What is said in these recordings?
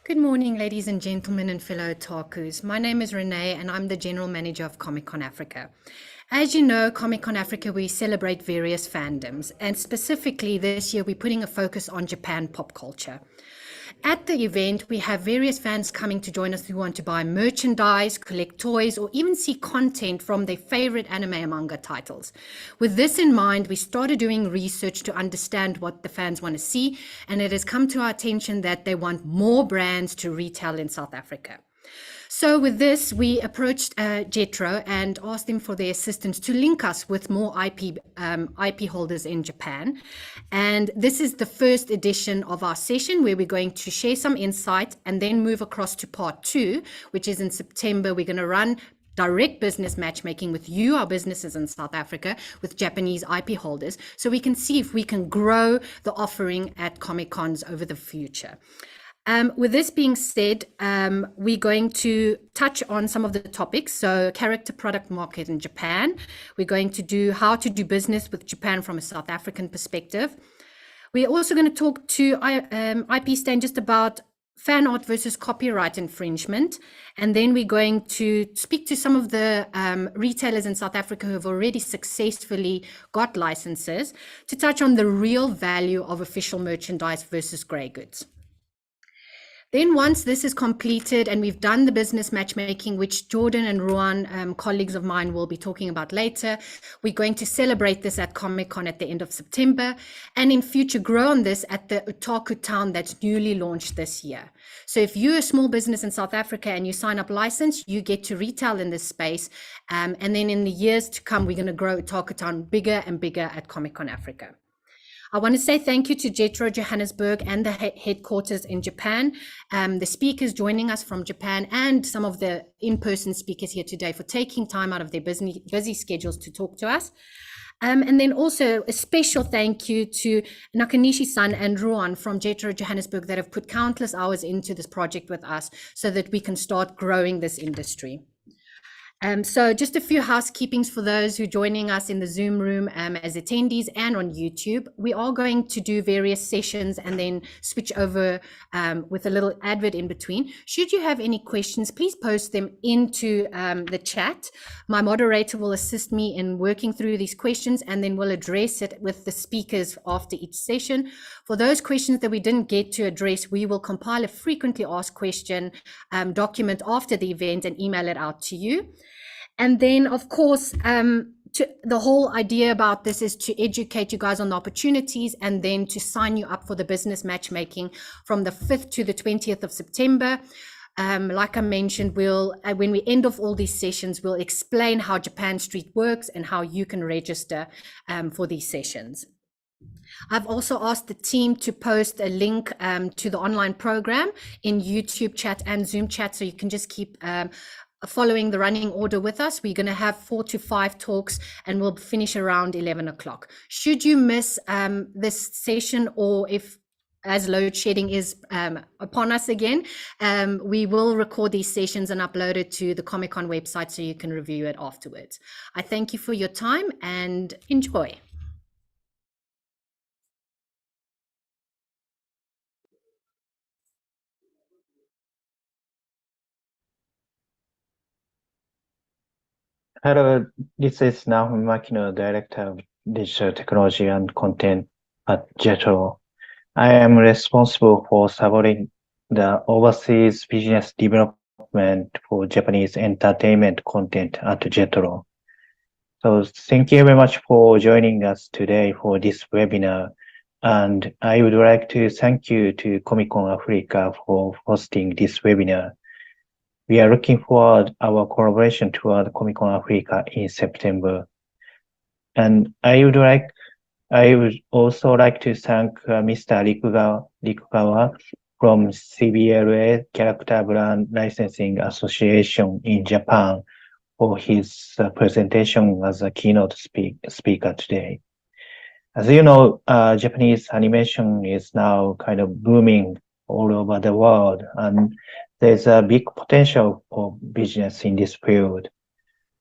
Good morning, ladies and gentlemen and fellow otakus. My name is Renee and I'm the General Manager of Comic Con Africa. As you know, Comic Con Africa, we celebrate various fandoms, and specifically this year we're putting a focus on Japan pop culture. At the event, we have various fans coming to join us who want to buy merchandise, collect toys, or even see content from their favorite anime and manga titles. With this in mind, we started doing research to understand what the fans want to see, and it has come to our attention that they want more brands to retail in South Africa. So with this, we approached Jetro and asked them for their assistance to link us with more IP holders in Japan. And this is the first edition of our session where we're going to share some insight and then move across to part 2, which is in September. We're going to run direct business matchmaking with you, our businesses in South Africa, with Japanese IP holders, so we can see if we can grow the offering at Comic Cons over the future. With this being said, we're going to touch on some of the topics. So character product market in Japan. We're going to do how to do business with Japan from a South African perspective. We're also going to talk to IP Stan just about fan art versus copyright infringement. And then we're going to speak to some of the retailers in South Africa who have already successfully got licenses to touch on the real value of official merchandise versus grey goods. Then once this is completed and we've done the business matchmaking, which Jordan and Ruan, colleagues of mine, will be talking about later, we're going to celebrate this at Comic Con at the end of September, and in future grow on this at the Otaku Town that's newly launched this year. So if you're a small business in South Africa and you sign up license, you get to retail in this space. And then in the years to come, we're going to grow Otaku Town bigger and bigger at Comic Con Africa. I want to say thank you to Jetro Johannesburg and the headquarters in Japan, the speakers joining us from Japan, and some of the in-person speakers here today for taking time out of their busy schedules to talk to us. And then also a special thank you to Nakanishi-san and Ruan from Jetro Johannesburg that have put countless hours into this project with us so that we can start growing this industry. So just a few housekeepings for those who are joining us in the Zoom room as attendees and on YouTube. We are going to do various sessions and then switch over with a little advert in between. Should you have any questions, please post them into the chat. My moderator will assist me in working through these questions, and then we'll address it with the speakers after each session. For those questions that we didn't get to address, we will compile a frequently asked question document after the event and email it out to you. And then, of course, the whole idea about this is to educate you guys on the opportunities and then to sign you up for the business matchmaking from the 5th to the 20th of September. Like I mentioned, when we end off all these sessions, we'll explain how Japan Street works and how you can register for these sessions. I've also asked the team to post a link to the online program in YouTube chat and Zoom chat, so you can just keep following the running order with us. We're going to have 4 to 5 talks and we'll finish around 11 o'clock. Should you miss this session, or if as load shedding is upon us again, we will record these sessions and upload it to the Comic Con website so you can review it afterwards. I thank you for your time and enjoy. Hello, this is Nahum Makino, Director of Digital Technology and Content at Jetro. I am responsible for supporting the overseas business development for Japanese entertainment content at Jetro. So thank you very much for joining us today for this webinar. And I would like to thank you to Comic Con Africa for hosting this webinar. We are looking forward our collaboration toward Comic Con Africa in September. And I would also like to thank Mr. Rikugawa from CBLA Character Brand Licensing Association in Japan for his presentation as a keynote speaker today. As you know, Japanese animation is now kind of booming all over the world, and there's a big potential for business in this field.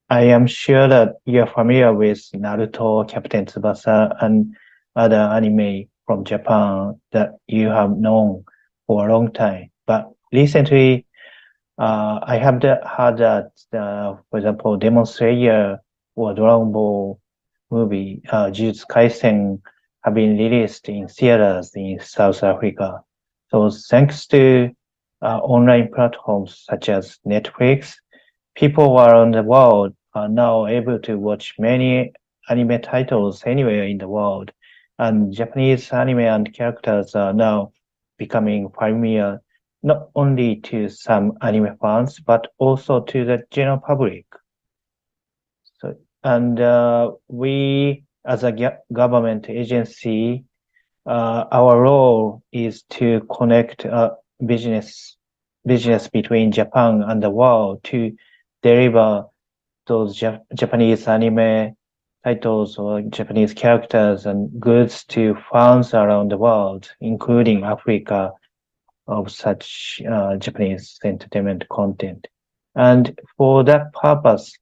I am sure that you're familiar with Naruto, Captain Tsubasa, and other anime from Japan that you have known for a long time. But recently, I have heard that, for example, Demon Slayer or Dragon Ball movie, Jujutsu Kaisen, have been released in theaters in South Africa. So thanks to online platforms such as Netflix, people around the world are now able to watch many anime titles anywhere in the world, and Japanese anime and characters are now becoming familiar not only to some anime fans, but also to the general public. So, and we, as a government agency, our role is to connect business business between Japan and the world to deliver those Japanese anime titles or Japanese characters and goods to fans around the world, including Africa, of such Japanese entertainment content. And for that purpose,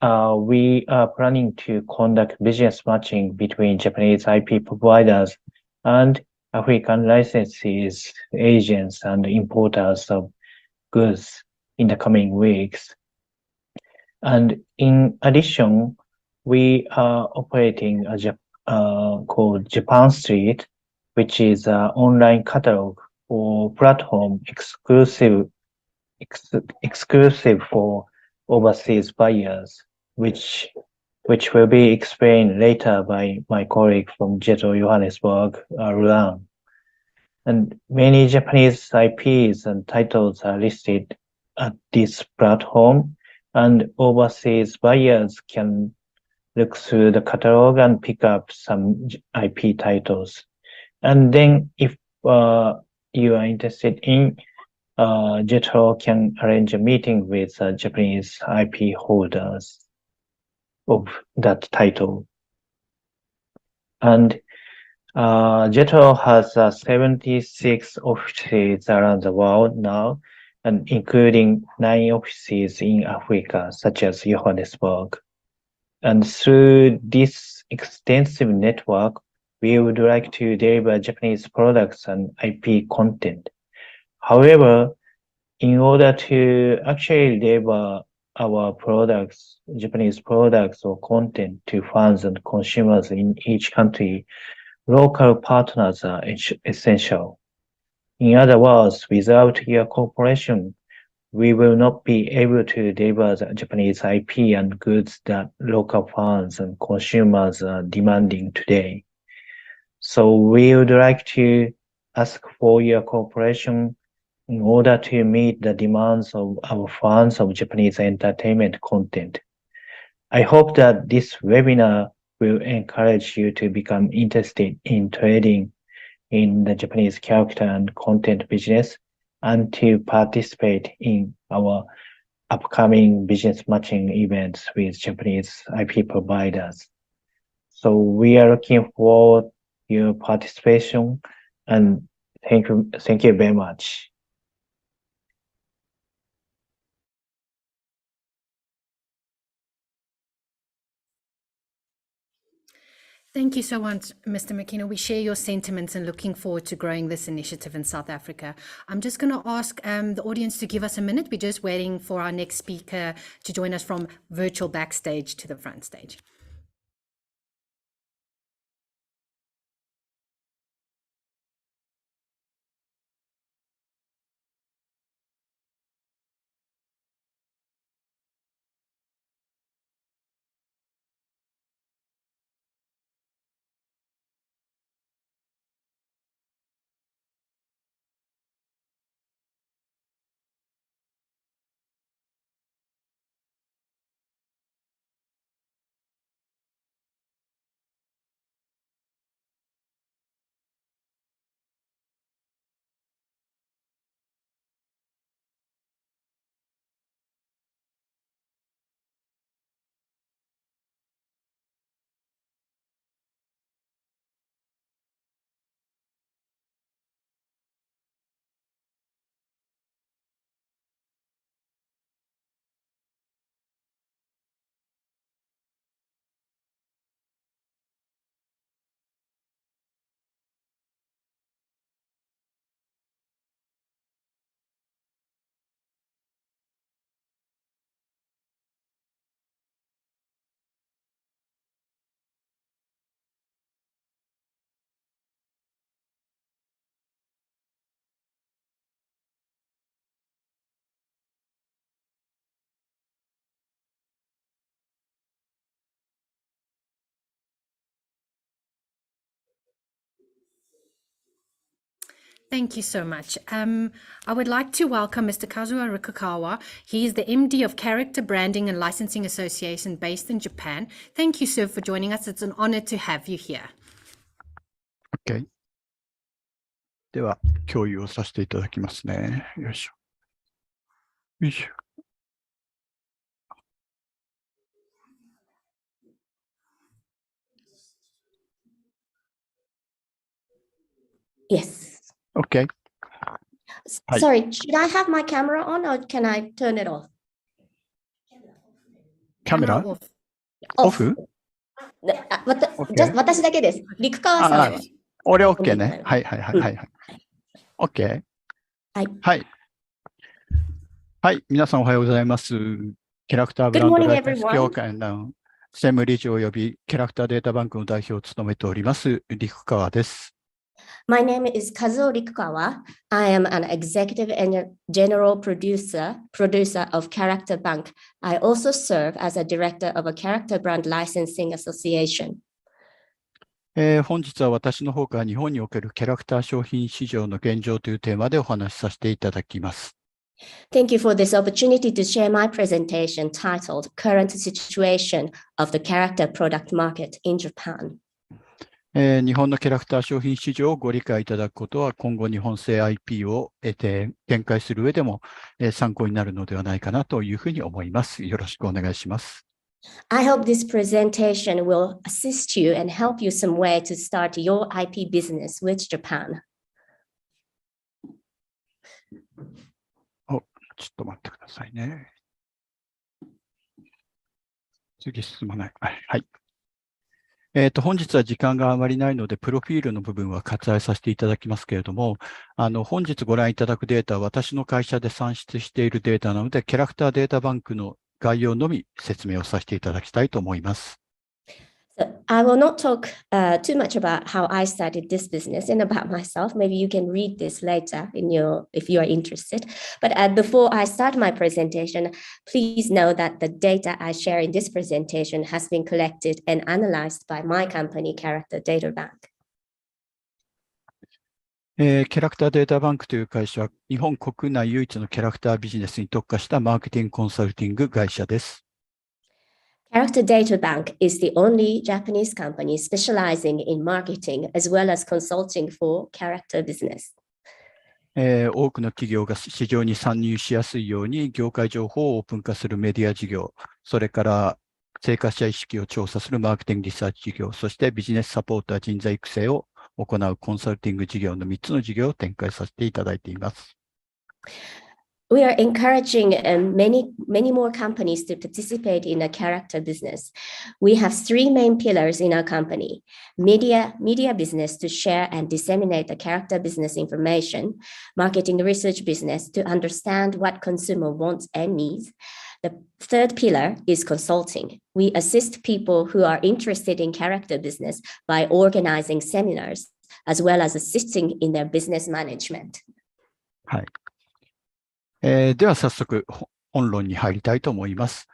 we are planning to conduct business matching between Japanese IP providers and African licenses, agents, and importers of goods in the coming weeks. And in addition, we are operating called Japan Street, which is an online catalog or platform exclusive for overseas buyers, which which will be explained later by my colleague from Jeto Johannesburg, Ruan. And many Japanese IPs and titles are listed at this platform, and overseas buyers can look through the catalog and pick up some IP titles. And then if you are interested in, Jetro can arrange a meeting with Japanese IP holders of that title. And Jetro has 76 offices around the world now, and including 9 offices in Africa, such as Johannesburg. And through this extensive network, we would like to deliver Japanese products and IP content. However, in order to actually deliver our products, Japanese products or content to fans and consumers in each country, local partners are essential. In other words, without your cooperation, we will not be able to deliver the Japanese IP and goods that local fans and consumers are demanding today. So we would like to ask for your cooperation in order to meet the demands of our fans of Japanese entertainment content. I hope that this webinar will encourage you to become interested in trading in the Japanese character and content business and to participate in our upcoming business matching events with Japanese IP providers. So we are looking for your participation, and thank you very much. Thank you so much, Mr. McKenna. We share your sentiments and looking forward to growing this initiative in South Africa. I'm just going to ask the audience to give us a minute. We're just waiting for our next speaker to join us from virtual backstage to the front stage. Thank you so much. I would like to welcome Mr. Kazuo Rikukawa. He is the MD of Character Branding and Licensing Association based in Japan. Thank you, sir, for joining us. It's an honor to have you here. OK。では、共有をさせていただきますね。よいしょ。よいしょ。Yes. OK。はい。Sorry, should I have my camera on or can I turn it off? カメラ off. オフjust 私だけです。陸川さん。俺 OK ね。はいはいはいはい。OK。はい。はい。はい。皆さんおはようございます。キャラクターブランドライセンス協会の専務理事及びキャラクターデータバンクの代表を務めております、陸川です。My name is Kazuo Rikukawa. I am an executive and general producer of Character Bank. I also serve as a director of a character brand licensing association. 本日は私の方から日本におけるキャラクター商品市場の現状というテーマでお話しさせていただきます。Thank you for this opportunity to share my presentation titled Current Situation of the Character Product Market in Japan. 日本のキャラクター商品市場をご理解いただくことは今後日本製 IP を得て展開する上でも参考になるのではないかなというふうに思います。よろしくお願いします。I hope this presentation will assist you and help you some way to start your IP business with Japan. ちょっと待ってくださいね。次進まない。はい。本日は時間があまりないので、プロフィールの部分は割愛させていただきますけれども、本日ご覧いただくデータは私の会社で算出しているデータなので、キャラクターデータバンクの概要のみ説明をさせていただきたいと思います。So I will not talk too much about how I started this business and about myself. Maybe you can read this later if you are interested. But before I start my presentation, please know that the data I share in this presentation has been collected and analyzed by my company, Character Data Bank. キャラクターデータバンクという会社は日本国内唯一のキャラクタービジネスに特化したマーケティングコンサルティング会社です。Character Data Bank is the only Japanese company specializing in marketing as well as consulting for character business. 多くの企業が市場に参入しやすいように業界情報をオープン化するメディア事業、それから生活者意識を調査するマーケティングリサーチ事業、そしてビジネスサポーター人材育成を行うコンサルティング事業の3つの事業を展開させていただいています。We are encouraging many more companies to participate in a character business. We have three main pillars in our company: media business to share and disseminate the character business information, marketing research business to understand what consumer wants and needs. The third pillar is consulting. We assist people who are interested in character business by organizing seminars, as well as assisting in their business management. はい。では早速本論に入りたいと思います。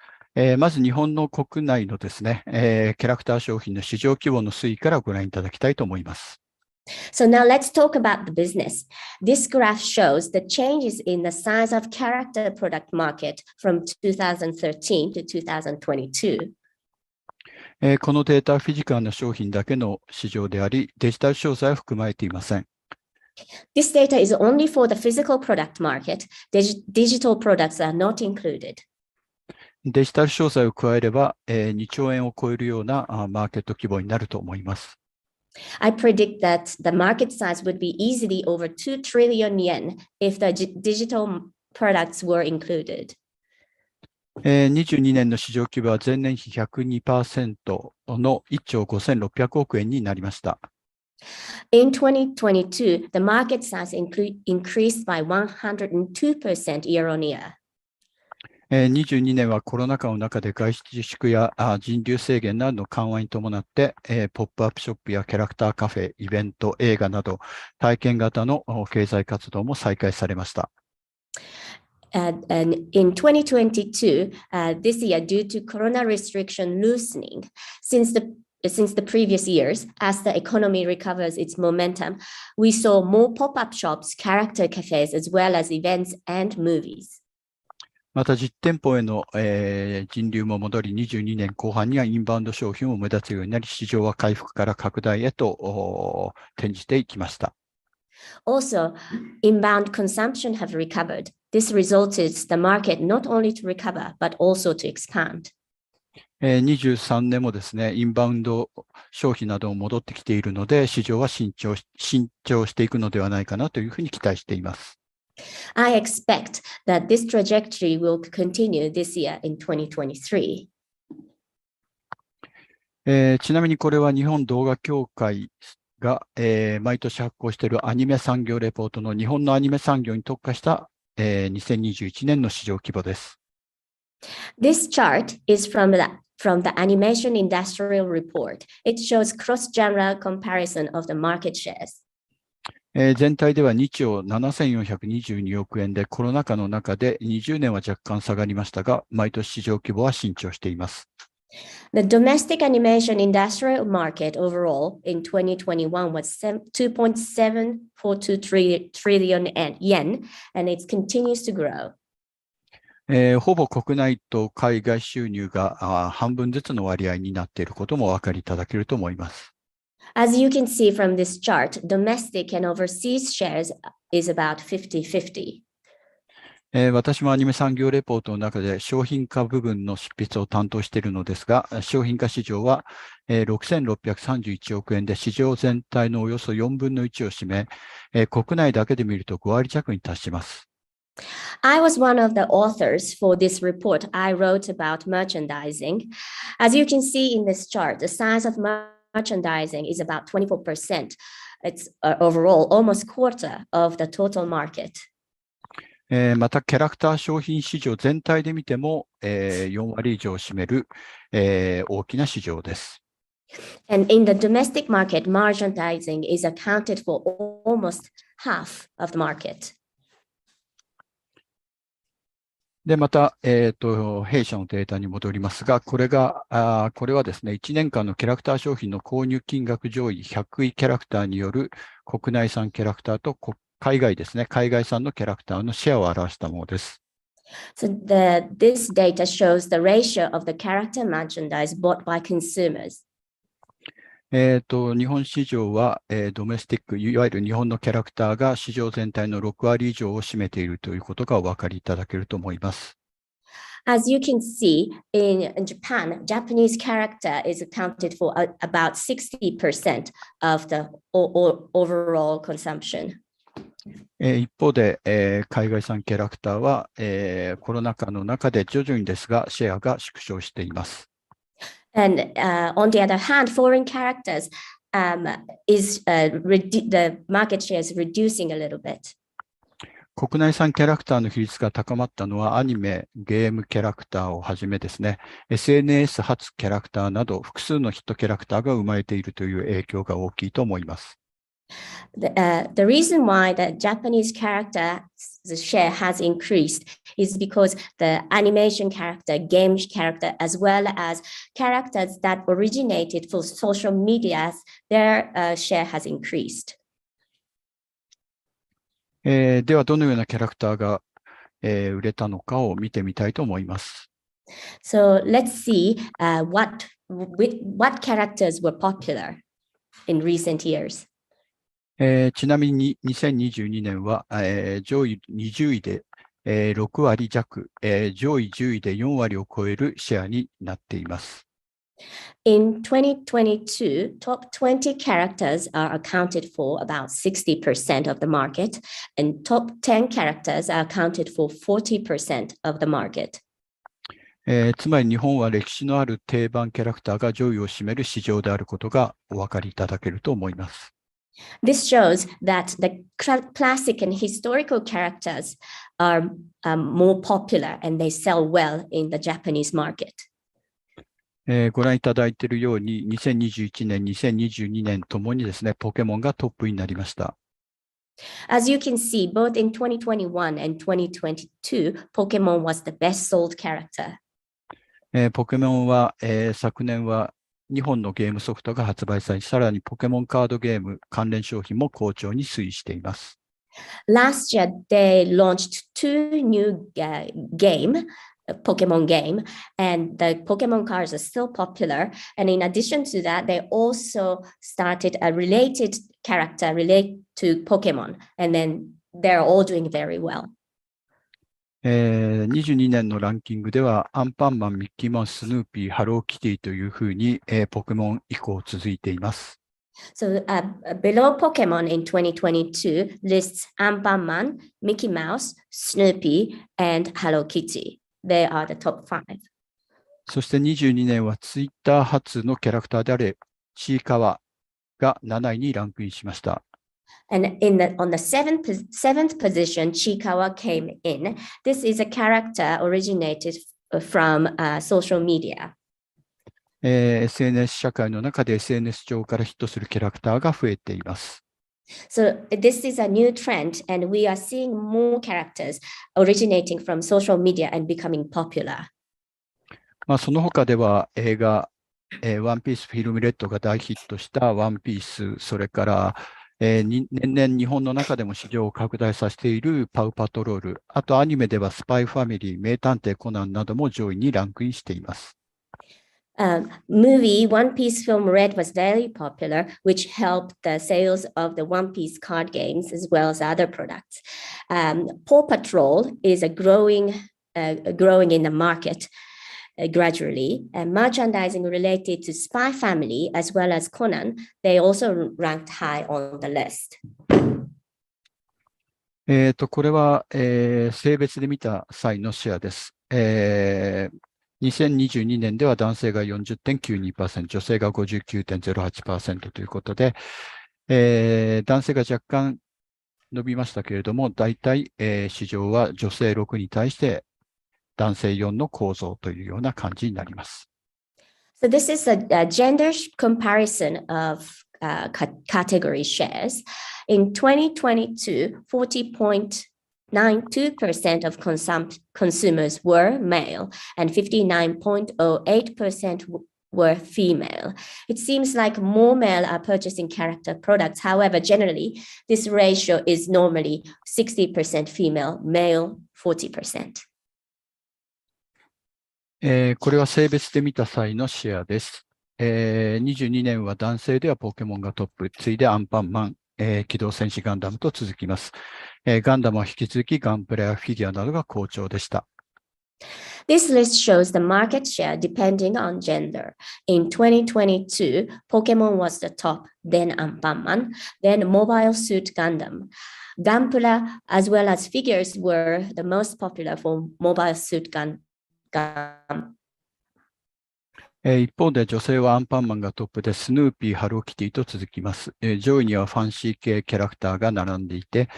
まず日本の国内のですね、キャラクター商品の市場規模の推移からご覧いただきたいと思います。So now let's talk about the business. This graph shows the changes in the size of character product market from 2013 to 2022. このデータはフィジカルな商品だけの市場であり、デジタル商材は含まれていません。This data is only for the physical product market. Digital products are not included. デジタル商材を加えれば、2兆円を超えるようなマーケット規模になると思います。I predict that the market size would be easily over 2 trillion yen if the digital products were included. 22年の市場規模は前年比 102% の1兆5600億円になりました。In 2022, the market size increased by 102% year on year. 22年はコロナ禍の中で外出自粛や人流制限などの緩和に伴って、ポップアップショップやキャラクターカフェ、イベント、映画など体験型の経済活動も再開されました。And in 2022, this year, due to corona restriction loosening, since the since the previous years, as the economy recovers its momentum, we saw more pop-up shops, character cafes, as well as events and movies. また実店舗への、人流も戻り、22年後半にはインバウンド商品も目立つようになり、市場は回復から拡大へと転じていきました。Also, inbound consumption have recovered. This resulted the market not only to recover, but also to expand. 23年もですね、インバウンド消費なども戻ってきているので、市場は伸長していくのではないかなというふうに期待しています。I expect that this trajectory will continue this year in 2023. ちなみにこれは日本動画協会が、毎年発行しているアニメ産業レポートの日本のアニメ産業に特化した、2021年の市場規模です。This chart is from the Animation Industrial Report. It shows cross-genre comparison of the market shares. 全体では2兆7422億円で、コロナ禍の中で20年は若干下がりましたが、毎年市場規模は伸長しています。The domestic animation industrial market overall in 2021 was 2.742 trillion yen, and it continues to grow. ほぼ国内と海外収入が半分ずつの割合になっていることもお分かりいただけると思います。As you can see from this chart, domestic and overseas shares is about 50-50. 私もアニメ産業レポートの中で商品化部分の執筆を担当しているのですが、商品化市場は6631億円で市場全体のおよそ4分の1を占め、国内だけで見ると5割弱に達します。I was one of the authors for this report. I wrote about merchandising. As you can see in this chart, the size of merchandising is about 24%. It's overall almost quarter of the total market. また、キャラクター商品市場全体で見ても、4割以上を占める、大きな市場です。And in the domestic market, merchandising is accounted for almost half of the market. で、また、弊社のデータに戻りますが、これはですね、1年間のキャラクター商品の購入金額上位100位キャラクターによる国内産キャラクターと海外ですね、海外産のキャラクターのシェアを表したものです。So this data shows the ratio of the character merchandise bought by consumers. 日本市場は、ドメスティック、いわゆる日本のキャラクターが市場全体の6割以上を占めているということがお分かりいただけると思います。As you can see, in Japan, Japanese character is accounted for about 60% of the overall consumption. 一方で、海外産キャラクターは、コロナ禍の中で徐々にですが、シェアが縮小しています。And on the other hand, foreign characters the market share is reducing a little bit. 国内産キャラクターの比率が高まったのはアニメ、ゲームキャラクターをはじめですね、SNS 発キャラクターなど複数のヒットキャラクターが生まれているという影響が大きいと思います。The reason why the Japanese character share has increased is because the animation character, game character, as well as characters that originated for social media, their share has increased. では、どのようなキャラクターが、売れたのかを見てみたいと思います。So let's see what characters were popular in recent years. ちなみに2022年は、上位20位で、6割弱、上位10位で4割を超えるシェアになっています。In 2022, top 20 characters are accounted for about 60% of the market, and top 10 characters are accounted for 40% of the market. つまり日本は歴史のある定番キャラクターが上位を占める市場であることがお分かりいただけると思います。This shows that the classic and historical characters are more popular and they sell well in the Japanese market. ご覧いただいているように、2021年、2022年ともにですね、ポケモンがトップになりました。As you can see, both in 2021 and 2022, Pokemon was the best sold character. ポケモンは、昨年は2本のゲームソフトが発売され、さらにポケモンカードゲーム関連商品も好調に推移しています。Last year, they launched two new Pokemon game, and the Pokemon cards are still popular. And in addition to that, they also started a related character related to Pokemon, and then they're all doing very well. 22年のランキングでは、アンパンマン、ミッキーマウス、スヌーピー、ハローキティというふうに、ポケモン以降続いています。So below Pokemon in 2022 lists Anpanman, Mickey Mouse, Snoopy, and Hello Kitty. They are the top 5. そして22年はツイッター発のキャラクターであるちいかわが7位にランクインしました。And on the seventh position, Chikawa came in. This is a character originated from social media. SNS 社会の中で SNS 上からヒットするキャラクターが増えています。So this is a new trend, and we are seeing more characters originating from social media and becoming popular. その他では映画、ワンピースフィルムレッドが大ヒットしたワンピース、それから、年々日本の中でも市場を拡大させているパウパトロール、あとアニメではスパイファミリー、名探偵コナンなども上位にランクインしています。Movie One Piece Film Red was very popular, which helped the sales of the One Piece card games as well as other products. Paw Patrol is growing in the market gradually, and merchandising related to Spy Family as well as Conan, they also ranked high on the list. これは、性別で見た際のシェアです。2022年では男性が 40.92%、女性が 59.08% ということで、男性が若干伸びましたけれども、大体、市場は女性6に対して男性4の構造というような感じになります。So this is a gender comparison of category shares. In 2022, 40.92% of consumers were male and 59.08% were female. It seems like more male are purchasing character products. However, generally, this ratio is normally 60% female, male 40%. これは性別で見た際のシェアです。22年は男性ではポケモンがトップ、次いでアンパンマン、機動戦士ガンダムと続きます。ガンダムは引き続きガンプラやフィギュアなどが好調でした。This list shows the market share depending on gender. In 2022, Pokemon was the top, then Anpanman, then Mobile Suit Gundam. Gunpla as well as figures were the most popular for Mobile Suit Gundam. 一方で女性はアンパンマンがトップでスヌーピー、ハローキティと続きます。上位にはファンシー系キャラクターが並んでいて、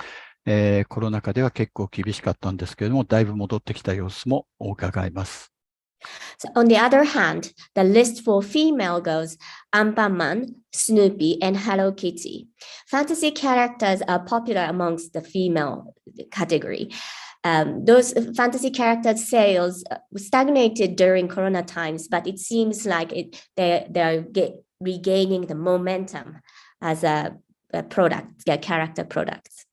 コロナ禍では結構厳しかったんですけれども、だいぶ戻ってきた様子も伺えます。So on the other hand, the list for female goes Anpanman, Snoopy, and Hello Kitty. Fantasy characters are popular amongst the female category. Those fantasy character sales stagnated during Corona times, but it seems like they're regaining the momentum as a product, character products.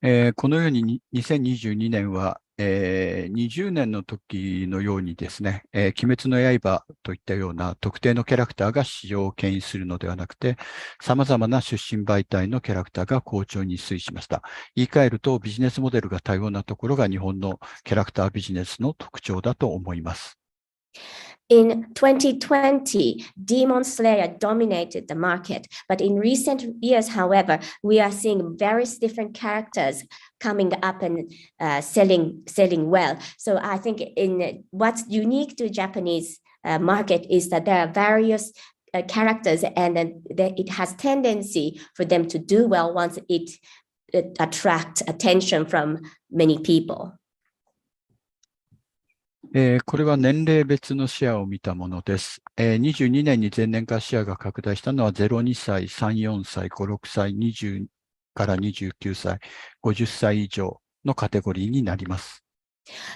このように2022年は、20年の時のようにですね、鬼滅の刃といったような特定のキャラクターが市場を牽引するのではなくて、様々な出身媒体のキャラクターが好調に推移しました。言い換えるとビジネスモデルが多様なところが日本のキャラクタービジネスの特徴だと思います。In 2020, Demon Slayer dominated the market, but in recent years, however, we are seeing various different characters coming up and selling well. So I think what's unique to Japanese market is that there are various characters, and then it has tendency for them to do well once it attracts attention from many people. これは年齢別のシェアを見たものです。22年に前年からシェアが拡大したのは02歳、34歳、56歳、20から29歳、50歳以上のカテゴリーになります。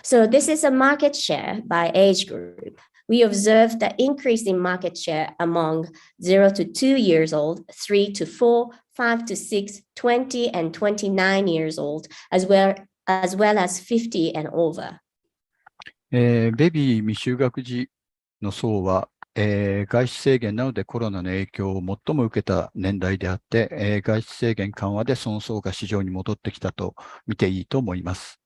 So this is a market share by age group. We observed the increase in market share among 0 to 2 years old, 3 to 4, 5 to 6, 20 and 29 years old, as well as 50 and over. ベビー未就学児の層は、外出制限などでコロナの影響を最も受けた年代であって、外出制限緩和でその層が市場に戻ってきたと見ていいと思います。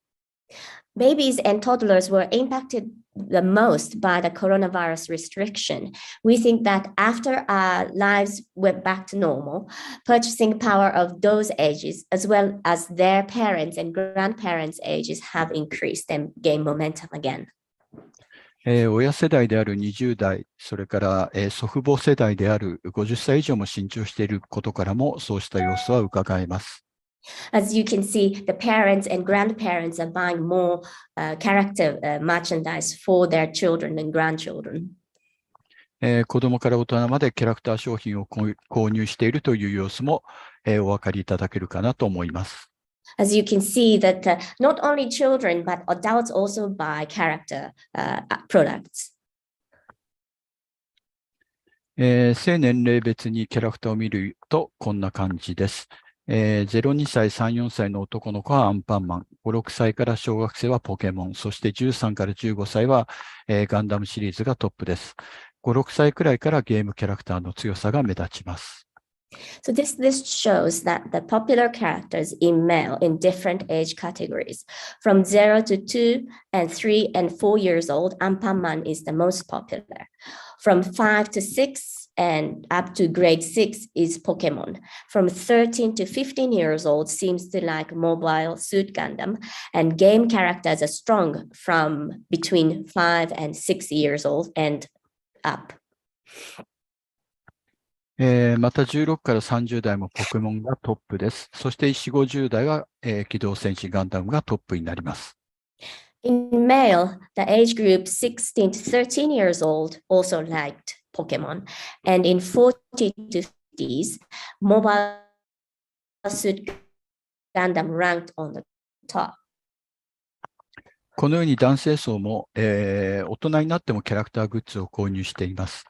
Babies and toddlers were impacted the most by the coronavirus restriction. We think that after our lives went back to normal, purchasing power of those ages, as well as their parents and grandparents' ages, have increased and gained momentum again. 親世代である20代、それから、祖父母世代である50歳以上も伸長していることからも、そうした様子は伺えます。As you can see, the parents and grandparents are buying more character merchandise for their children and grandchildren. 子供から大人までキャラクター商品を購入しているという様子も、お分かりいただけるかなと思います。As you can see that not only children, but adults also buy character products. 生年齢別にキャラクターを見るとこんな感じです。0、2歳、3、4歳の男の子はアンパンマン、5、6歳から小学生はポケモン、そして13から15歳は、ガンダムシリーズがトップです。5、6歳くらいからゲームキャラクターの強さが目立ちます。So this list shows that the popular characters in male in different age categories. From 0 to 2 and 3 and 4 years old, Anpanman is the most popular. From 5 to 6 and up to grade 6 is Pokemon. From 13 to 15 years old seems to like Mobile Suit Gundam, and game characters are strong from between 5 and 6 years old and up. また16から30代もポケモンがトップです。そして4、50代は、機動戦士ガンダムがトップになります。In male, the age group 16 to 13 years old also liked Pokemon. And in 40 to 50s, Mobile Suit Gundam ranked on the top. このように男性層も、大人になってもキャラクターグッズを購入しています。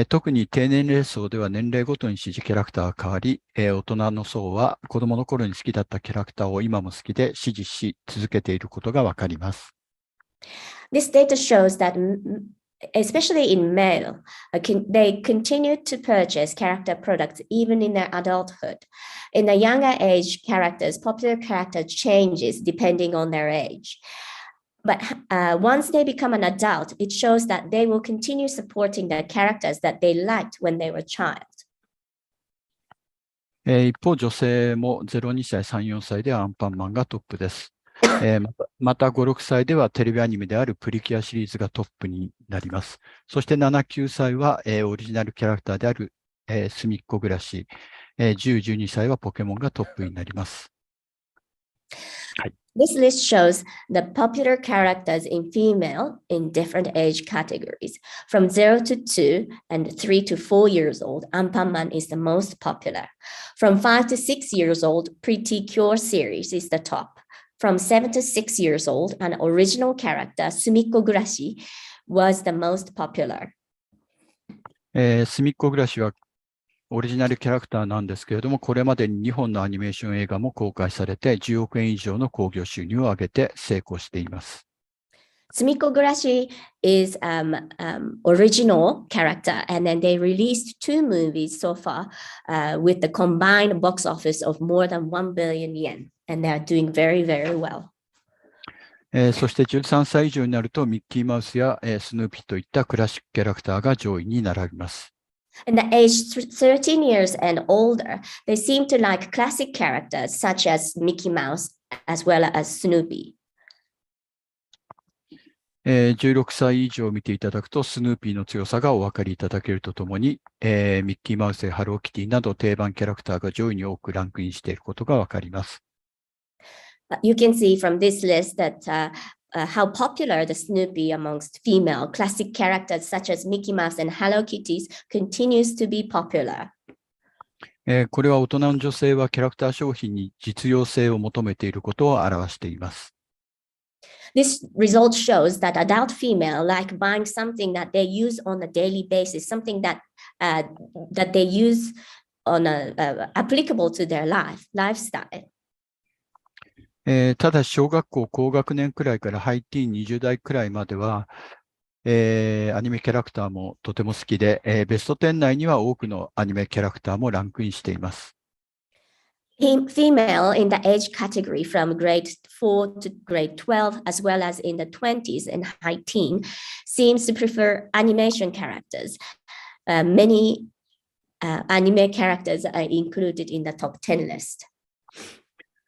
特に低年齢層では年齢ごとに支持キャラクターが変わり、大人の層は子供の頃に好きだったキャラクターを今も好きで支持し続けていることがわかります。This data shows that, especially in male, they continue to purchase character products even in their adulthood. In the younger age characters, popular character changes depending on their age. But once they become an adult, it shows that they will continue supporting the characters that they liked when they were a child. 一方、女性も0、2歳、3、4歳ではアンパンマンがトップです。また5、6歳ではテレビアニメであるプリキュアシリーズがトップになります。そして7、9歳は、オリジナルキャラクターである、すみっこ暮らし、10、12歳はポケモンがトップになります。はい。This list shows the popular characters in female in different age categories. From 0 to 2 and 3 to 4 years old, Anpanman is the most popular. From 5 to 6 years old, Pretty Cure series is the top. From 7 to 6 years old, an original character, Sumikko Gurashi, was the most popular. すみっこ暮らしはオリジナルキャラクターなんですけれども、これまでに2本のアニメーション映画も公開されて、10億円以上の興行収入を上げて成功しています。Sumikko Gurashi is original character, and then they released 2 movies so far with the combined box office of more than 1 billion yen, and they are doing very, very well. そして13歳以上になると、ミッキーマウスやスヌーピーといったクラシックキャラクターが上位に並びます。In the age 13 years and older, they seem to like classic characters such as Mickey Mouse as well as Snoopy. 16歳以上を見ていただくと、スヌーピーの強さがお分かりいただけるとともに、ミッキーマウスやハローキティなど定番キャラクターが上位に多くランクインしていることが分かります。You can see from this list that how popular the Snoopy amongst female classic characters such as Mickey Mouse and Hello Kitties continues to be popular. これは大人の女性はキャラクター商品に実用性を求めていることを表しています。This result shows that adult female like buying something that they use on a daily basis, something that they use on applicable to their lifestyle. ただし、小学校高学年くらいからハイティーン20代くらいまでは、アニメキャラクターもとても好きで、ベスト10内には多くのアニメキャラクターもランクインしています。Female in the age category from grade 4 to grade 12, as well as in the 20s and high teen, seems to prefer animation characters. Many anime characters are included in the top 10 list.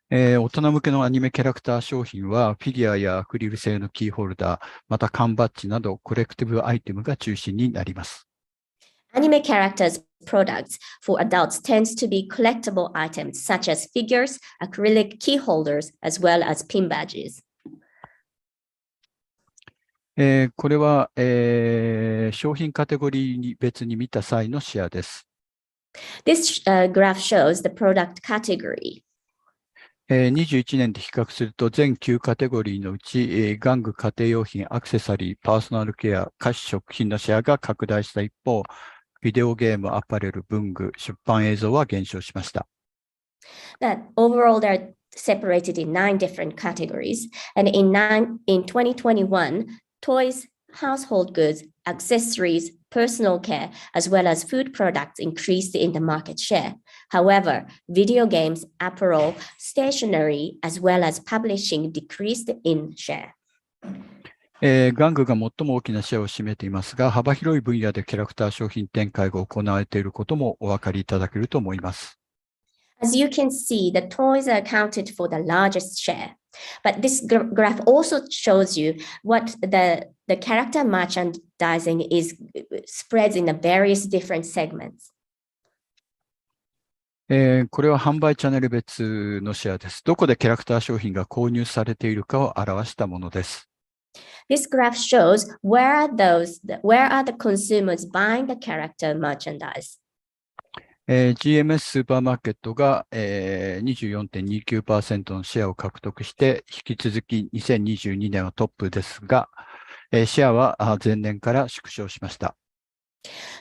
大人向けのアニメキャラクター商品は、フィギュアやアクリル製のキーホルダー、また缶バッジなどコレクティブアイテムが中心になります。Anime characters products for adults tends to be collectible items such as figures, acrylic key holders, as well as pin badges. これは、商品カテゴリーに別に見た際のシェアです。This graph shows the product category. 21年で比較すると全9カテゴリーのうち、玩具、家庭用品、アクセサリー、パーソナルケア、菓子食品のシェアが拡大した一方、ビデオゲーム、アパレル、文具、出版映像は減少しました。That overall they're separated in 9 different categories, and in 2021, toys, household goods, accessories, personal care, as well as food products increased in the market share. However, video games, apparel, stationery, as well as publishing decreased in share. 玩具が最も大きなシェアを占めていますが、幅広い分野でキャラクター商品展開が行われていることもお分かりいただけると思います。As you can see, the toys are accounted for the largest share. But this graph also shows you what the character merchandising is spreads in the various different segments. これは販売チャンネル別のシェアです。どこでキャラクター商品が購入されているかを表したものです。This graph shows where are the consumers buying the character merchandise. GMS スーパーマーケットが、24.29% のシェアを獲得して、引き続き2022年はトップですが、シェアは前年から縮小しました。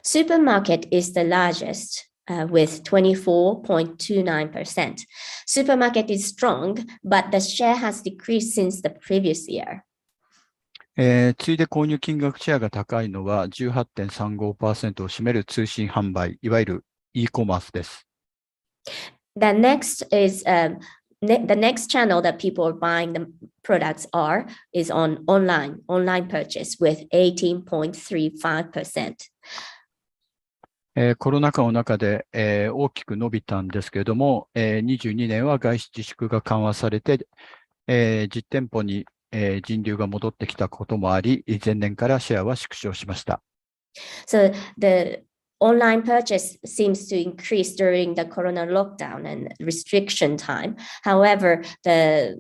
Supermarket is the largest. With 24.29%. Supermarket is strong, but the share has decreased since the previous year. 次いで購入金額シェアが高いのは 18.35% を占める通信販売、いわゆる e コマースです。The next channel that people are buying the products is on online purchase with 18.35%. コロナ禍の中で、大きく伸びたんですけれども、22年は外出自粛が緩和されて、実店舗に、人流が戻ってきたこともあり、前年からシェアは縮小しました。So the online purchase seems to increase during the corona lockdown and restriction time. However, the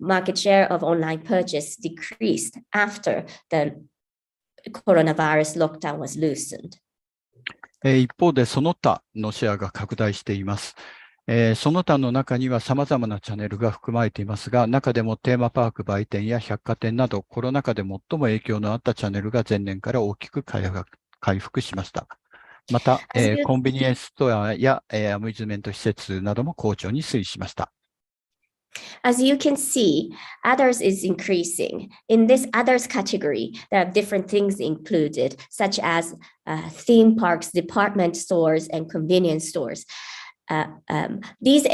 market share of online purchase decreased after the coronavirus lockdown was loosened. 一方で、その他のシェアが拡大しています。その他の中には様々なチャンネルが含まれていますが、中でもテーマパーク売店や百貨店など、コロナ禍で最も影響のあったチャンネルが前年から大きく回復しました。また、コンビニエンスストアや、アミューズメント施設なども好調に推移しました。As you can see, others is increasing. In this others category, there are different things included, such as theme parks, department stores, and convenience stores. These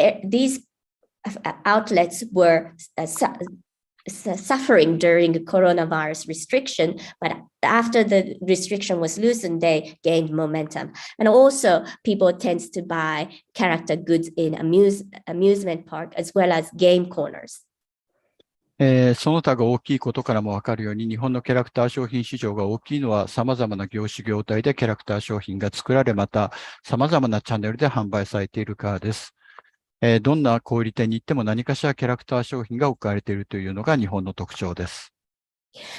outlets were suffering during the coronavirus restriction, but after the restriction was loosened, they gained momentum. And also, people tend to buy character goods in amusement park as well as game corners. その他が大きいことからもわかるように、日本のキャラクター商品市場が大きいのは様々な業種業態でキャラクター商品が作られ、また様々なチャンネルで販売されているからです。どんな小売店に行っても何かしらキャラクター商品が置かれているというのが日本の特徴です。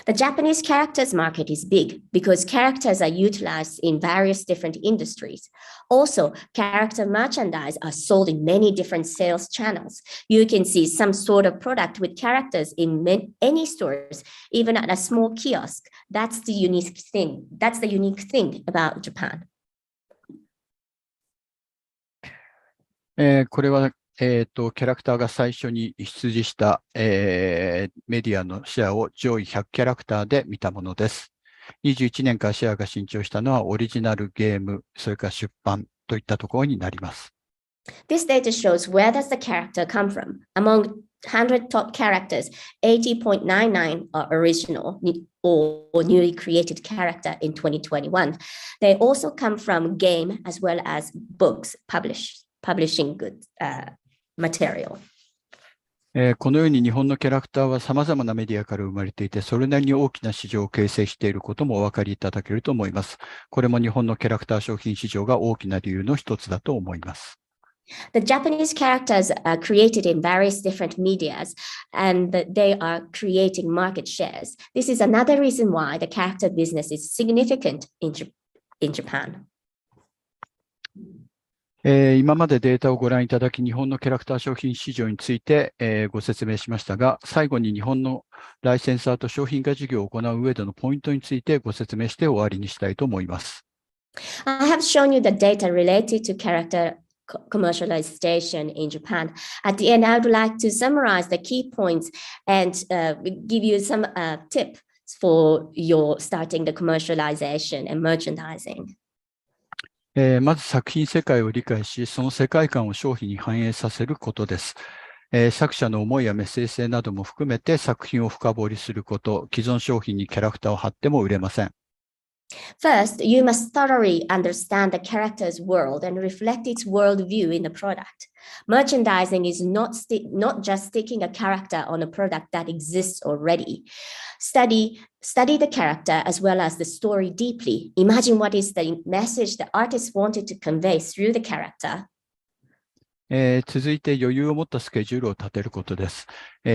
The Japanese characters market is big because characters are utilized in various different industries. Also, character merchandise are sold in many different sales channels. You can see some sort of product with characters in any stores, even at a small kiosk. That's the unique thing. That's the unique thing about Japan. これは、キャラクターが最初に出示した、メディアのシェアを上位100キャラクターで見たものです。21年からシェアが伸長したのはオリジナルゲーム、それから出版といったところになります。This data shows where does the character come from. Among 100 top characters, 80.99 are original or newly created character in 2021. They also come from game as well as books, publishing goods, material. このように日本のキャラクターは様々なメディアから生まれていて、それなりに大きな市場を形成していることもお分かりいただけると思います。これも日本のキャラクター商品市場が大きな理由の一つだと思います。The Japanese characters are created in various different medias and they are creating market shares. This is another reason why the character business is significant in Japan. 今までデータをご覧いただき、日本のキャラクター商品市場について、ご説明しましたが、最後に日本のライセンサーと商品化事業を行う上でのポイントについてご説明して終わりにしたいと思います。I have shown you the data related to character commercialization in Japan. At the end, I would like to summarize the key points and give you some tips for your starting the commercialization and merchandising. まず作品世界を理解し、その世界観を商品に反映させることです。作者の思いやメッセージ性なども含めて作品を深掘りすること、既存商品にキャラクターを貼っても売れません。First, you must thoroughly understand the character's world and reflect its worldview in the product. Merchandising is not just sticking a character on a product that exists already. Study the character as well as the story deeply. Imagine what is the message the artist wanted to convey through the character. 続いて余裕を持ったスケジュールを立てることです。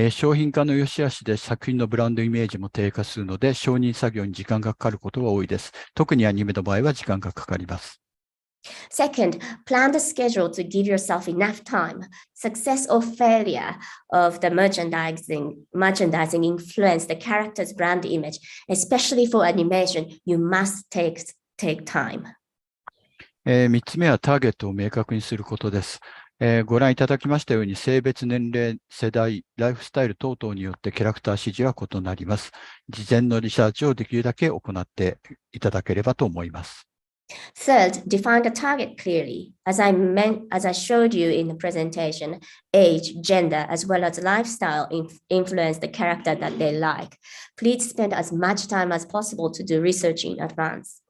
商品化の良し悪しで作品のブランドイメージも低下するので、承認作業に時間がかかることが多いです。特にアニメの場合は時間がかかります。Second, plan the schedule to give yourself enough time. Success or failure of the merchandising influence the character's brand image, especially for animation. You must take time. 3つ目はターゲットを明確にすることです。ご覧いただきましたように、性別、年齢、世代、ライフスタイル等々によってキャラクター指示は異なります。事前のリサーチをできるだけ行っていただければと思います。Third, define the target clearly. As I showed you in the presentation, age, gender, as well as lifestyle influence the character that they like. Please spend as much time as possible to do research in advance.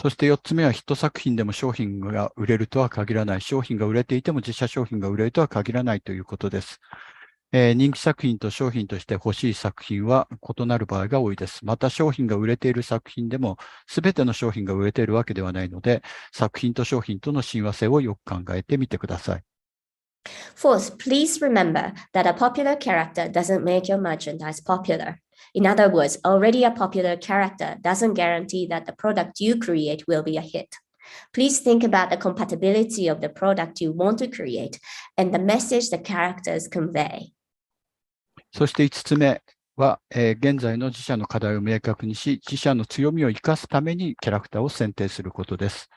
そして4つ目はヒット作品でも商品が売れるとは限らない。商品が売れていても自社商品が売れるとは限らないということです。人気作品と商品として欲しい作品は異なる場合が多いです。また商品が売れている作品でも全ての商品が売れているわけではないので、作品と商品との親和性をよく考えてみてください。Fourth, please remember that a popular character doesn't make your merchandise popular. In other words, already a popular character doesn't guarantee that the product you create will be a hit. Please think about the compatibility of the product you want to create and the message the characters convey. そして5つ目は、現在の自社の課題を明確にし、自社の強みを生かすためにキャラクターを選定することです。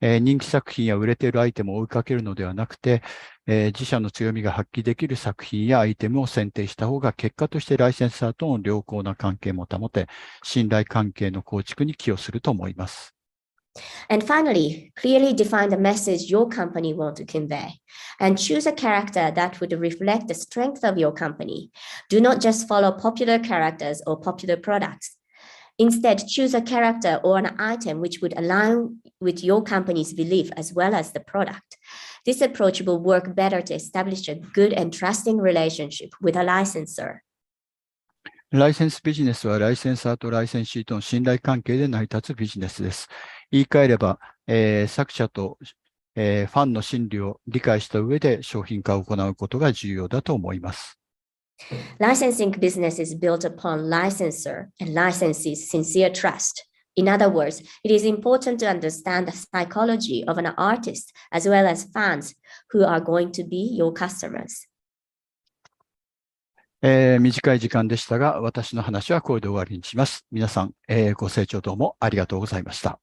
人気作品や売れているアイテムを追いかけるのではなくて、自社の強みが発揮できる作品やアイテムを選定した方が結果としてライセンサーとの良好な関係も保て、信頼関係の構築に寄与すると思います。And finally, clearly define the message your company wants to convey and choose a character that would reflect the strength of your company. Do not just follow popular characters or popular products. Instead, choose a character or an item which would align with your company's belief as well as the product. This approach will work better to establish a good and trusting relationship with a licensor. ライセンスビジネスはライセンサーとライセンシーとの信頼関係で成り立つビジネスです。言い換えれば、作者と、ファンの心理を理解した上で商品化を行うことが重要だと思います。Licensing business is built upon licensor and licensee's sincere trust. In other words, it is important to understand the psychology of an artist as well as fans who are going to be your customers. 短い時間でしたが、私の話はこれで終わりにします。皆さん、ご清聴どうもありがとうございました。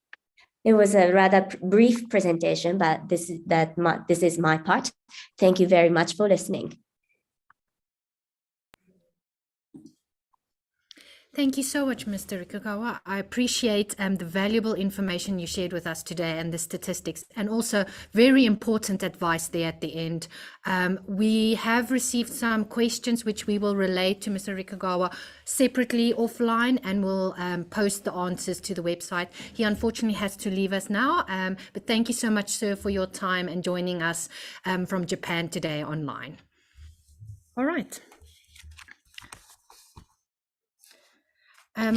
It was a rather brief presentation, but this is my part. Thank you very much for listening. Thank you so much, Mr. Rikugawa. I appreciate the valuable information you shared with us today and the statistics, and also very important advice there at the end. We have received some questions which we will relate to Mr. Rikugawa separately offline, and we'll post the answers to the website. He unfortunately has to leave us now, but thank you so much, sir, for your time and joining us from Japan today online. All right.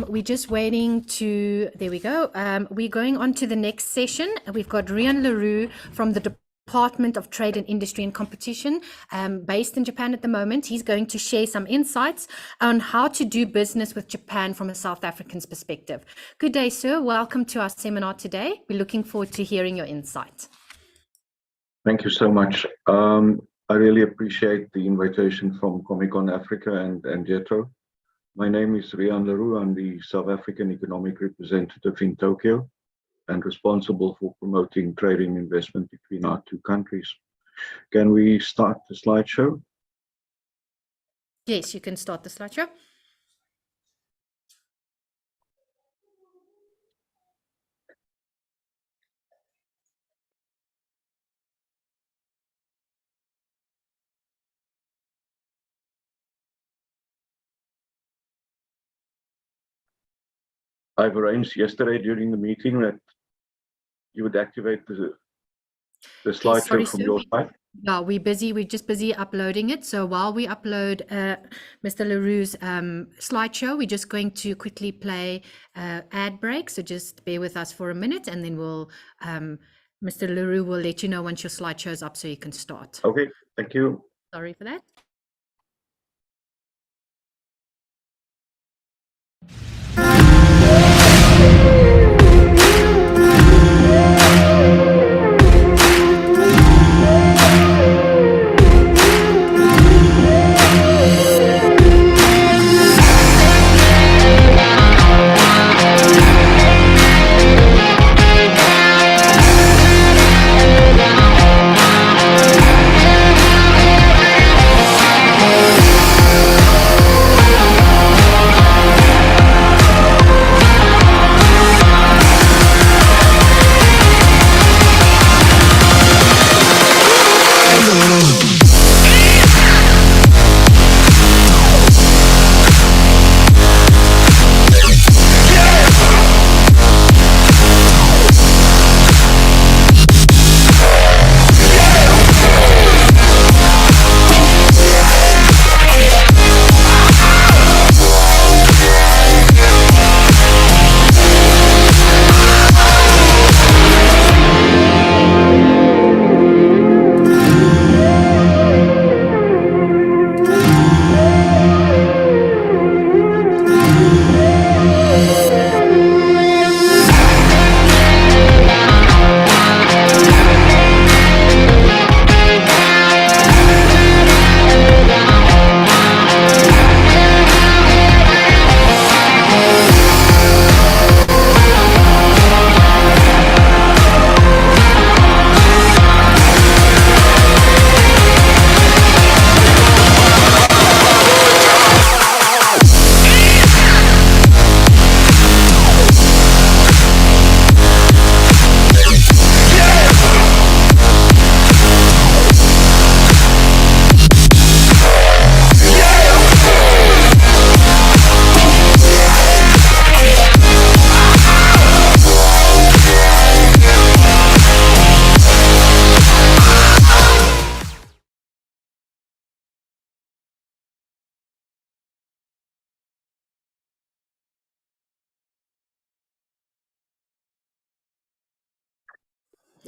We're just waiting to, there we go. We're going on to the next session. We've got Rian Leroux from the Department of Trade and Industry and Competition, based in Japan at the moment. He's going to share some insights on how to do business with Japan from a South African's perspective. Good day, sir. Welcome to our seminar today. We're looking forward to hearing your insights. Thank you so much. I really appreciate the invitation from Comic-Con Africa and JETRO. My name is Rian Leroux. I'm the South African Economic Representative in Tokyo and responsible for promoting trade and investment between our two countries. Can we start the slideshow? Yes, you can start the slideshow. I've arranged yesterday during the meeting that you would activate the slideshow from your side. Yeah, we're just busy uploading it. So while we upload Mr. Leroux's slideshow, we're just going to quickly play ad break. So just bear with us for a minute, and then we'll Mr. Leroux will let you know once your slideshow's up so you can start. Okay, thank you. Sorry for that.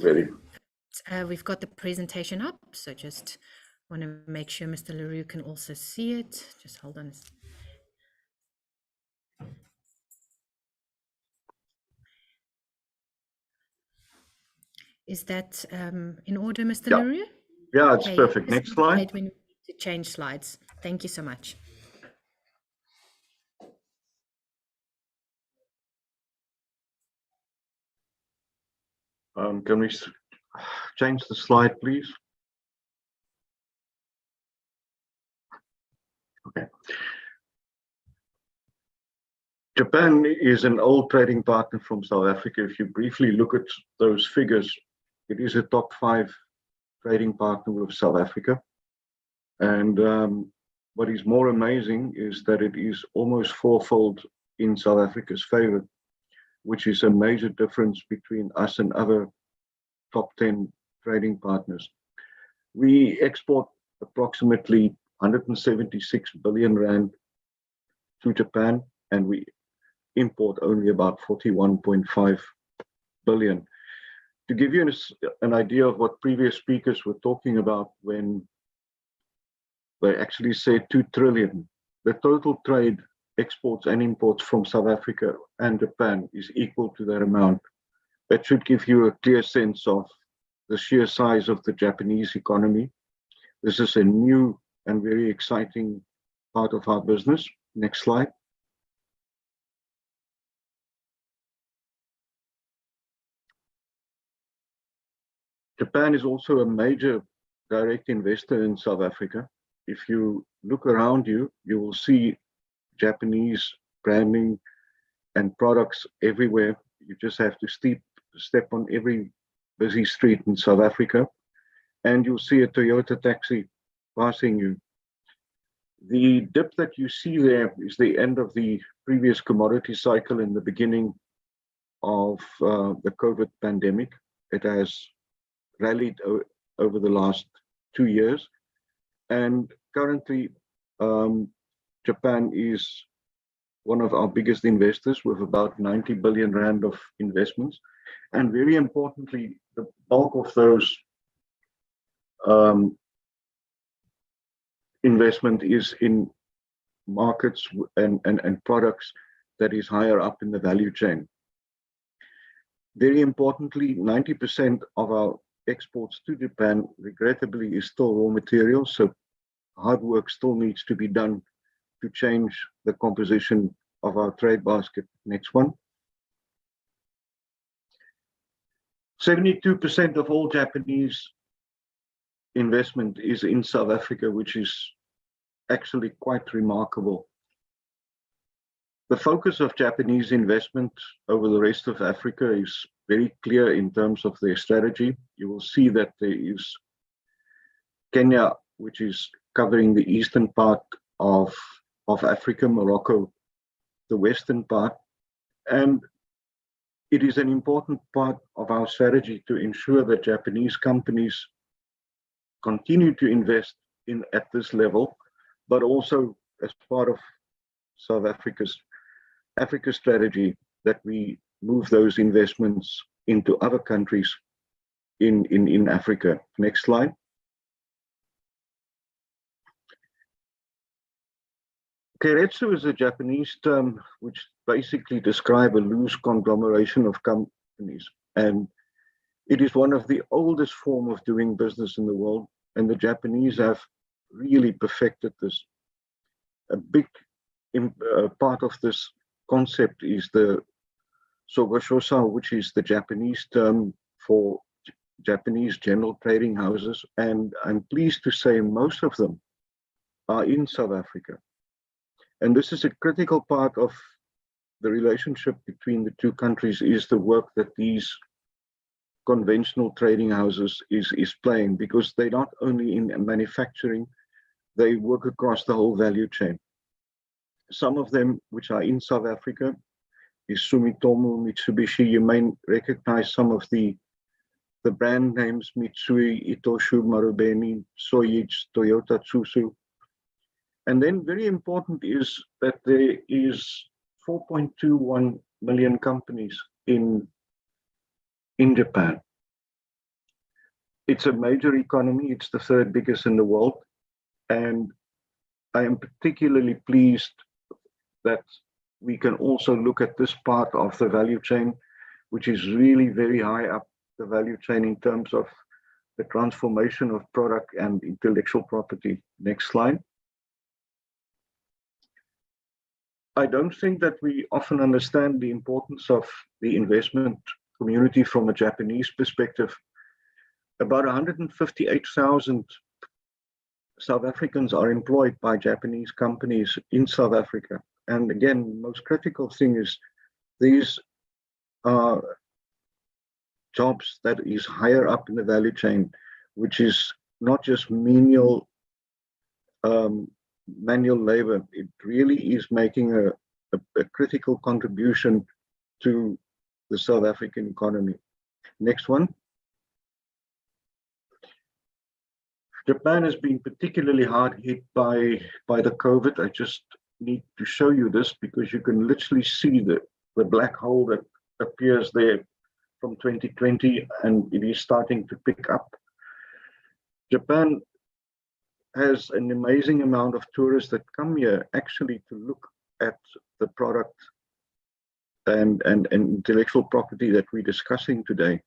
Ready. We've got the presentation up, so just Want to make sure Mr. LaRue can also see it. Just hold on. Is that in order, Mr. Yeah. LaRue? Yeah, it's Okay, perfect. just Next slide. indicate when you need to change slides. Thank you so much. Can we change the slide, please? Okay. Japan is an old trading partner from South Africa. If you briefly look at those figures, it is a top 5 trading partner with South Africa. And what is more amazing is that it is almost fourfold in South Africa's favor, which is a major difference between us and other top 10 trading partners. We export approximately 176 billion rand to Japan, and we import only about 41.5 billion. To give you an idea of what previous speakers were talking about when they actually said 2 trillion, the total trade, exports and imports from South Africa and Japan is equal to that amount. That should give you a clear sense of the sheer size of the Japanese economy. This is a new and very exciting part of our business. Next slide. Japan is also a major direct investor in South Africa. If you look around you, you will see Japanese branding and products everywhere. You just have to step on every busy street in South Africa, and you'll see a Toyota taxi passing you. The dip that you see there is the end of the previous commodity cycle in the beginning of the COVID pandemic. It has rallied over the last 2 years, and currently Japan is one of our biggest investors with about 90 billion rand of investments, and very importantly, the bulk of those investment is in markets and products that is higher up in the value chain. Very importantly, 90% of our exports to Japan, regrettably, is still raw materials, so hard work still needs to be done to change the composition of our trade basket. Next one. 72% of all Japanese investment is in South Africa, which is actually quite remarkable. The focus of Japanese investment over the rest of Africa is very clear in terms of their strategy. You will see that there is Kenya, which is covering the eastern part of Africa, Morocco, the western part, and it is an important part of our strategy to ensure that Japanese companies continue to invest at this level, but also as part of South Africa's strategy, that we move those investments into other countries in Africa. Next slide. Keiretsu is a Japanese term which basically describes a loose conglomeration of companies, and it is one of the oldest forms of doing business in the world, and the Japanese have really perfected this. A big part of this concept is the Sogoshosa, which is the Japanese term for Japanese general trading houses, and I'm pleased to say most of them are in South Africa. And this is a critical part of the relationship between the two countries, is the work that these conventional trading houses is playing, because they're not only in manufacturing, they work across the whole value chain. Some of them which are in South Africa is Sumitomo, Mitsubishi. You may recognize some of the brand names: Mitsui, Itochu, Marubeni, Soichi, Toyota, Tsusu. And then very important is that there is 4.21 million companies in Japan. It's a major economy. It's the third biggest in the world. And I am particularly pleased that we can also look at this part of the value chain, which is really very high up the value chain in terms of the transformation of product and intellectual property. Next slide. I don't think that we often understand the importance of the investment community from a Japanese perspective. About 158,000 South Africans are employed by Japanese companies in South Africa. And again, most critical thing is these are jobs that is higher up in the value chain, which is not just menial manual labor. It really is making a critical contribution to the South African economy. Next one. Japan has been particularly hard hit by the COVID. I just need to show you this because you can literally see the black hole that appears there from 2020, and it is starting to pick up. Japan has an amazing amount of tourists that come here actually to look at the product and intellectual property that we're discussing today.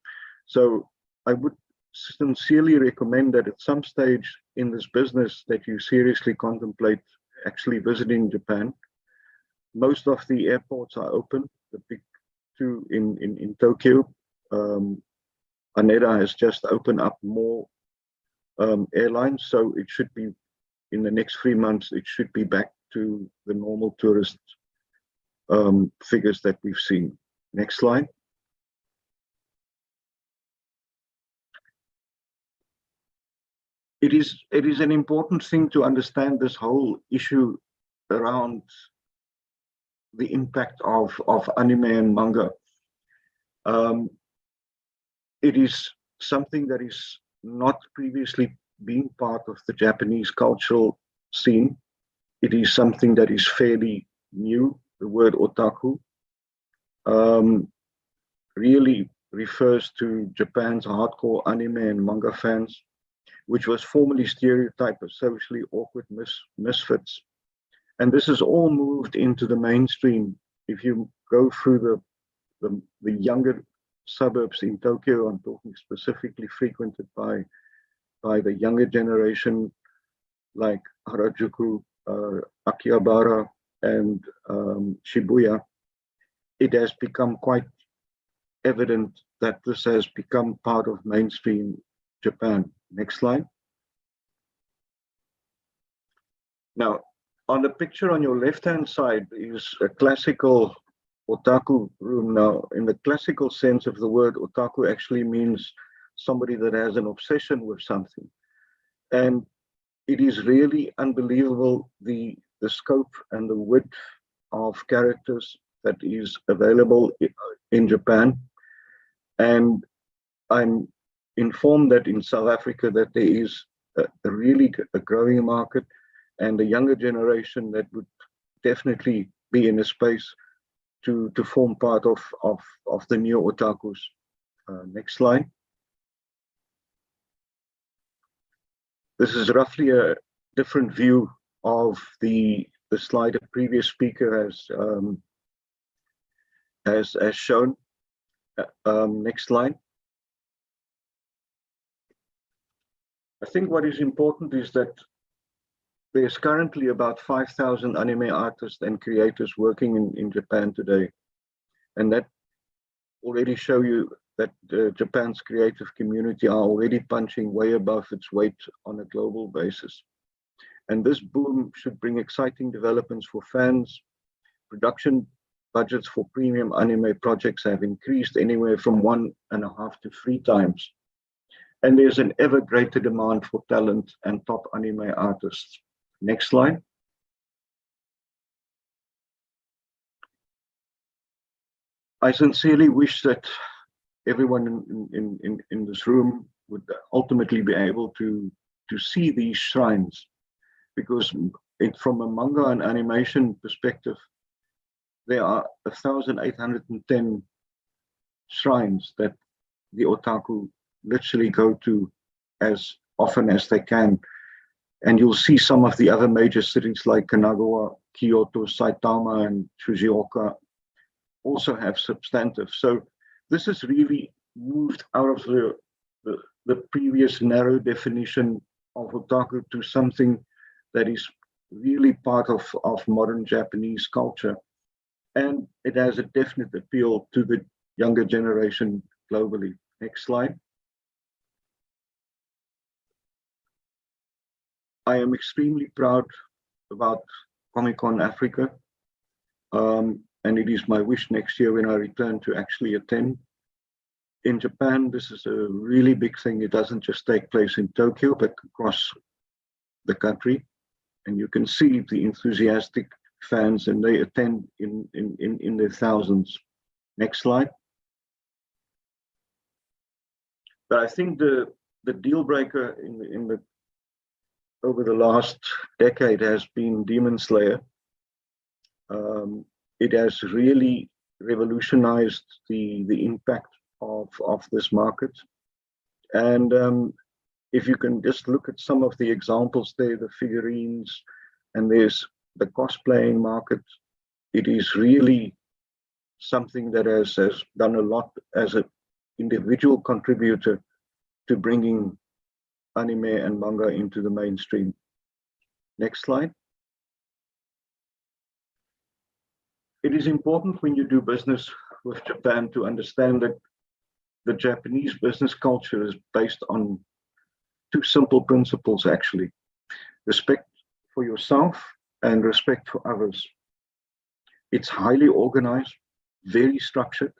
So I would sincerely recommend that at some stage in this business that you seriously contemplate actually visiting Japan. Most of the airports are open, the big two in Tokyo. Haneda has just opened up more airlines, so it should be in the next 3 months, it should be back to the normal tourist figures that we've seen. Next slide. It is an important thing to understand this whole issue around the impact of anime and manga. It is something that is not previously been part of the Japanese cultural scene. It is something that is fairly new. The word otaku really refers to Japan's hardcore anime and manga fans, which was formerly stereotyped as socially awkward misfits. And this has all moved into the mainstream. If you go through the younger suburbs in Tokyo, I'm talking specifically frequented by the younger generation, like Harajuku, Akihabara, and Shibuya, it has become quite evident that this has become part of mainstream Japan. Next slide. Now, on the picture on your left-hand side is a classical otaku room. Now, in the classical sense of the word, otaku actually means somebody that has an obsession with something. And it is really unbelievable the scope and the width of characters that is available in Japan. And I'm informed that in South Africa that there is really a growing market and a younger generation that would definitely be in a space to form part of the new otakus. Next slide. This is roughly a different view of the slide a previous speaker has shown. Next slide. I think what is important is that there's currently about 5,000 anime artists and creators working in Japan today. And that already show you that Japan's creative community are already punching way above its weight on a global basis. And this boom should bring exciting developments for fans. Production budgets for premium anime projects have increased anywhere from 1.5 to 3 times. And there's an ever greater demand for talent and top anime artists. Next slide. I sincerely wish that everyone in this room would ultimately be able to see these shrines, because from a manga and animation perspective, there are 1,810 shrines that the otaku literally go to as often as they can. And you'll see some of the other major cities like Kanagawa, Kyoto, Saitama, and Shizuoka also have substantive. So this has really moved out of the previous narrow definition of otaku to something that is really part of modern Japanese culture. And it has a definite appeal to the younger generation globally. Next slide. I am extremely proud about Comic-Con Africa. And it is my wish next year when I return to actually attend. In Japan, this is a really big thing. It doesn't just take place in Tokyo, but across the country. And you can see the enthusiastic fans, and they attend in their thousands. Next slide. But I think the deal breaker over the last decade has been Demon Slayer. It has really revolutionized the impact of this market. And if you can just look at some of the examples there, the figurines, and there's the cosplaying market, it is really something that has done a lot as an individual contributor to bringing anime and manga into the mainstream. Next slide. It is important when you do business with Japan to understand that the Japanese business culture is based on two simple principles, actually. Respect for yourself and respect for others. It's highly organized, very structured,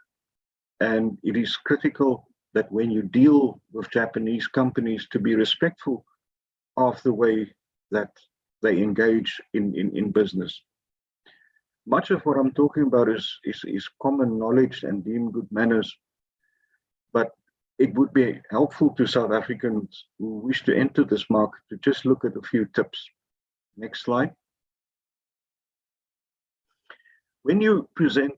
and it is critical that when you deal with Japanese companies to be respectful of the way that they engage in business. Much of what I'm talking about is common knowledge and deemed good manners, but it would be helpful to South Africans who wish to enter this market to just look at a few tips. Next slide. When you present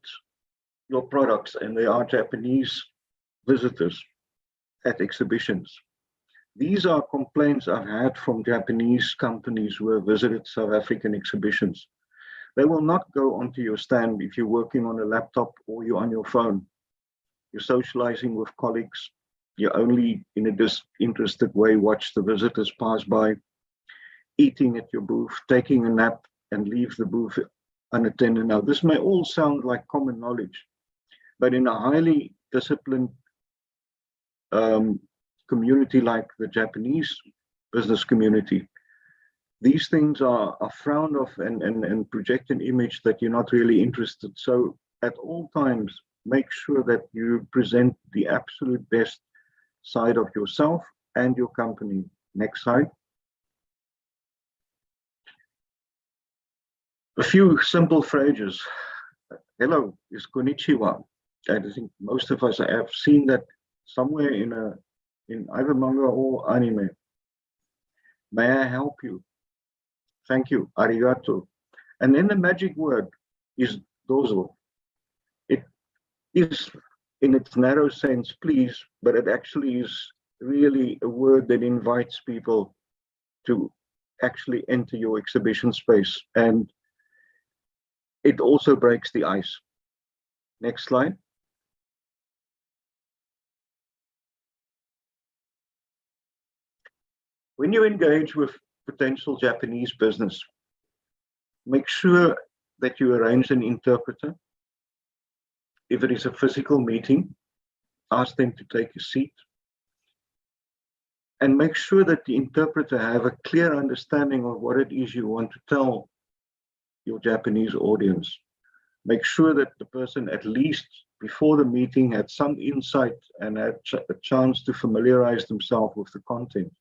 your products and they are Japanese visitors at exhibitions, these are complaints I've had from Japanese companies who have visited South African exhibitions. They will not go onto your stand if you're working on a laptop or you're on your phone. You're socializing with colleagues. You only, in a disinterested way, watch the visitors pass by, eating at your booth, taking a nap, and leave the booth unattended. Now, this may all sound like common knowledge, but in a highly disciplined community like the Japanese business community, these things are frowned off and project an image that you're not really interested. So at all times, make sure that you present the absolute best side of yourself and your company. Next slide. A few simple phrases. Hello is konnichiwa. I think most of us have seen that somewhere in either manga or anime. May I help you? Thank you, arigato. And then the magic word is dozo. It is, in its narrow sense, please, but it actually is really a word that invites people to actually enter your exhibition space. And it also breaks the ice. Next slide. When you engage with potential Japanese business, make sure that you arrange an interpreter. If it is a physical meeting, ask them to take a seat. And make sure that the interpreter have a clear understanding of what it is you want to tell your Japanese audience. Make sure that the person, at least before the meeting, had some insight and had a chance to familiarize themselves with the content.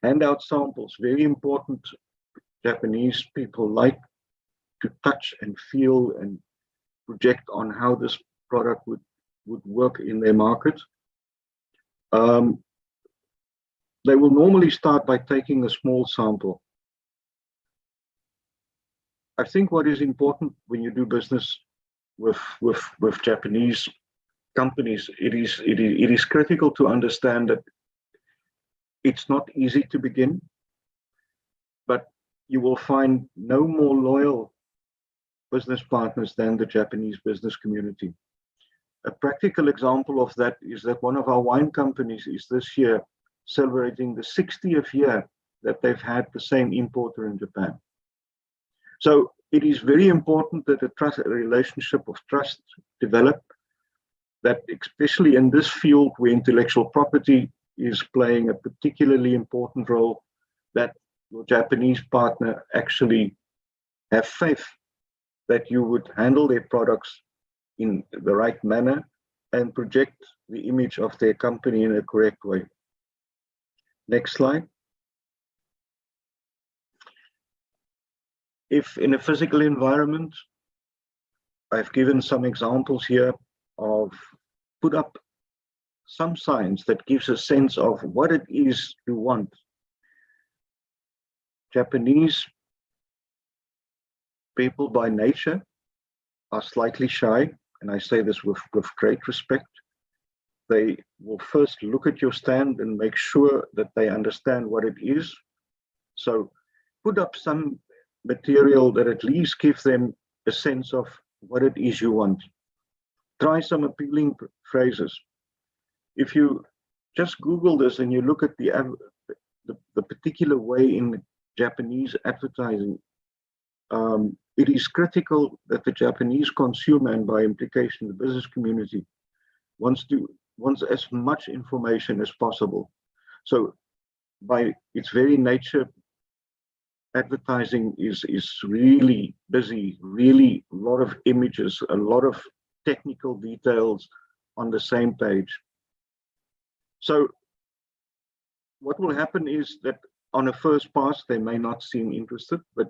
Hand out samples, very important. Japanese people like to touch and feel and project on how this product would work in their market. They will normally start by taking a small sample. I think what is important when you do business with Japanese companies, it is critical to understand that It's not easy to begin, but you will find no more loyal business partners than the Japanese business community. A practical example of that is that one of our wine companies is this year celebrating the 60th year that they've had the same importer in Japan. So it is very important that a relationship of trust develop, that especially in this field where intellectual property is playing a particularly important role, that your Japanese partner actually have faith that you would handle their products in the right manner and project the image of their company in a correct way. Next slide. If in a physical environment, I've given some examples here of put up some signs that gives a sense of what it is you want. Japanese people by nature are slightly shy, and I say this with great respect. They will first look at your stand and make sure that they understand what it is. So put up some material that at least gives them a sense of what it is you want. Try some appealing phrases. If you just Google this and you look at the particular way in Japanese advertising, it is critical that the Japanese consumer, and by implication the business community, wants as much information as possible. So by its very nature, advertising is really busy, really a lot of images, a lot of technical details on the same page. So what will happen is that on a first pass, they may not seem interested, but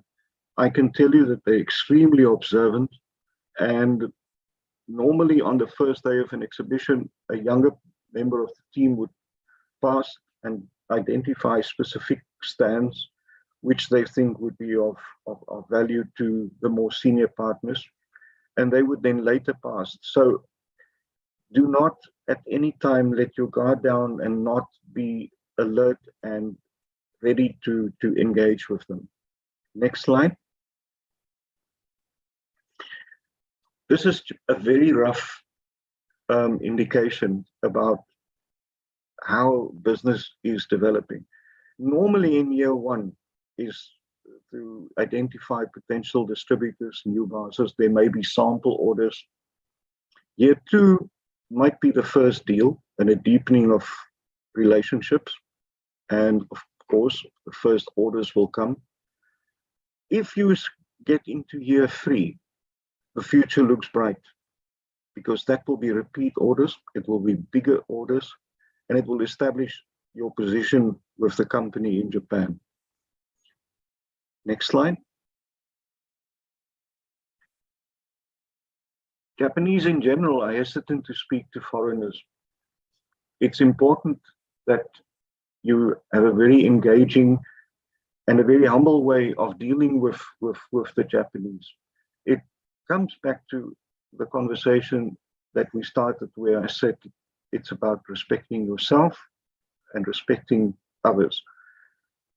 I can tell you that they're extremely observant. And normally on the first day of an exhibition, a younger member of the team would pass and identify specific stands which they think would be of value to the more senior partners, and they would then later pass. So do not at any time let your guard down and not be alert and ready to engage with them. Next slide. This is a very rough indication about how business is developing. Normally in year one is to identify potential distributors, new buyers. There may be sample orders. Year two might be the first deal and a deepening of relationships. And of course, the first orders will come. If you get into year three, the future looks bright, because that will be repeat orders, it will be bigger orders, and it will establish your position with the company in Japan. Next slide. Japanese in general are hesitant to speak to foreigners. It's important that you have a very engaging and a very humble way of dealing with the Japanese. It comes back to the conversation that we started, where I said it's about respecting yourself and respecting others.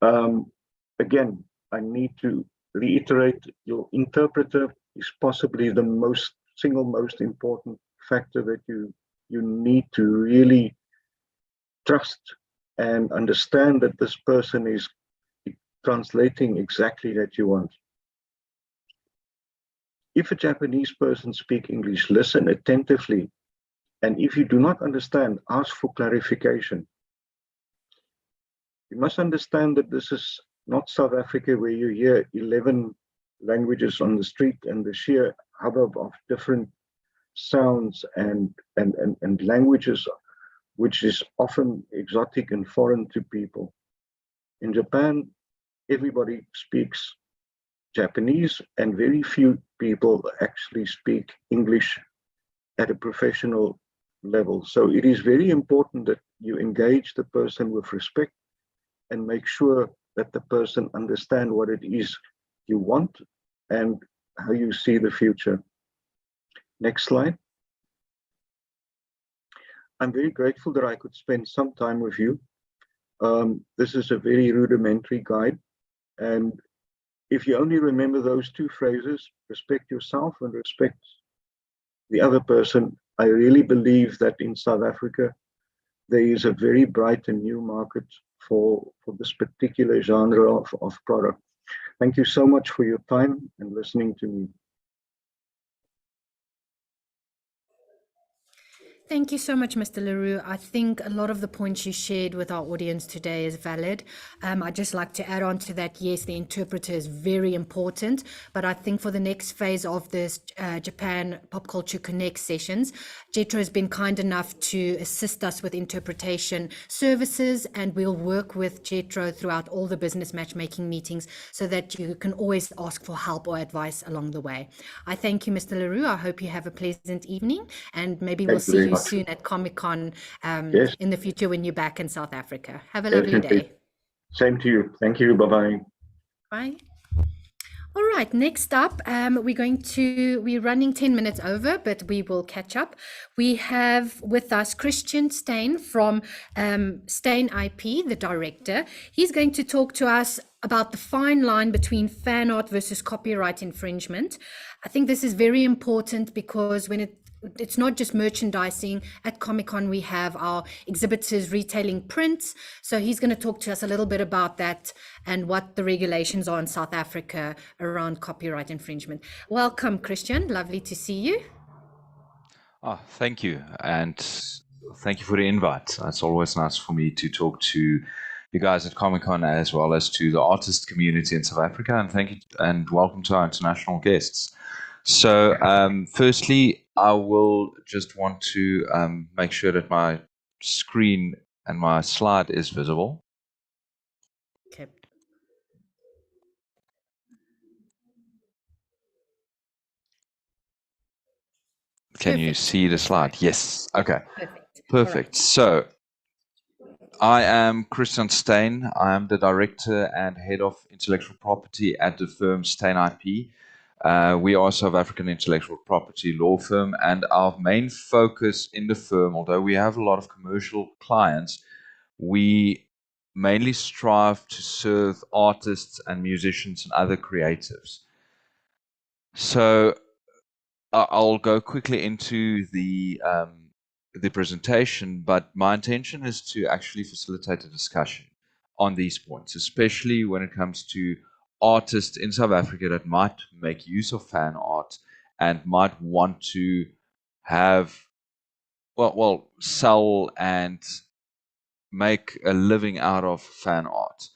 Again, I need to reiterate, your interpreter is possibly the single most important factor that you need to really trust and understand that this person is translating exactly that you want. If a Japanese person speaks English, listen attentively. And if you do not understand, ask for clarification. You must understand that this is not South Africa, where you hear 11 languages on the street and the sheer hubbub of different sounds and languages, which is often exotic and foreign to people. In Japan, everybody speaks Japanese, and very few people actually speak English at a professional level. So it is very important that you engage the person with respect and make sure that the person understands what it is you want and how you see the future. Next slide. I'm very grateful that I could spend some time with you. This is a very rudimentary guide. And if you only remember those two phrases, respect yourself and respect the other person, I really believe that in South Africa, there is a very bright and new market for this particular genre of product. Thank you so much for your time and listening to me. Thank you so much, Mr. Leroux. I think a lot of the points you shared with our audience today is valid. I'd just like to add on to that, yes, the interpreter is very important, but I think for the next phase of this Japan Pop Culture Connect sessions, Jetro has been kind enough to assist us with interpretation services, and we'll work with Jetro throughout all the business matchmaking meetings so that you can always ask for help or advice along the way. I thank you, Mr. Leroux. I hope you have a pleasant evening, and maybe we'll see you soon at Comic-Con Yes. in the future when you're back in South Africa. Have a lovely Definitely. day. Same to you. Thank you. Bye-bye. Bye. All right, next up, we're running 10 minutes over, but we will catch up. We have with us Christian Steyn from Steyn IP, the director. He's going to talk to us about the fine line between fan art versus copyright infringement. I think this is very important because when it's not just merchandising. At Comic-Con, we have our exhibitors retailing prints. So he's going to talk to us a little bit about that and what the regulations are in South Africa around copyright infringement. Welcome, Christian. Lovely to see you. Oh, thank you. And thank you for the invite. It's always nice for me to talk to you guys at Comic-Con as well as to the artist community in South Africa. And thank you and welcome to our international guests. So firstly, I will just want to make sure that my screen and my slide is visible. Okay. Can you see the slide? Yes. Okay. Perfect. Right. So I am Christian Steyn. I am the director and head of intellectual property at the firm Steyn IP. We are a South African intellectual property law firm, and our main focus in the firm, although we have a lot of commercial clients, we mainly strive to serve artists and musicians and other creatives. So I'll go quickly into the presentation, but my intention is to actually facilitate a discussion on these points, especially when it comes to artists in South Africa that might make use of fan art and might want to have, well, sell and make a living out of fan art,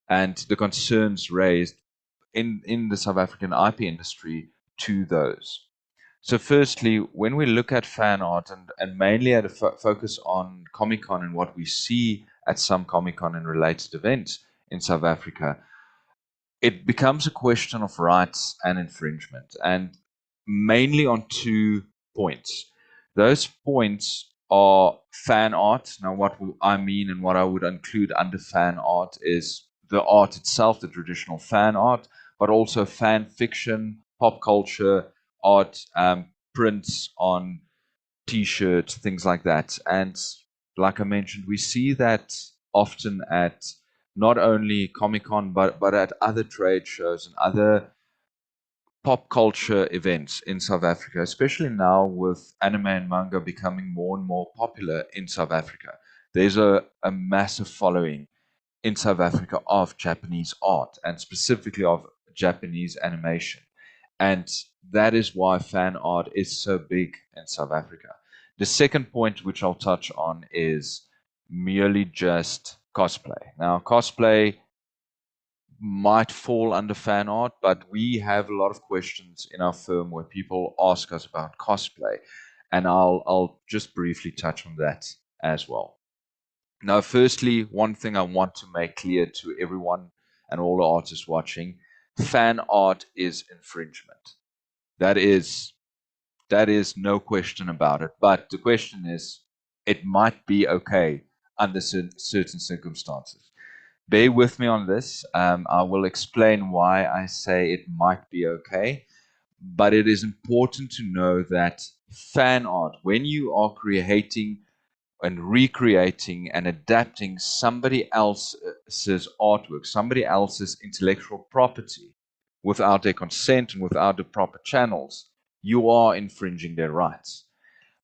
and the concerns raised in the South African IP industry to those. So firstly, when we look at fan art and mainly at a focus on Comic-Con and what we see at some Comic-Con and related events in South Africa, it becomes a question of rights and infringement, and mainly on 2 points. Those points are fan art. Now, what I mean and what I would include under fan art is the art itself, the traditional fan art, but also fan fiction, pop culture, art, prints on t-shirts, things like that. And like I mentioned, we see that often at not only Comic-Con, but at other trade shows and other pop culture events in South Africa, especially now with anime and manga becoming more and more popular in South Africa. There's a massive following in South Africa of Japanese art and specifically of Japanese animation. And that is why fan art is so big in South Africa. The second point, which I'll touch on, is merely just cosplay. Now, cosplay might fall under fan art, but we have a lot of questions in our firm where people ask us about cosplay, and I'll just briefly touch on that as well. Now, firstly, one thing I want to make clear to everyone and all the artists watching: fan art is infringement. That is no question about it. But the question is, it might be okay under certain circumstances. Bear with me on this. I will explain why I say it might be okay. But it is important to know that fan art, when you are creating and recreating and adapting somebody else's artwork, somebody else's intellectual property without their consent and without the proper channels, you are infringing their rights.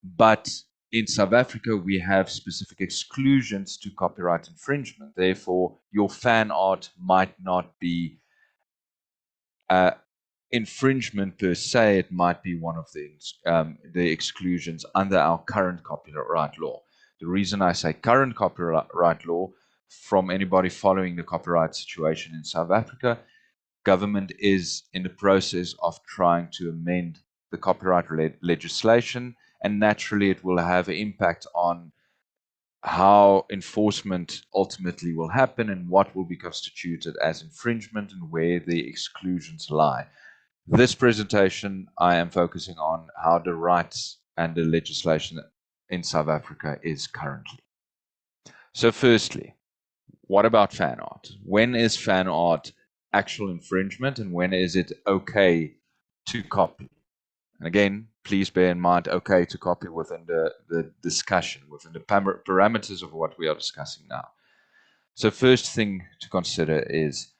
But in South Africa, we have specific exclusions to copyright infringement. Therefore, your fan art might not be infringement per se. It might be one of the exclusions under our current copyright law. The reason I say current copyright law, from anybody following the copyright situation in South Africa, government is in the process of trying to amend the copyright legislation, and naturally it will have an impact on how enforcement ultimately will happen and what will be constituted as infringement and where the exclusions lie. This presentation, I am focusing on how the rights and the legislation in South Africa is currently. So firstly, what about fan art? When is fan art actual infringement and when is it okay to copy? And again, please bear in mind, okay to copy within the discussion, within the parameters of what we are discussing now. So first thing to consider is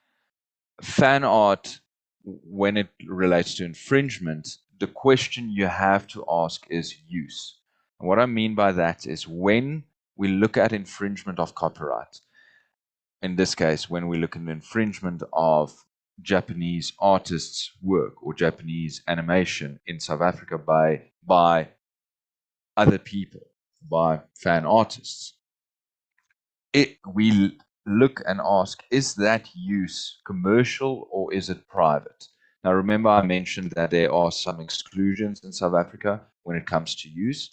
fan art, when it relates to infringement, the question you have to ask is use. And what I mean by that is when we look at infringement of copyright, in this case, when we look at infringement of Japanese artists' work or Japanese animation in South Africa by other people, by fan artists, we look and ask, is that use commercial or is it private? Now, remember I mentioned that there are some exclusions in South Africa when it comes to use.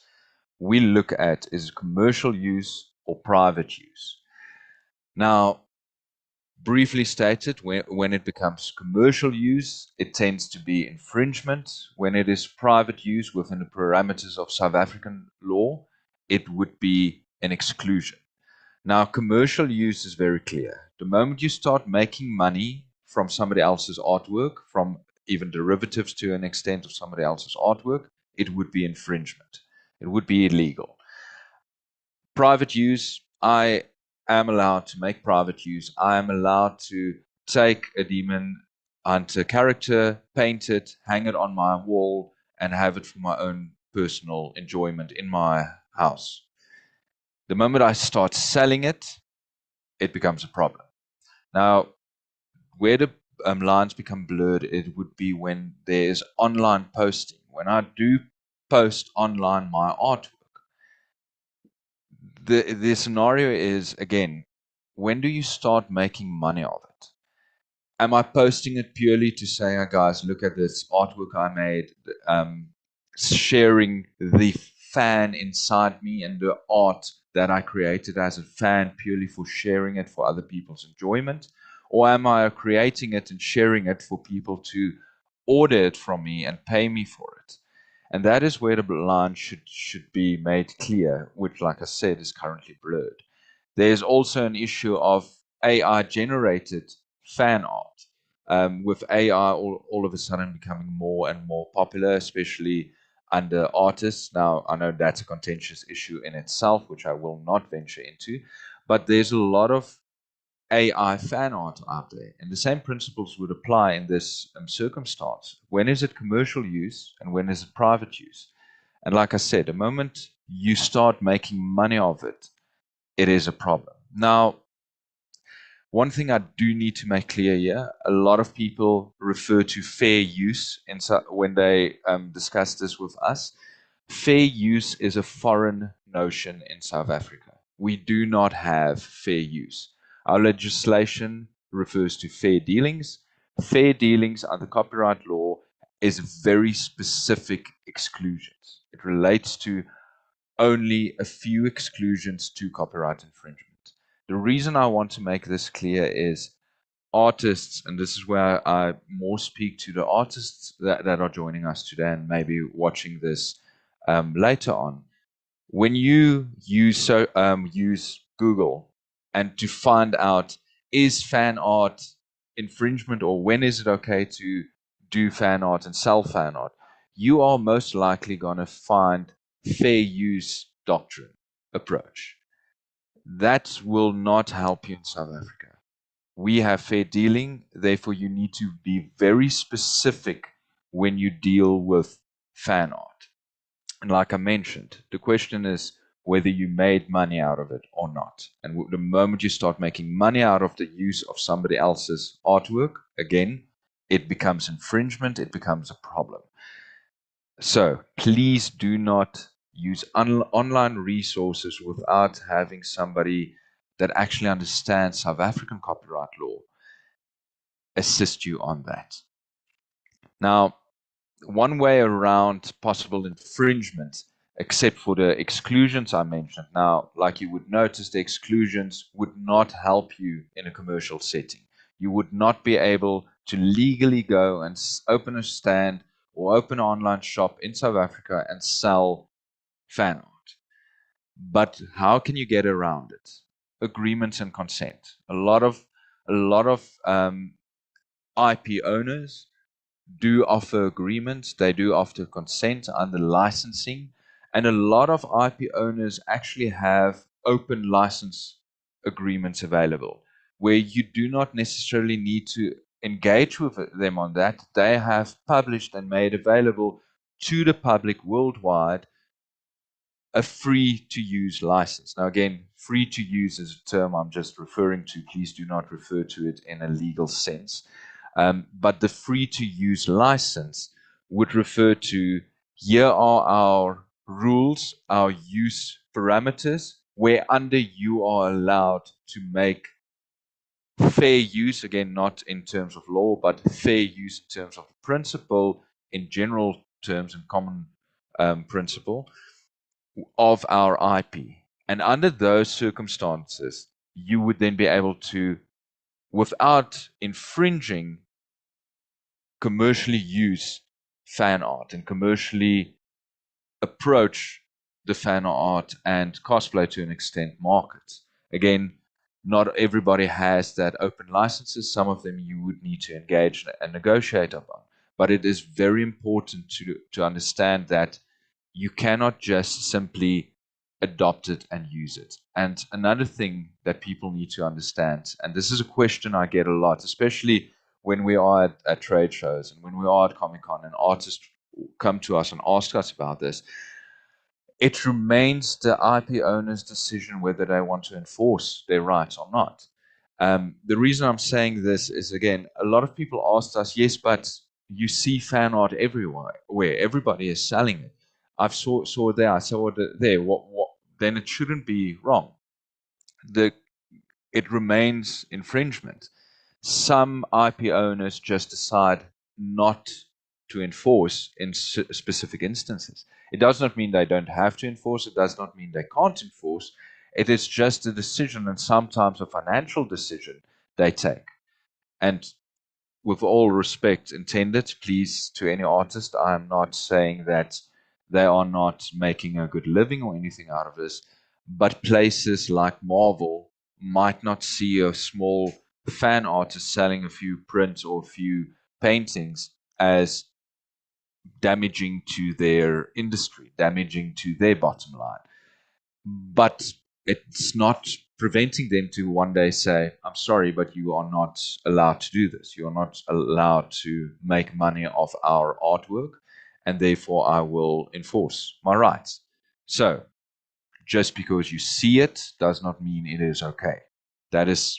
We look at, is it commercial use or private use? Now, briefly stated, when it becomes commercial use, it tends to be infringement. When it is private use within the parameters of South African law, it would be an exclusion. Now, commercial use is very clear. The moment you start making money from somebody else's artwork, from even derivatives to an extent of somebody else's artwork, it would be infringement. It would be illegal. Private use, I am allowed to make private use. I am allowed to take a Demon Hunter character, paint it, hang it on my wall, and have it for my own personal enjoyment in my house. The moment I start selling it, it becomes a problem. Now, where the lines become blurred, it would be when there is online posting. When I do post online my artwork, the scenario is, again, when do you start making money of it? Am I posting it purely to say, oh, guys, look at this artwork I made, sharing the fan inside me and the art that I created as a fan purely for sharing it for other people's enjoyment? Or am I creating it and sharing it for people to order it from me and pay me for it? And that is where the line should be made clear, which, like I said, is currently blurred. There's also an issue of AI-generated fan art, with AI all of a sudden becoming more and more popular, especially under artists. Now, I know that's a contentious issue in itself, which I will not venture into, but there's a lot of AI fan art out there, and the same principles would apply in this circumstance. When is it commercial use and when is it private use? And like I said, the moment you start making money of it, it is a problem. Now, one thing I do need to make clear here, a lot of people refer to fair use when they discuss this with us. Fair use is a foreign notion in South Africa. We do not have fair use. Our legislation refers to fair dealings. Fair dealings under copyright law is very specific exclusions. It relates to only a few exclusions to copyright infringement. The reason I want to make this clear is artists, and this is where I more speak to the artists that are joining us today and maybe watching this later on. When you use Google and to find out, is fan art infringement or when is it okay to do fan art and sell fan art, you are most likely going to find fair use doctrine. approach. That will not help you in South Africa. We have fair dealing, therefore you need to be very specific when you deal with fan art. And like I mentioned, the question is whether you made money out of it or not. And the moment you start making money out of the use of somebody else's artwork, again, it becomes infringement, it becomes a problem. So please do not use online resources without having somebody that actually understands South African copyright law assist you on that. Now, one way around possible infringement, except for the exclusions I mentioned. Now, like you would notice, the exclusions would not help you in a commercial setting. You would not be able to legally go and open a stand or open an online shop in South Africa and sell fan art. But how can you get around it? Agreements and consent. A lot of IP owners do offer agreements, they do offer consent under licensing, and a lot of IP owners actually have open license agreements available where you do not necessarily need to engage with them on that. They have published and made available to the public worldwide a free to use license. Now again, free to use is a term I'm just referring to. Please do not refer to it in a legal sense. But the free to use license would refer to, here are our rules, our use parameters, where under you are allowed to make fair use, again, not in terms of law, but fair use in terms of principle, in general terms and common principle of our IP. And under those circumstances, you would then be able to, without infringing, commercially use fan art and commercially approach the fan art and cosplay to an extent markets. Again, not everybody has that open licenses. Some of them you would need to engage and negotiate upon. But it is very important to understand that you cannot just simply adopt it and use it. And another thing that people need to understand, and this is a question I get a lot, especially when we are at trade shows and when we are at Comic-Con and artists come to us and ask us about this, it remains the IP owner's decision whether they want to enforce their rights or not. The reason I'm saying this is, again, a lot of people asked us, yes, but you see fan art everywhere, where everybody is selling it. I saw it there, I saw it there. Then it shouldn't be wrong. It remains infringement. Some IP owners just decide not to enforce in specific instances. It does not mean they don't have to enforce. It does not mean they can't enforce. It is just a decision, and sometimes a financial decision they take. And with all respect intended, please, to any artist, I am not saying that they are not making a good living or anything out of this, but places like Marvel might not see a small fan artist selling a few prints or a few paintings as damaging to their industry, damaging to their bottom line. But it's not preventing them to one day say, I'm sorry, but you are not allowed to do this. You are not allowed to make money off our artwork, and therefore I will enforce my rights. So just because you see it does not mean it is okay. That is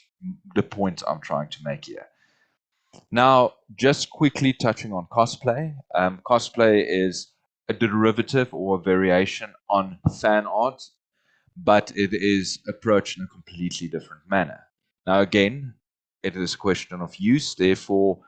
the point I'm trying to make here. Now, just quickly touching on cosplay. Cosplay is a derivative or a variation on fan art, but it is approached in a completely different manner. Now, again, it is a question of use. Therefore,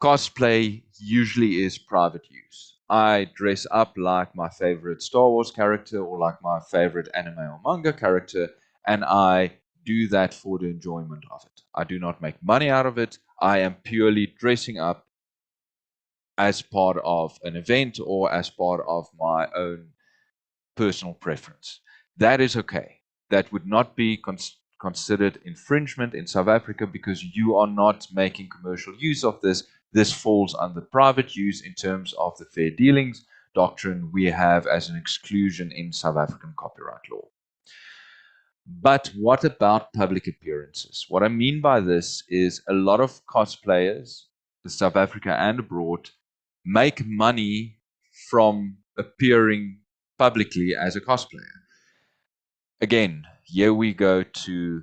cosplay usually is private use. I dress up like my favorite Star Wars character or like my favorite anime or manga character, and I do that for the enjoyment of it. I do not make money out of it. I am purely dressing up as part of an event or as part of my own personal preference. That is okay. That would not be considered infringement in South Africa because you are not making commercial use of this. This falls under private use in terms of the fair dealings doctrine we have as an exclusion in South African copyright law. But what about public appearances? What I mean by this is a lot of cosplayers in South Africa and abroad make money from appearing publicly as a cosplayer. Again, here we go to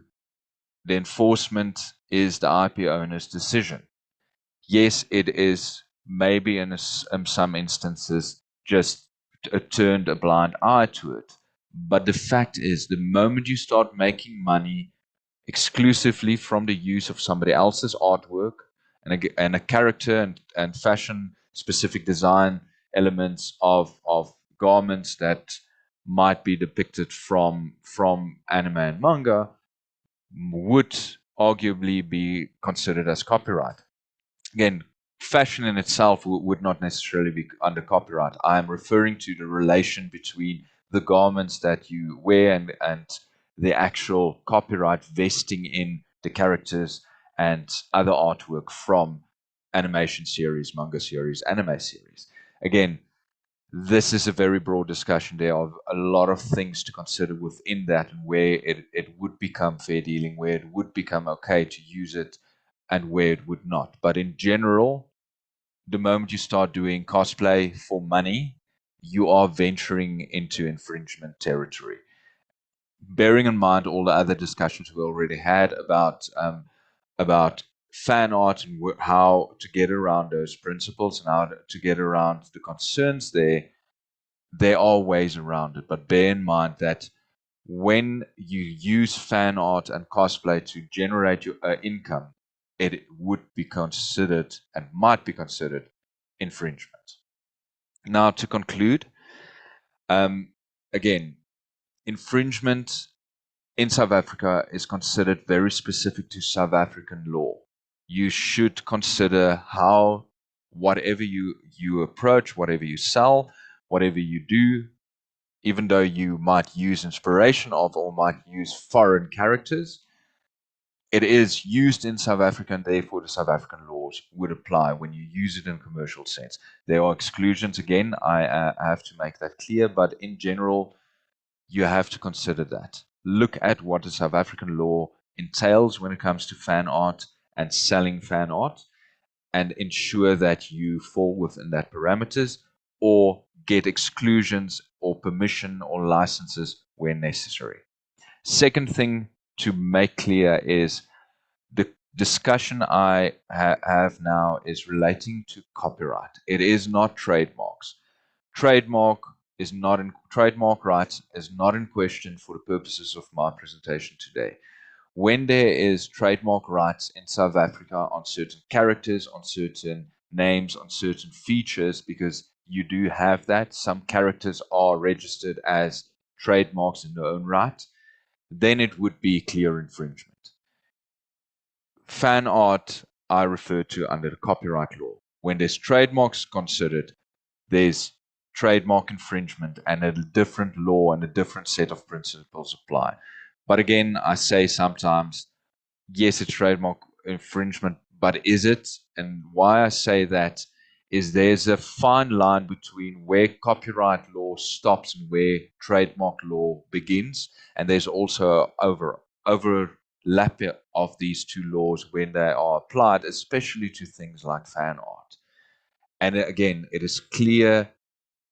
the enforcement is the IP owner's decision. Yes, it is maybe in some instances just turned a blind eye to it. But the fact is, the moment you start making money exclusively from the use of somebody else's artwork and a character and fashion specific design elements of garments that might be depicted from anime and manga would arguably be considered as copyright. Again, fashion in itself would not necessarily be under copyright. I am referring to the relation between the garments that you wear and the actual copyright vesting in the characters and other artwork from animation series, manga series, anime series. Again, this is a very broad discussion. There are a lot of things to consider within that, where it would become fair dealing, where it would become okay to use it, and where it would not. But in general, the moment you start doing cosplay for money, you are venturing into infringement territory. Bearing in mind all the other discussions we already had about fan art and how to get around those principles and how to get around the concerns there are ways around it. But bear in mind that when you use fan art and cosplay to generate your income, it would be considered and might be considered infringement. Now, to conclude, again, infringement in South Africa is considered very specific to South African law. You should consider how whatever you approach, whatever you sell, whatever you do, even though you might use inspiration of or might use foreign characters, it is used in South Africa, and therefore the South African laws would apply when you use it in a commercial sense. There are exclusions, again, I have to make that clear, but in general, you have to consider that. Look at what the South African law entails when it comes to fan art and selling fan art, and ensure that you fall within that parameters, or get exclusions or permission or licenses where necessary. Second thing to make clear is the discussion I have now is relating to copyright. It is not trademarks. Trademark rights is not in question for the purposes of my presentation today. When there is trademark rights in South Africa on certain characters, on certain names, on certain features, because you do have that, some characters are registered as trademarks in their own right, then it would be clear infringement. Fan art, I refer to under the copyright law. When there's trademarks considered, there's trademark infringement, and a different law and a different set of principles apply. But again, I say sometimes, yes, it's trademark infringement, but is it? And why I say that is there's a fine line between where copyright law stops and where trademark law begins. And there's also overlap of these two laws when they are applied, especially to things like fan art. And again, it is clear,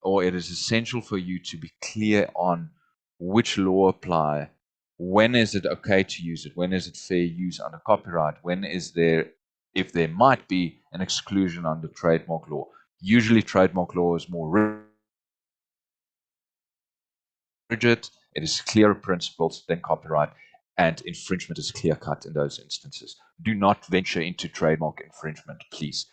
or it is essential for you to be clear on which law apply. When is it okay to use it? When is it fair use under copyright? When is there, if there might be an exclusion under trademark law? Usually trademark law is more rigid, it is clearer principles than copyright, and infringement is clear cut in those instances. Do not venture into trademark infringement, please.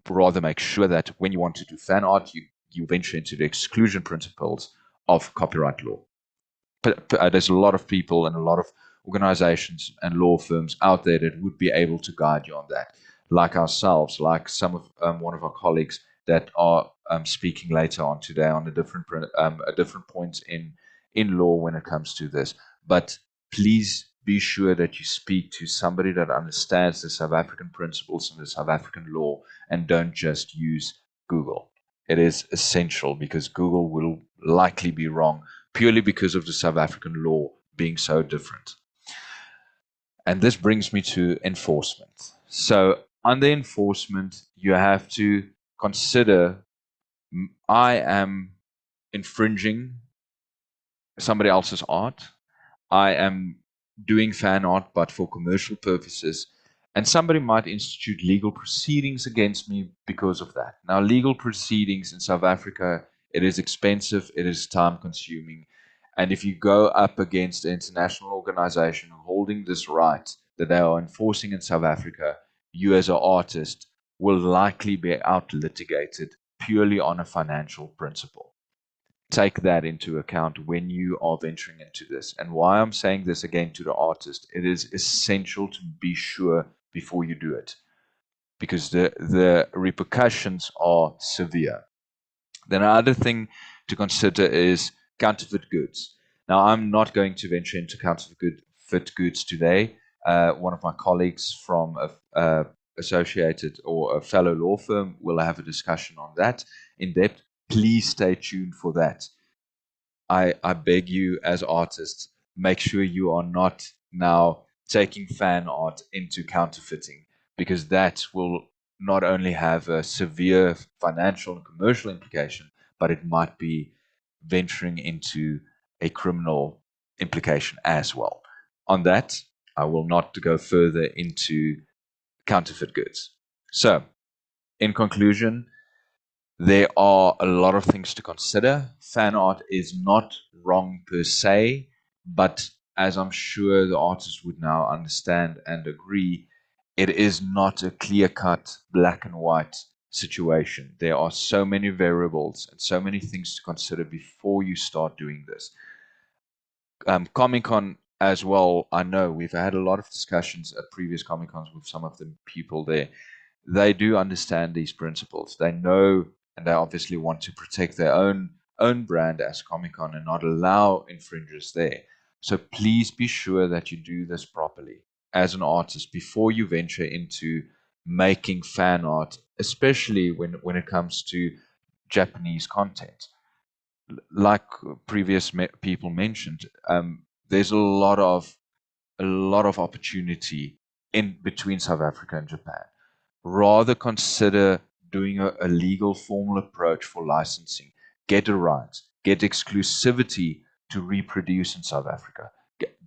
Rather make sure that when you want to do fan art, you venture into the exclusion principles of copyright law. But there's a lot of people and a lot of organizations and law firms out there that would be able to guide you on that, like ourselves, like some of one of our colleagues that are speaking later on today on a different points in law when it comes to this. But please be sure that you speak to somebody that understands the South African principles and the South African law, and don't just use Google. It is essential, because Google will likely be wrong purely because of the South African law being so different. And this brings me to enforcement. So under enforcement, you have to consider, I am infringing somebody else's art. I am doing fan art, but for commercial purposes. And somebody might institute legal proceedings against me because of that. Now, legal proceedings in South Africa, it is expensive, it is time consuming. And if you go up against an international organization holding this right that they are enforcing in South Africa, you as an artist will likely be out litigated purely on a financial principle. Take that into account when you are venturing into this. And why I'm saying this again to the artist, it is essential to be sure before you do it, because the repercussions are severe. Then another thing to consider is counterfeit goods. Now, I'm not going to venture into counterfeit goods today. One of my colleagues from a associated or a fellow law firm will have a discussion on that in depth. Please stay tuned for that. I beg you, as artists, make sure you are not now taking fan art into counterfeiting, because that will not only have a severe financial and commercial implication, but it might be venturing into a criminal implication as well. On that, I will not go further into counterfeit goods. So, in conclusion, there are a lot of things to consider. Fan art is not wrong per se, but as I'm sure the artists would now understand and agree, it is not a clear-cut black and white situation. There are so many variables and so many things to consider before you start doing this. Comic-Con as well, I know we've had a lot of discussions at previous Comic-Cons with some of the people there. They do understand these principles. They know, and they obviously want to protect their own brand as Comic-Con and not allow infringers there. So please be sure that you do this properly as an artist before you venture into making fan art, especially when it comes to Japanese content. Like previous people mentioned, there's a lot of opportunity in between South Africa and Japan. Rather consider doing a legal formal approach for licensing. Get a right, get exclusivity to reproduce in South Africa,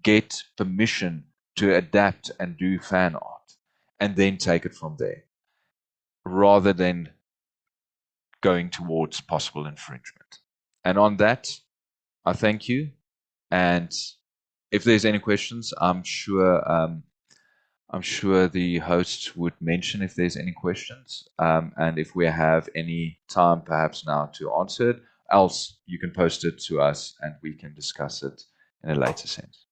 get permission to adapt and do fan art, and then take it from there, rather than going towards possible infringement. And on that, I thank you. And if there's any questions, I'm sure the hosts would mention if there's any questions, and if we have any time perhaps now to answer it. Else, you can post it to us and we can discuss it in a later sense.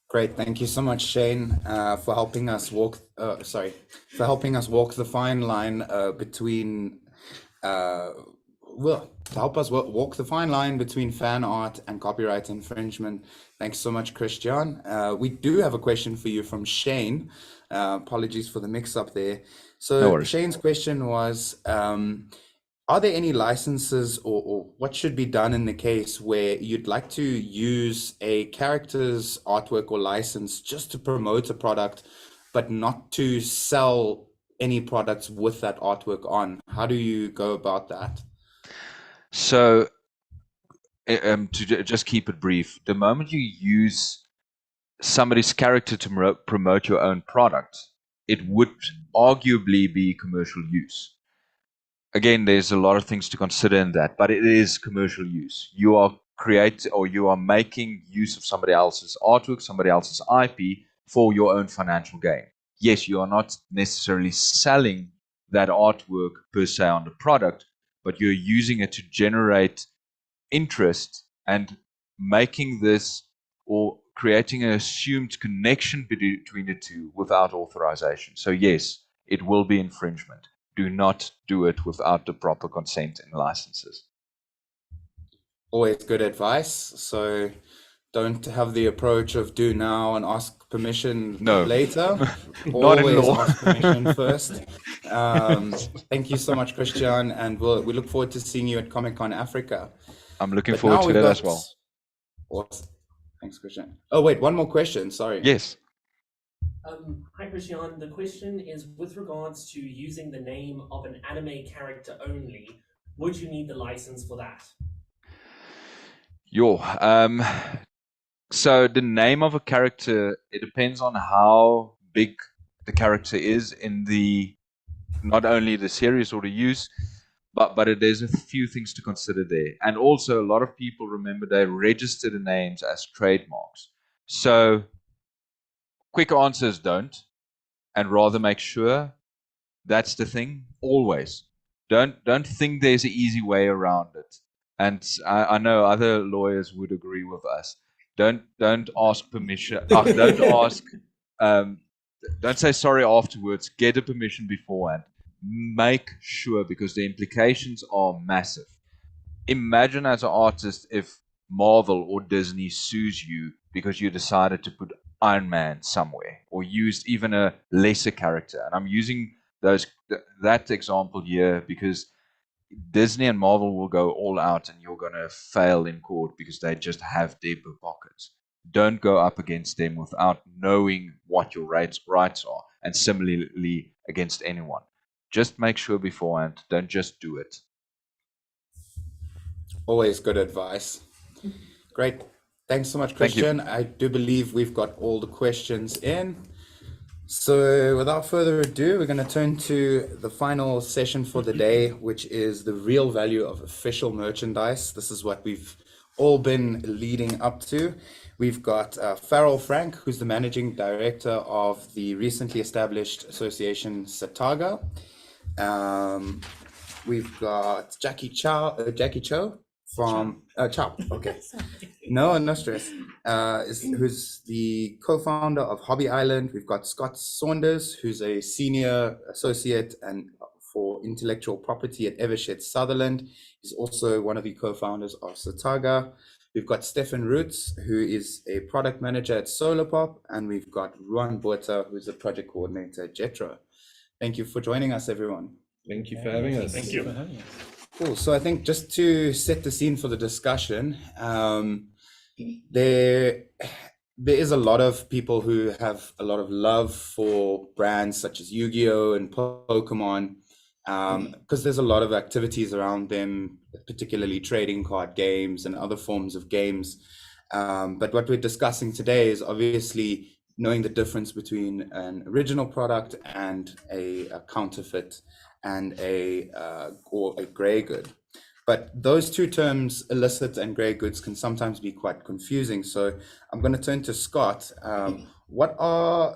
Great, thank you so much, Shane, for helping us walk. The fine line between. To help us walk the fine line between fan art and copyright infringement. Thanks so much, Christian. We do have a question for you from Shane. Apologies for the mix-up there. So No worries. Shane's question was, are there any licenses or what should be done in the case where you'd like to use a character's artwork or license just to promote a product, but not to sell any products with that artwork on? How do you go about that? So, to just keep it brief, the moment you use somebody's character to promote your own product, it would arguably be commercial use. Again, there's a lot of things to consider in that, but it is commercial use. You are making use of somebody else's artwork, somebody else's IP for your own financial gain. Yes, you are not necessarily selling that artwork per se on the product, but you're using it to generate interest and making this or creating an assumed connection between the two without authorization. So yes, it will be infringement. Do not do it without the proper consent and licenses. Always good advice. So don't have the approach of do now and ask permission later. Not Always in law. ask permission first. Thank you so much, Christian, and we look forward to seeing you at Comic-Con Africa. I'm looking forward to that as well. Awesome. Thanks, Christian. Oh, wait, one more question. Sorry. Yes. Hi, Christian. The question is with regards to using the name of an anime character only, would you need the license for that? So the name of a character, it depends on how big the character is in the not only the series or the use, but there's a few things to consider there. And also a lot of people, remember, they register the names as trademarks. So quick answers don't, and rather make sure. That's the thing. Always don't think there's an easy way around it. And I know other lawyers would agree with us. Don't ask permission. Don't ask. Don't say sorry afterwards. Get a permission beforehand. Make sure, because the implications are massive. Imagine as an artist if Marvel or Disney sues you because you decided to put Iron Man somewhere or used even a lesser character. And I'm using that example here because Disney and Marvel will go all out and you're going to fail in court because they just have deeper pockets. Don't go up against them without knowing what your rights are, and similarly against anyone. Just make sure beforehand. Don't just do it. Always good advice. Great. Thanks so much, Christian. I do believe we've got all the questions in. So without further ado, we're going to turn to the final session for the day, which is the real value of official merchandise. This is what we've all been leading up to. We've got Farrell Frank, who's the managing director of the recently established association Sataga. We've got Jackie Cho from Chow. Okay, no stress. Who's the co-founder of Hobby Island. We've got Scott Saunders, who's a senior associate and for intellectual property at Evershed Sutherland. He's also one of the co-founders of Sataga. We've got Stefan Roots, who is a product manager at Solarpop, and we've got Ruan Botha, who's a project coordinator at Jetro. Thank you for joining us, everyone. Thank you for having us. Thank you. Cool. So I think just to set the scene for the discussion, there is a lot of people who have a lot of love for brands such as Yu-Gi-Oh! And Pokemon, because there's a lot of activities around them, particularly trading card games and other forms of games. But what we're discussing today is obviously knowing the difference between an original product and a counterfeit and or a gray good. But those two terms, illicit and gray goods, can sometimes be quite confusing. So I'm going to turn to Scott. What are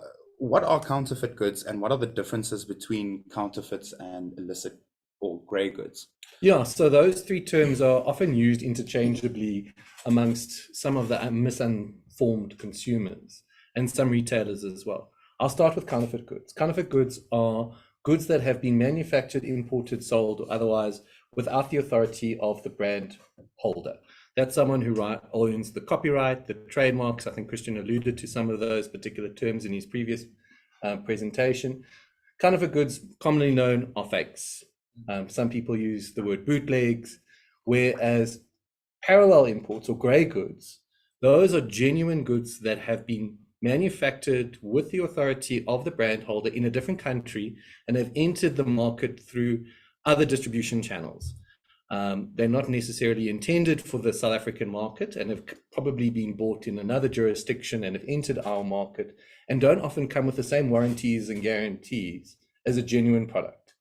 counterfeit goods, and what are the differences between counterfeits and illicit or gray goods? Yeah, so those three terms are often used interchangeably amongst some of the misinformed consumers and some retailers as well. I'll start with counterfeit goods. Counterfeit goods are goods that have been manufactured, imported, sold, or otherwise without the authority of the brand holder. That's someone who owns the copyright, the trademarks. I think Christian alluded to some of those particular terms in his previous presentation. Counterfeit goods, commonly known, are fakes. Some people use the word bootlegs, whereas parallel imports or gray goods, those are genuine goods that have been manufactured with the authority of the brand holder in a different country and have entered the market through other distribution channels. They're not necessarily intended for the South African market and have probably been bought in another jurisdiction and have entered our market and don't often come with the same warranties and guarantees as a genuine product.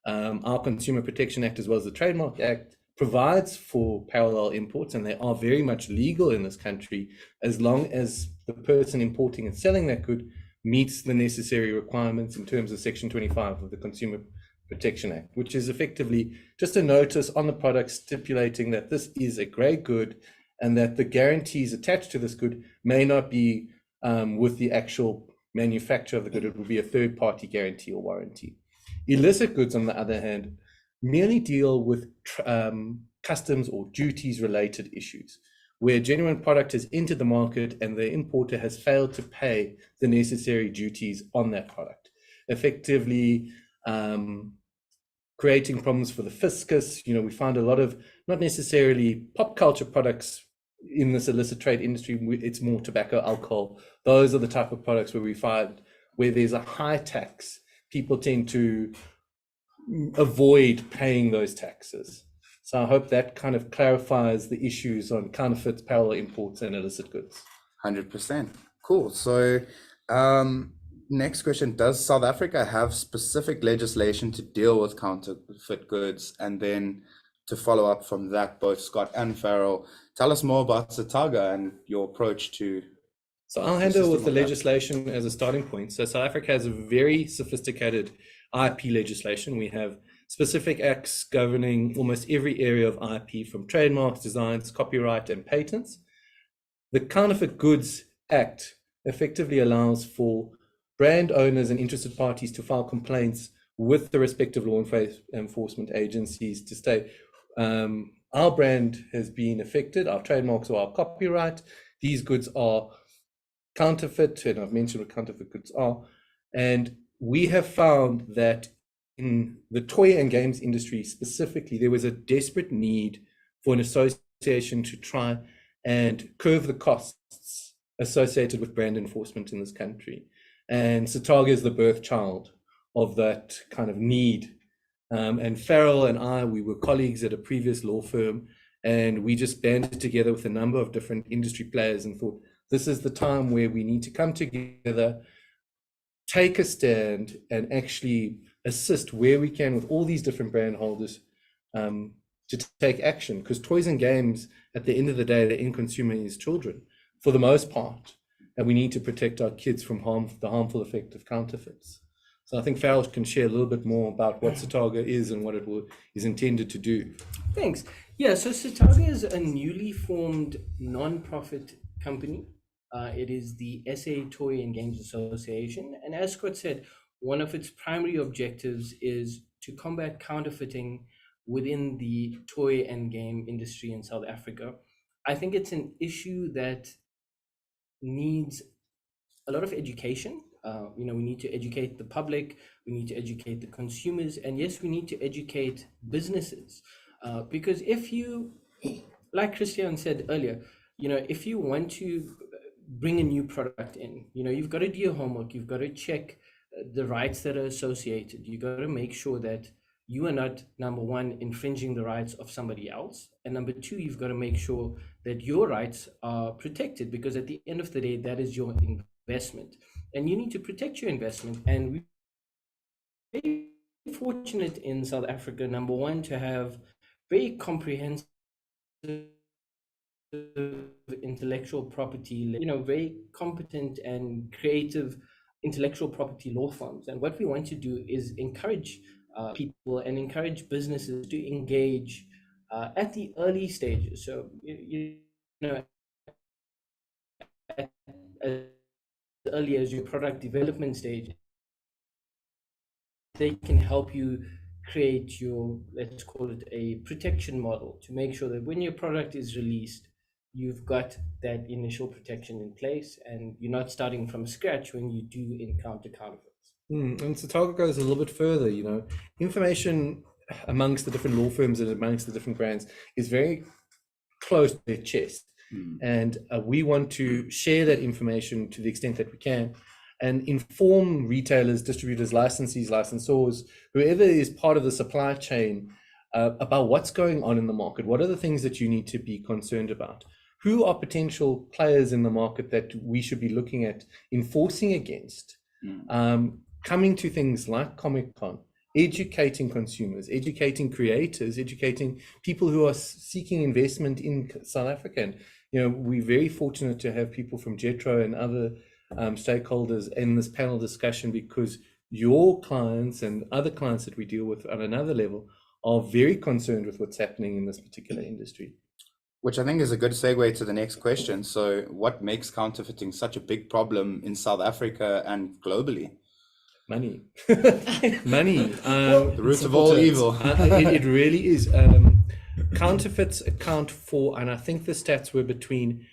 Our Consumer Protection Act, as well as the Trademark Act, provides for parallel imports, and they are very much legal in this country as long as the person importing and selling that good meets the necessary requirements in terms of Section 25 of the Consumer Protection Act, which is effectively just a notice on the product stipulating that this is a gray good and that the guarantees attached to this good may not be with the actual manufacturer of the good. It will be a third-party guarantee or warranty. Illicit goods, on the other hand, merely deal with customs or duties related issues, where a genuine product has entered the market and the importer has failed to pay the necessary duties on that product, effectively creating problems for the fiscus. We find a lot of not necessarily pop culture products in this illicit trade industry, it's more tobacco, alcohol. Those are the type of products where we find where there's a high tax, people tend to avoid paying those taxes. So I hope that kind of clarifies the issues on counterfeits, parallel imports, and illicit goods. 100%. Cool. So next question, does South Africa have specific legislation to deal with counterfeit goods? And then to follow up from that, both Scott and Farrell, tell us more about Sataga and your approach to. So I'll handle with the legislation as a starting point. So South Africa has a very sophisticated IP legislation. We have specific acts governing almost every area of IP, from trademarks, designs, copyright, and patents. The Counterfeit Goods Act effectively allows for brand owners and interested parties to file complaints with the respective law enforcement agencies to state, our brand has been affected, our trademarks or our copyright, these goods are counterfeit, and I've mentioned what counterfeit goods are. And we have found that in the toy and games industry specifically, there was a desperate need for an association to try and curb the costs associated with brand enforcement in this country. And Sataga is the birth child of that kind of need. And Farrell and I, we were colleagues at a previous law firm, and we just banded together with a number of different industry players and thought, this is the time where we need to come together, take a stand, and actually assist where we can with all these different brand holders to take action. Because toys and games, at the end of the day, the end consumer is children, for the most part. And we need to protect our kids from the harmful effect of counterfeits. So I think Farrell can share a little bit more about what Sataga is and what it is intended to do. Thanks. Yeah, so Sataga is a newly formed non-profit company. It is the SA Toy and Games Association. And as Scott said, one of its primary objectives is to combat counterfeiting within the toy and game industry in South Africa. I think it's an issue that needs a lot of education. We need to educate the public, we need to educate the consumers, and yes, we need to educate businesses. Because if you, like Christian said earlier, if you want to bring a new product in, you've got to do your homework, you've got to check the rights that are associated. You've got to make sure that you are not, number one, infringing the rights of somebody else. And number two, you've got to make sure that your rights are protected, because at the end of the day, that is your investment. And you need to protect your investment. And we're very fortunate in South Africa, number one, to have very comprehensive intellectual property, very competent and creative intellectual property law firms. And what we want to do is encourage people and encourage businesses to engage at the early stages. So, as early as your product development stage, they can help you create your, let's call it a protection model, to make sure that when your product is released, you've got that initial protection in place and you're not starting from scratch when you do encounter counterfeits. And Sataga goes a little bit further, information amongst the different law firms and amongst the different brands is very close to their chest. And we want to share that information to the extent that we can and inform retailers, distributors, licensees, licensors, whoever is part of the supply chain about what's going on in the market. What are the things that you need to be concerned about? Who are potential players in the market that we should be looking at enforcing against? Coming to things like Comic-Con, educating consumers, educating creators, educating people who are seeking investment in South Africa. And, we're very fortunate to have people from Jetro and other stakeholders in this panel discussion, because your clients and other clients that we deal with on another level are very concerned with what's happening in this particular industry. Which I think is a good segue to the next question. So what makes counterfeiting such a big problem in South Africa and globally? Money. Money. The root of all evil. It really is. Counterfeits account for, and I think the stats were between,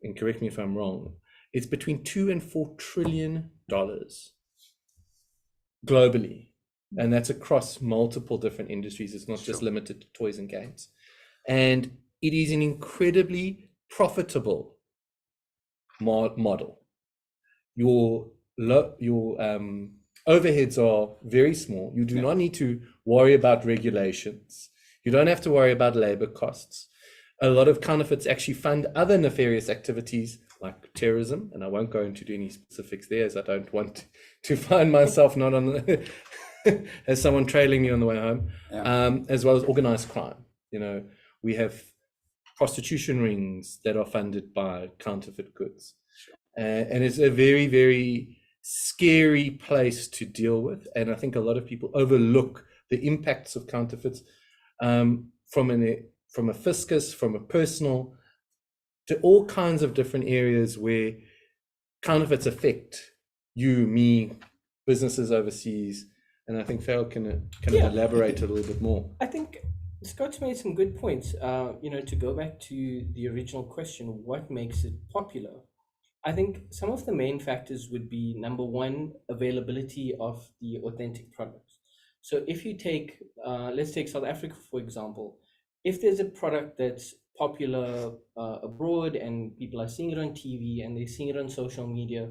and correct me if I'm wrong, it's between $2 and $4 trillion globally. And that's across multiple different industries. It's not just limited to toys and games. And it is an incredibly profitable model. Your overheads are very small. You do not need to worry about regulations. You don't have to worry about labor costs. A lot of counterfeits actually fund other nefarious activities like terrorism, and I won't go into any specifics there, as I don't want to find myself not on the as someone trailing me on the way home, as well as organized crime. You know, we have prostitution rings that are funded by counterfeit goods. And it's a very, very scary place to deal with. And I think a lot of people overlook the impacts of counterfeits from a fiscus, from a personal, to all kinds of different areas where counterfeits affect you, me, businesses overseas. And I think Farrell can elaborate a little bit more. I think Scott's made some good points. To go back to the original question, what makes it popular? I think some of the main factors would be, number one, availability of the authentic products. So if you take, let's take South Africa, for example. If there's a product that's popular abroad and people are seeing it on TV and they're seeing it on social media,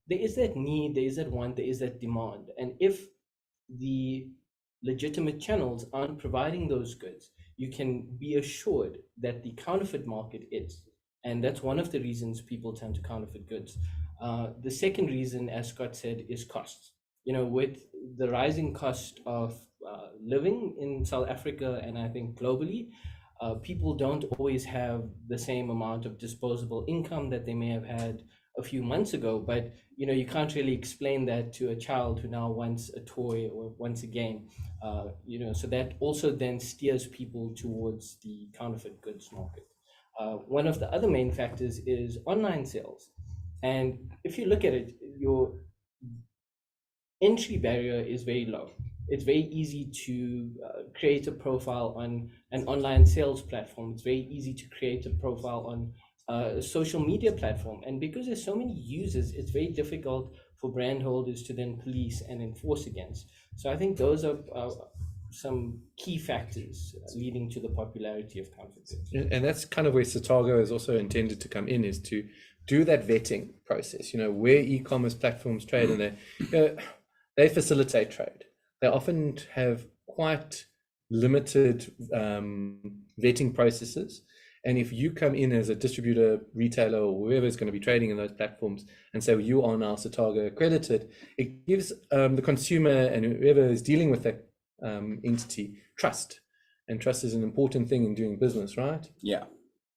there is that need, there is that want, there is that demand. And if the legitimate channels aren't providing those goods, you can be assured that the counterfeit market is. And that's one of the reasons people turn to counterfeit goods. The second reason, as Scott said, is costs. With the rising cost of living in South Africa, and I think globally, people don't always have the same amount of disposable income that they may have had a few months ago. But you can't really explain that to a child who now wants a toy or wants a game. So that also then steers people towards the counterfeit goods market. One of the other main factors is online sales. And if you look at it, your entry barrier is very low. It's very easy to create a profile on an online sales platform. It's very easy to create a profile on a social media platform. And because there's so many users, it's very difficult for brand holders to then police and enforce against. So I think those are some key factors leading to the popularity of counterfeit goods. And that's kind of where Satago is also intended to come in, is to do that vetting process. Where e-commerce platforms trade, and they facilitate trade. They often have quite limited vetting processes. And if you come in as a distributor, retailer, or whoever is going to be trading in those platforms and say, well, you are now Satago accredited, it gives the consumer and whoever is dealing with that entity trust. And trust is an important thing in doing business, right? Yeah.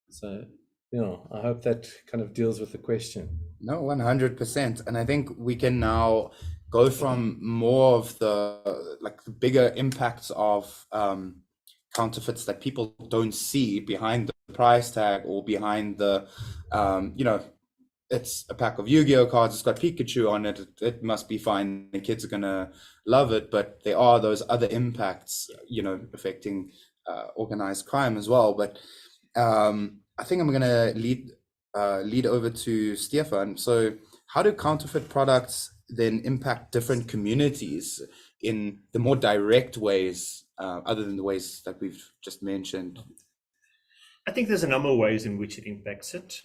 So, I hope that kind of deals with the question. No, 100%. And I think we can now go from more of the bigger impacts of counterfeits that people don't see behind the price tag or behind the, it's a pack of Yu-Gi-Oh cards, it's got Pikachu on it, it must be fine, the kids are gonna love it. But there are those other impacts, affecting organized crime as well. But I think I'm gonna lead over to Stefan. So how do counterfeit products then impact different communities in the more direct ways, other than the ways that we've just mentioned? I think there's a number of ways in which it impacts it.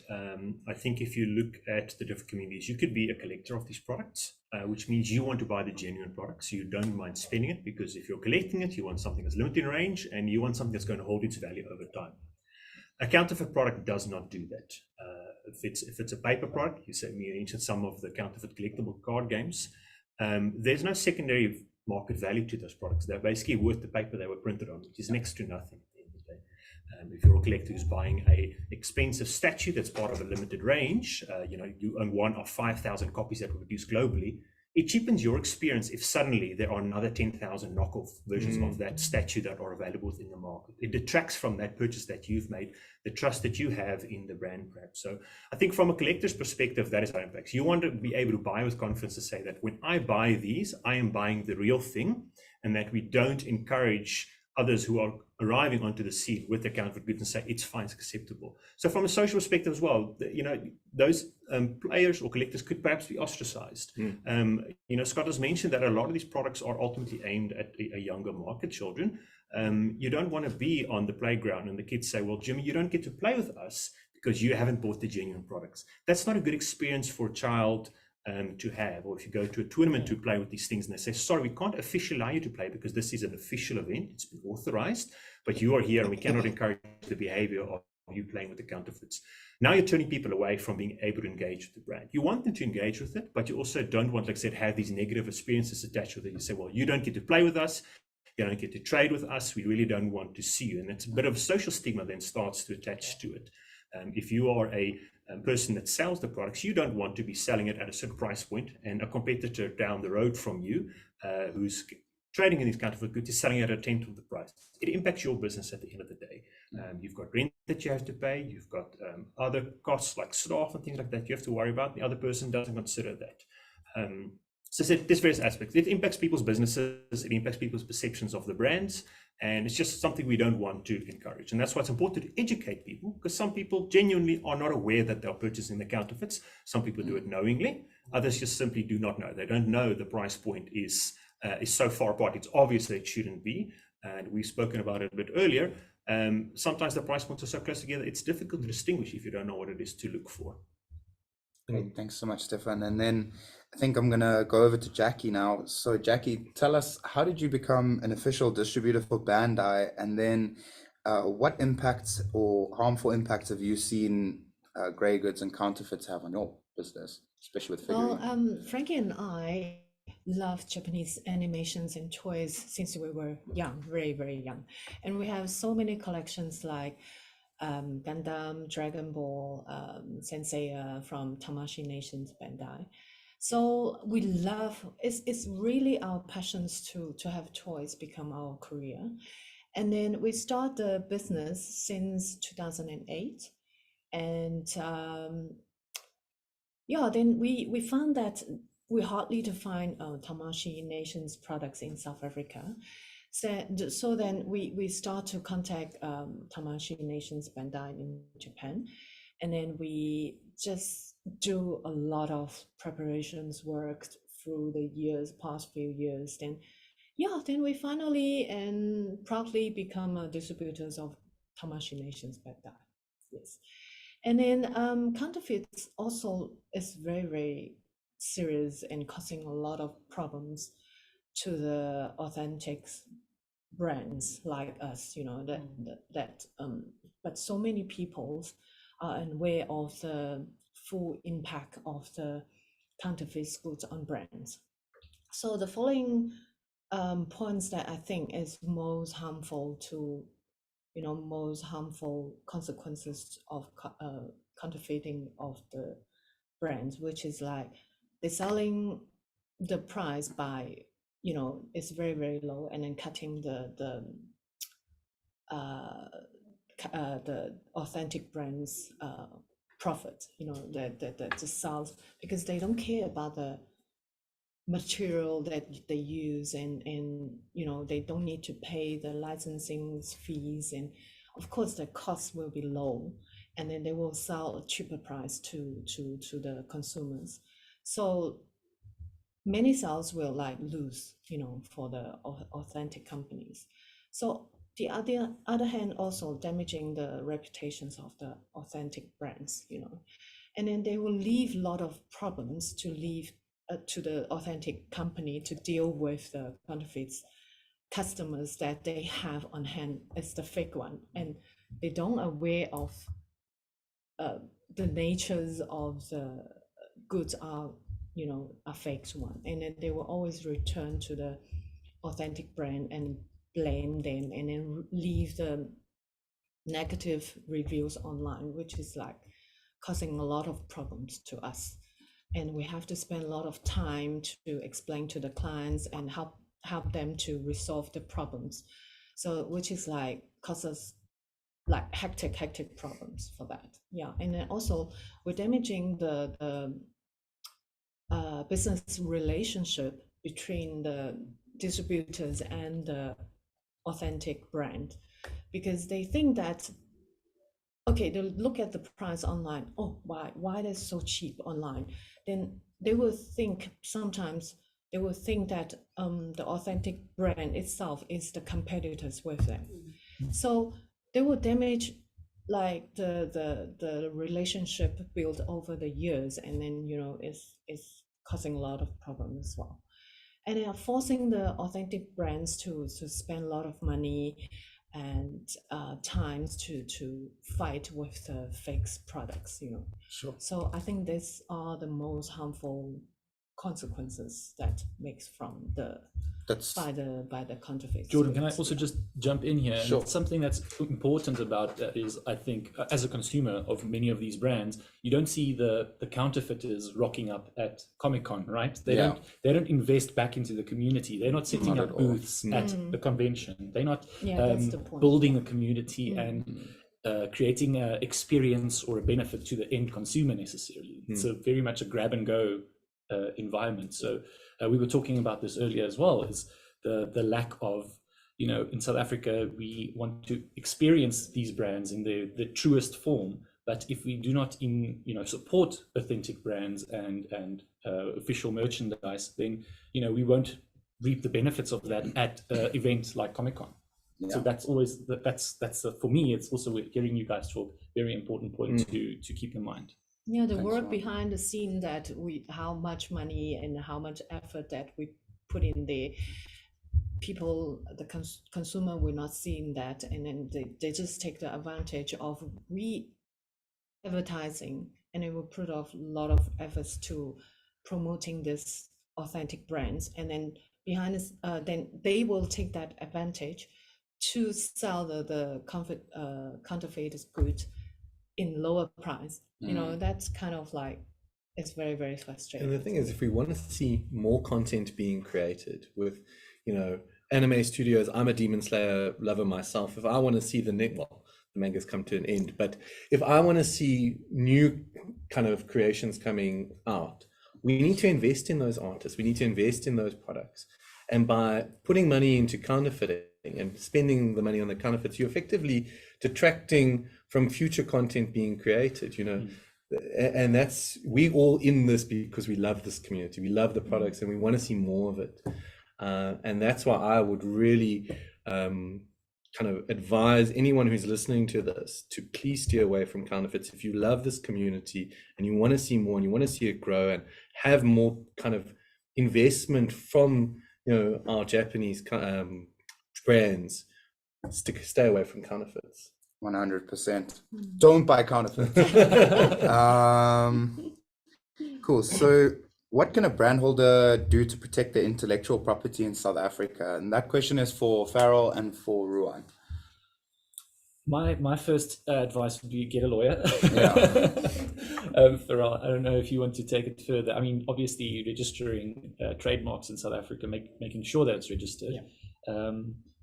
I think if you look at the different communities, you could be a collector of these products, which means you want to buy the genuine products. So you don't mind spending it, because if you're collecting it, you want something that's limited in range and you want something that's going to hold its value over time. A counterfeit product does not do that. If it's a paper product, you mentioned some of the counterfeit collectible card games, there's no secondary market value to those products. They're basically worth the paper they were printed on, which is next to nothing. If you're a collector who's buying a expensive statue that's part of a limited range, you own one of 5,000 copies that were produced globally, it cheapens your experience if suddenly there are another 10,000 knockoff versions of that statue that are available within the market. It detracts from that purchase that you've made, the trust that you have in the brand, perhaps. So I think from a collector's perspective, that is how it impacts. You want to be able to buy with confidence to say that when I buy these, I am buying the real thing, and that we don't encourage others who are arriving onto the scene with the counterfeit goods and say it's fine, it's acceptable. So from a social perspective as well, those players or collectors could perhaps be ostracized. Scott has mentioned that a lot of these products are ultimately aimed at a younger market, children. You don't want to be on the playground and the kids say, well, Jimmy, you don't get to play with us because you haven't bought the genuine products. That's not a good experience for a child to have. Or if you go to a tournament to play with these things and they say, sorry, we can't officially allow you to play because this is an official event, it's been authorized, but you are here and we cannot encourage the behavior of you playing with the counterfeits. Now you're turning people away from being able to engage with the brand. You want them to engage with it, but you also don't want, like I said, have these negative experiences attached with it. You say, well, you don't get to play with us, you don't get to trade with us, we really don't want to see you. And it's a bit of social stigma then starts to attach to it. If you are a person that sells the products, you don't want to be selling it at a certain price point, and a competitor down the road from you who's trading in these counterfeit goods is selling it at a tenth of the price. It impacts your business at the end of the day. You've got rent that you have to pay, you've got other costs like staff and things like that you have to worry about. The other person doesn't consider that. So there's various aspects. It impacts people's businesses, it impacts people's perceptions of the brands, and it's just something we don't want to encourage. And that's why it's important to educate people, because some people genuinely are not aware that they're purchasing the counterfeits. Some people do it knowingly, others just simply do not know. They don't know the price point is so far apart. It's obvious that it shouldn't be, and we've spoken about it a bit earlier. Sometimes the price points are so close together, it's difficult to distinguish if you don't know what it is to look for. Great, thanks so much, Stefan. And then I think I'm gonna go over to Jackie now. So Jackie, tell us, how did you become an official distributor for Bandai? And then what impacts or harmful impacts have you seen grey goods and counterfeits have on your business, especially with figurines? Well, Frankie and I love Japanese animations and toys since we were young, very, very young. And we have so many collections like Gundam, Dragon Ball, Senseiya from Tamashii Nations Bandai. So we love, it's really our passions to have toys become our career. And then we start the business since 2008. And yeah, then we found that we hardly to find Tamashii Nations products in South Africa. So then we start to contact Tamashii Nations Bandai in Japan, and then we just do a lot of preparations work through the past few years. Then we finally and proudly become distributors of Tamashii Nations Bandai. Yes, and then counterfeits also is very, very serious and causing a lot of problems to the authentic brands like us, but so many people are unaware of the full impact of the counterfeit goods on brands. So the following points that I think is most harmful to, most harmful consequences of counterfeiting of the brands, which is like they're selling the price by, it's very, very low, and then cutting the authentic brands profit, the sales, because they don't care about the material that they use, and they don't need to pay the licensing fees, and of course the cost will be low, and then they will sell a cheaper price to the consumers. So many sales will lose, for the authentic companies. So the other hand, also damaging the reputations of the authentic brands, and then they will leave a lot of problems to the authentic company to deal with the counterfeits customers that they have on hand as the fake one, and they don't aware of the natures of the goods are a fake one, and then they will always return to the authentic brand and blame them, and then leave the negative reviews online, which is causing a lot of problems to us. And we have to spend a lot of time to explain to the clients and help them to resolve the problems. So which is causes hectic problems for that. Yeah, and then also we're damaging the business relationship between the distributors and the authentic brand, because they think that, okay, they look at the price online, oh, why that's so cheap online, then they will think sometimes, they will think that the authentic brand itself is the competitors with them. So they will damage like the relationship built over the years, and then it's causing a lot of problems as well. And they are forcing the authentic brands to spend a lot of money and times to fight with the fake products, Sure. So I think these are the most harmful consequences that makes from by the counterfeit. Jordan, can I also just jump in here? Sure. And something that's important about that is, I think, as a consumer of many of these brands, you don't see the counterfeiters rocking up at Comic-Con, right? They don't invest back into the community. They're not setting up booths at the convention. They're not that's the point. building a community and creating an experience or a benefit to the end consumer necessarily. It's very much a grab and go environment. So we were talking about this earlier as well, is the lack of, in South Africa, we want to experience these brands in the truest form. But if we do not support authentic brands and official merchandise, then we won't reap the benefits of that at events like Comic-Con. So that's always for me, it's also hearing you guys talk, very important point to keep in mind. Yeah, the work behind the scene, that how much money and how much effort that we put in there, people, the consumer will not see that, and then they just take the advantage of advertising, and it will put off a lot of efforts to promoting this authentic brands, and then behind this, then they will take that advantage to sell the counterfeit goods in lower price. That's kind of like, it's very, very frustrating. And the thing is, if we want to see more content being created with, anime studios, I'm a Demon Slayer lover myself. If I want to see the manga's come to an end, but if I want to see new kind of creations coming out, we need to invest in those artists. We need to invest in those products. And by putting money into counterfeiting and spending the money on the counterfeits, you're effectively detracting from future content being created, and that's, we all in this because we love this community, we love the products, and we want to see more of it. And that's why I would really kind of advise anyone who's listening to this to please steer away from counterfeits. If you love this community and you want to see more and you want to see it grow and have more kind of investment from our Japanese brands, stay away from counterfeits. 100%. Don't buy counterfeit. Cool. So what can a brand holder do to protect their intellectual property in South Africa? And that question is for Farrell and for Ruan. My first advice would be get a lawyer. Farrell, I don't know if you want to take it further. I mean, obviously registering trademarks in South Africa, making sure that it's registered.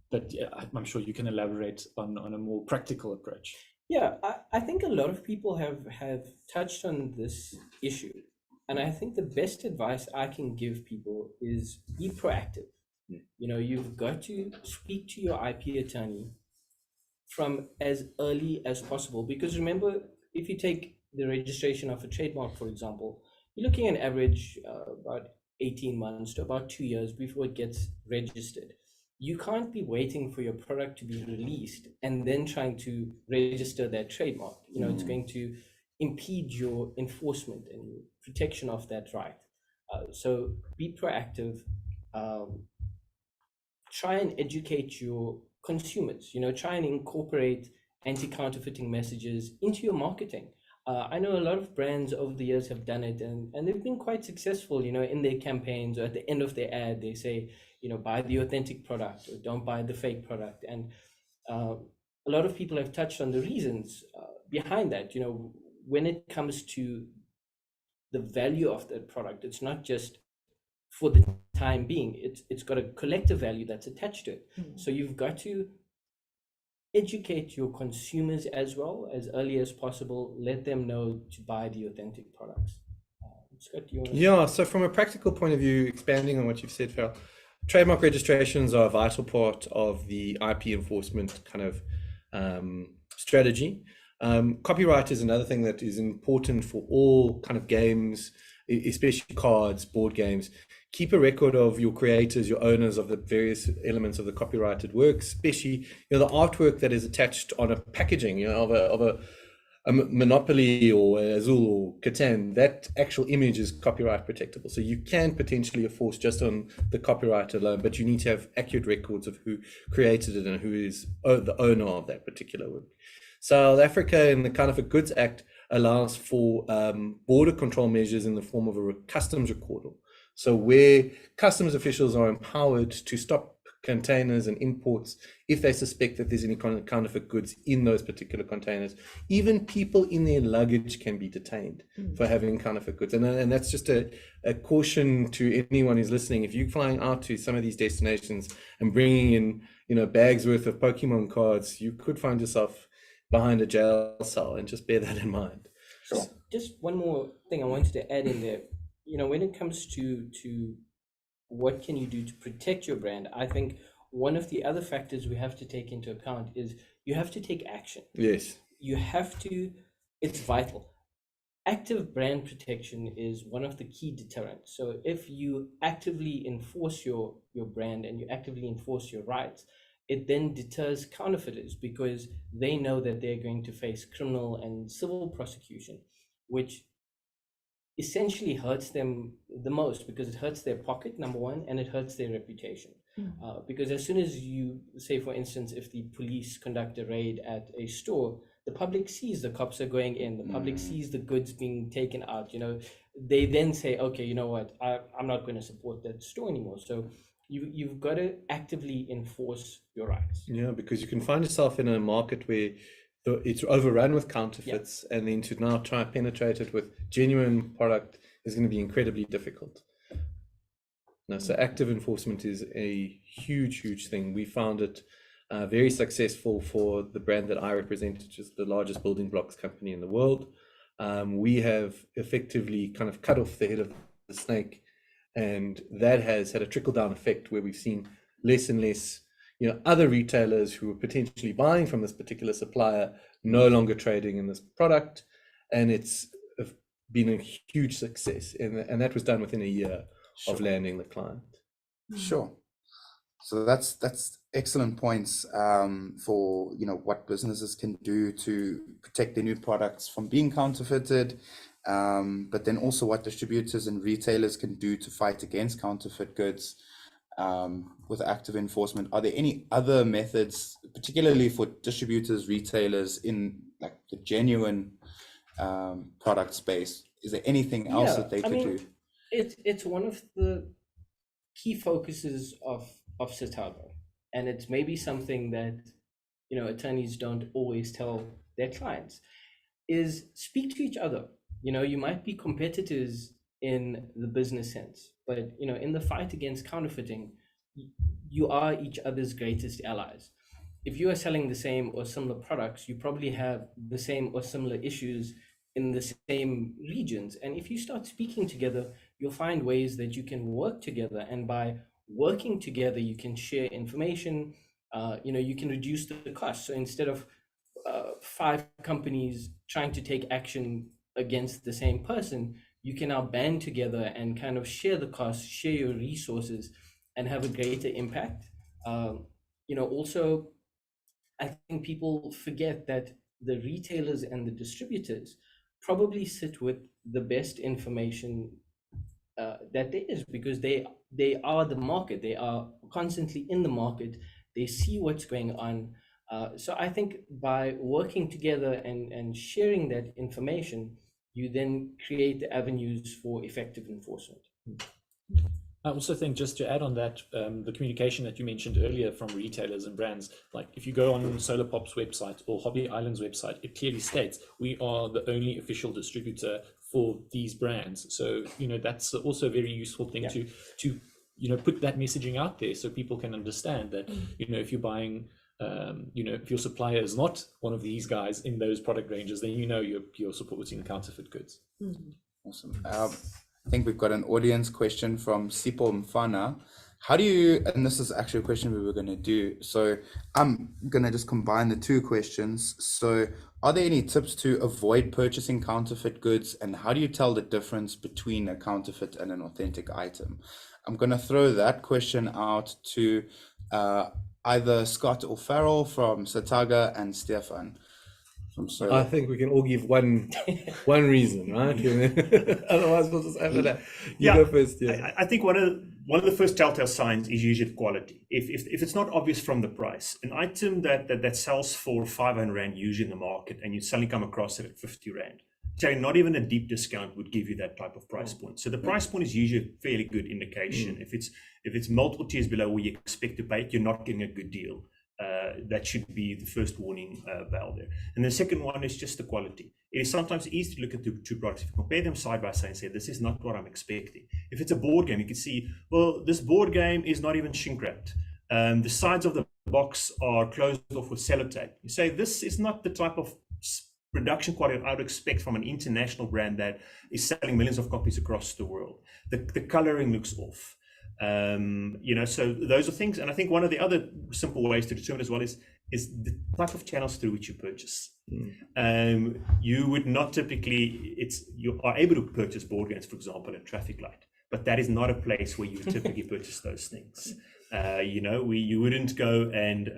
But I'm sure you can elaborate on a more practical approach. Yeah, I think a lot of people have touched on this issue. And I think the best advice I can give people is be proactive. You've got to speak to your IP attorney from as early as possible. Because remember, if you take the registration of a trademark, for example, you're looking at an average about 18 months to about 2 years before it gets registered. You can't be waiting for your product to be released and then trying to register that trademark. It's going to impede your enforcement and your protection of that right. So be proactive. Try and educate your consumers. Try and incorporate anti-counterfeiting messages into your marketing. I know a lot of brands over the years have done it, and they've been quite successful, in their campaigns, or at the end of their ad, they say, buy the authentic product or don't buy the fake product. And a lot of people have touched on the reasons behind that. When it comes to the value of that product, it's not just for the time being, it's got a collective value that's attached to it. So you've got to educate your consumers as well as early as possible. Let them know to buy the authentic products. Scott, do you want to... Yeah, so from a practical point of view, expanding on what you've said, Farrell, trademark registrations are a vital part of the IP enforcement kind of strategy. Copyright is another thing that is important for all kind of games, especially cards, board games. Keep a record of your creators, your owners of the various elements of the copyrighted work, especially the artwork that is attached on a packaging, of a Monopoly or Azul or Catan. That actual image is copyright protectable, so you can potentially enforce just on the copyright alone, but you need to have accurate records of who created it and who is the owner of that particular work. South Africa, in the Counterfeit Goods Act, allows for border control measures in the form of a customs recordal. So where customs officials are empowered to stop containers and imports if they suspect that there's any kind of counterfeit goods in those particular containers. Even people in their luggage can be detained for having counterfeit goods. And that's just a caution to anyone who's listening. If you're flying out to some of these destinations and bringing in, bags worth of Pokemon cards, you could find yourself behind a jail cell, and just bear that in mind. Sure. Just one more thing I wanted to add in there. When it comes to what can you do to protect your brand, I think one of the other factors we have to take into account is you have to take action. Yes. You have to, it's vital. Active brand protection is one of the key deterrents. So if you actively enforce your brand and you actively enforce your rights, it then deters counterfeiters because they know that they're going to face criminal and civil prosecution, which essentially hurts them the most because it hurts their pocket, number one, and it hurts their reputation. Because as soon as you say, for instance, if the police conduct a raid at a store, the public sees the cops are going in, the public sees the goods being taken out, they then say, okay, you know what, I'm not going to support that store anymore. So you've got to actively enforce your rights. Yeah, because you can find yourself in a market where it's overrun with counterfeits, and then to now try and penetrate it with genuine product is going to be incredibly difficult. So active enforcement is a huge thing. We found it very successful for the brand that I represent, which is the largest building blocks company in the world. We have effectively kind of cut off the head of the snake, and that has had a trickle-down effect where we've seen less and less other retailers who were potentially buying from this particular supplier no longer trading in this product, and it's been a huge success, and that was done within a year of landing the client. Sure. So that's excellent points for what businesses can do to protect their new products from being counterfeited, but then also what distributors and retailers can do to fight against counterfeit goods. With active enforcement, are there any other methods, particularly for distributors, retailers in like the genuine product space? Is there anything else that they could do? It's one of the key focuses of Citago, and it's maybe something that attorneys don't always tell their clients, is speak to each other. You might be competitors in the business sense, but in the fight against counterfeiting, you are each other's greatest allies. If you are selling the same or similar products, you probably have the same or similar issues in the same regions, and if you start speaking together, you'll find ways that you can work together, and by working together you can share information. You can reduce the cost. So instead of 5 companies trying to take action against the same person, you can now band together and kind of share the costs, share your resources, and have a greater impact. Also, I think people forget that the retailers and the distributors probably sit with the best information that there is, because they are the market. They are constantly in the market. They see what's going on. So I think by working together and sharing that information, you then create the avenues for effective enforcement. I also think, just to add on that, the communication that you mentioned earlier from retailers and brands, like if you go on Solarpop's website or Hobby Island's website, it clearly states we are the only official distributor for these brands. So that's also a very useful thing to put that messaging out there so people can understand that if you're buying if your supplier is not one of these guys in those product ranges, then you're supporting counterfeit goods. Awesome. I think we've got an audience question from Sipo Mfana. How do you, and this is actually a question we were going to do, so I'm going to just combine the two questions. So are there any tips to avoid purchasing counterfeit goods, and how do you tell the difference between a counterfeit and an authentic item? I'm going to throw that question out to either Scott or Farrell from Sataga and Stefan from Solo. I think we can all give one reason, right? Otherwise, we'll just have that. You go first. Yeah. I think one of the first telltale signs is usually the quality. If it's not obvious from the price, an item that sells for 500 Rand usually in the market, and you suddenly come across it at 50 Rand. So not even a deep discount would give you that type of price point. So the price point is usually a fairly good indication. If it's multiple tiers below where you expect to pay it, you're not getting a good deal. That should be the first warning bell there. And the second one is just the quality. It is sometimes easy to look at the two products, if you compare them side by side and say, this is not what I'm expecting. If it's a board game, you can see, well, this board game is not even shrink wrapped. The sides of the box are closed off with sellotape. You say, this is not the type of production quality I would expect from an international brand that is selling millions of copies across the world. The coloring looks off. So those are things. And I think one of the other simple ways to determine as well is the type of channels through which you purchase. You would not typically, you are able to purchase board games, for example, at a traffic light, but that is not a place where you would typically purchase those things. You wouldn't go and,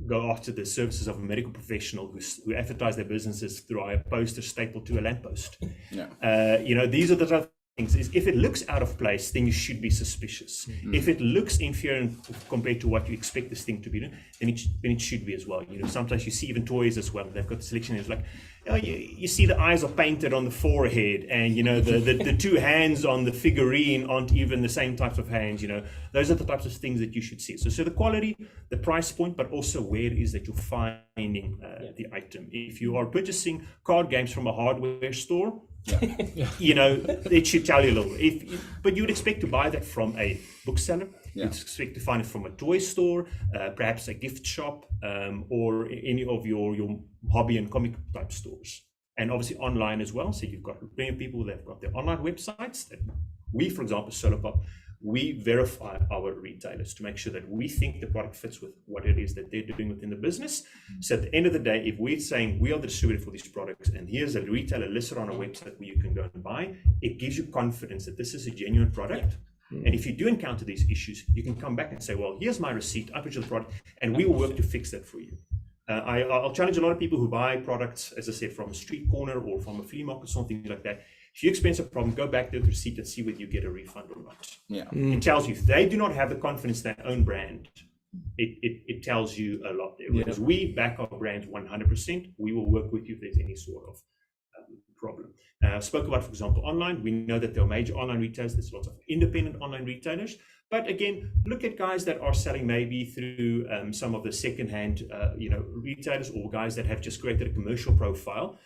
go after the services of a medical professional who advertise their businesses through a poster stapled to a lamppost. These are the type of things. Is if it looks out of place, then you should be suspicious. If it looks inferior compared to what you expect this thing to be, then it should be as well. Sometimes you see even toys as well. They've got the selection. It's like, you see the eyes are painted on the forehead, and the two hands on the figurine aren't even the same types of hands. Those are the types of things that you should see. So the quality, the price point, but also where it is that you're finding the item. If you are purchasing card games from a hardware store, it should tell you a little. But you would expect to buy that from a bookseller. You'd expect to find it from a toy store, perhaps a gift shop, or any of your hobby and comic type stores. And obviously online as well. So you've got plenty of people that have got their online websites. That we, for example, Solopop, we verify our retailers to make sure that we think the product fits with what it is that they're doing within the business. So at the end of the day, if we're saying we are the distributor for these products, and here's a retailer listed on a website where you can go and buy, it gives you confidence that this is a genuine product. And if you do encounter these issues, you can come back and say, well, here's my receipt, I purchased the product, and we will work to fix that for you. I'll challenge a lot of people who buy products, as I said, from a street corner or from a flea market or something like that. If you experience a problem, go back to the receipt and see whether you get a refund or not. It tells you if they do not have the confidence in their own brand, it tells you a lot there. Because we back our brands 100%. We will work with you if there's any sort of problem. Spoke about, for example, online. We know that there are major online retailers. There's lots of independent online retailers. But again, look at guys that are selling maybe through some of the secondhand, retailers, or guys that have just created a commercial profile.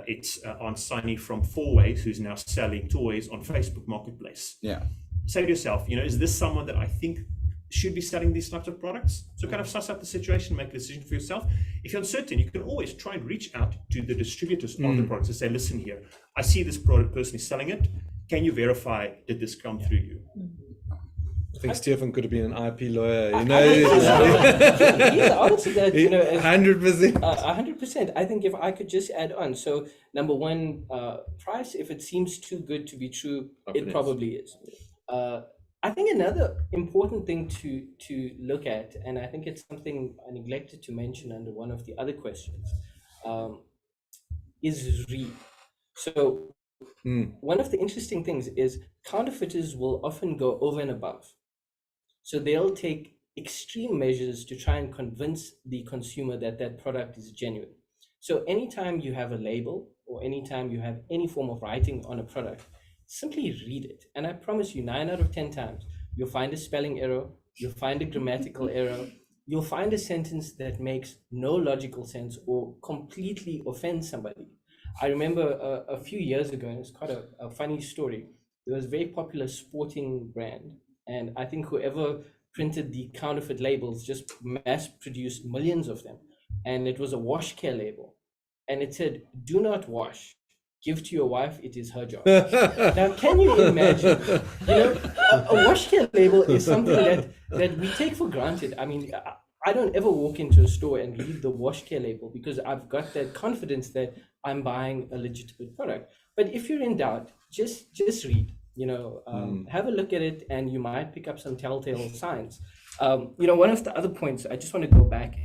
It's Aunt Sunny from Four Ways, who's now selling toys on Facebook Marketplace. Say to yourself, is this someone that I think should be selling these types of products? So kind of suss out the situation, make a decision for yourself. If you're uncertain, you can always try and reach out to the distributors of the products and say, listen here, I see this product person is selling it. Can you verify, did this come through you? I think Stefan could have been an IP lawyer. He's answered that, 100%. 100%. I think if I could just add on. So number one, price, if it seems too good to be true, it probably is. I think another important thing to look at, and I think it's something I neglected to mention under one of the other questions, is read. So one of the interesting things is counterfeiters will often go over and above. So they'll take extreme measures to try and convince the consumer that that product is genuine. So anytime you have a label or anytime you have any form of writing on a product, simply read it. And I promise you, 9 out of 10 times, you'll find a spelling error, you'll find a grammatical error, you'll find a sentence that makes no logical sense or completely offends somebody. I remember a few years ago, and it's quite a funny story, there was a very popular sporting brand. And I think whoever printed the counterfeit labels just mass produced millions of them. And it was a wash care label. And it said, do not wash. give to your wife, it is her job. Now, can you imagine, a wash care label is something that we take for granted. I mean, I don't ever walk into a store and read the wash care label because I've got that confidence that I'm buying a legitimate product. But if you're in doubt, just read, have a look at it, and you might pick up some telltale signs. One of the other points, I just want to go back,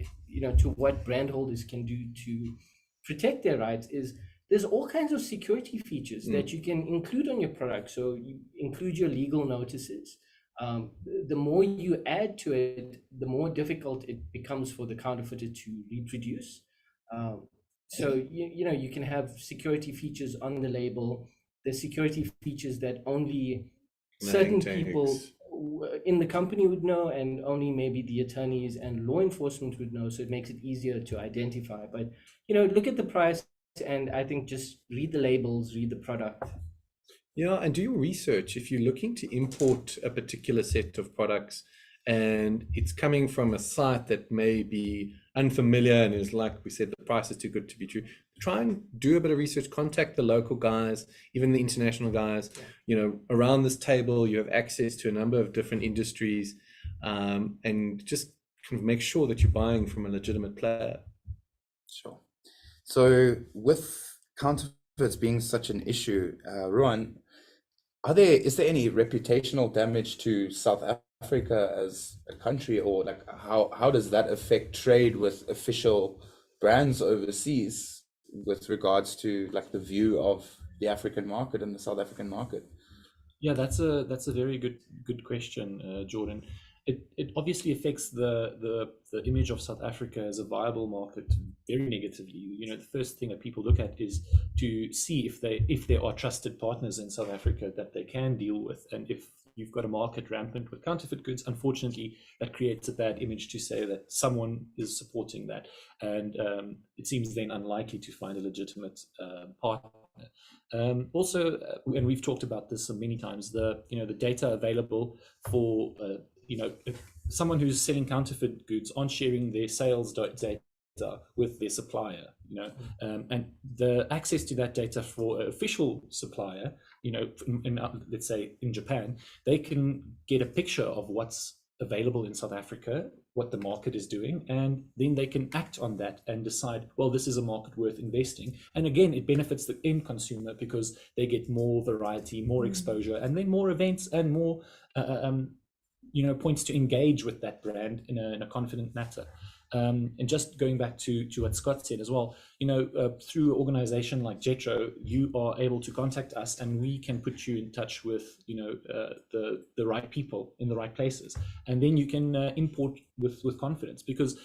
to what brand holders can do to protect their rights is there's all kinds of security features that you can include on your product. So you include your legal notices. The more you add to it, the more difficult it becomes for the counterfeiter to reproduce. So you can have security features on the label. The security features that only certain people in the company would know, and only maybe the attorneys and law enforcement would know. So it makes it easier to identify. But look at the price, and I think just read the labels, read the product. Yeah, and do your research. If you're looking to import a particular set of products and it's coming from a site that may be unfamiliar and is, like we said, the price is too good to be true, try and do a bit of research, contact the local guys, even the international guys. Around this table, you have access to a number of different industries, and just kind of make sure that you're buying from a legitimate player. Sure. So with counterfeits being such an issue, Ruan, is there any reputational damage to South Africa as a country, or like how does that affect trade with official brands overseas with regards to like the view of the African market and the South African market? Yeah, that's a very good question, Jordan. It obviously affects the image of South Africa as a viable market very negatively. The first thing that people look at is to see if there are trusted partners in South Africa that they can deal with, and if you've got a market rampant with counterfeit goods, unfortunately, that creates a bad image to say that someone is supporting that, and it seems then unlikely to find a legitimate partner. Also, and we've talked about this many times, the data available for someone who's selling counterfeit goods aren't sharing their sales data with their supplier, and the access to that data for an official supplier, let's say in Japan, they can get a picture of what's available in South Africa, what the market is doing, and then they can act on that and decide, well, this is a market worth investing. And again, it benefits the end consumer because they get more variety, more exposure, and then more events and more points to engage with that brand in a confident manner. And just going back to what Scott said as well, through an organization like Jetro, you are able to contact us and we can put you in touch with, the right people in the right places. And then you can import with confidence, because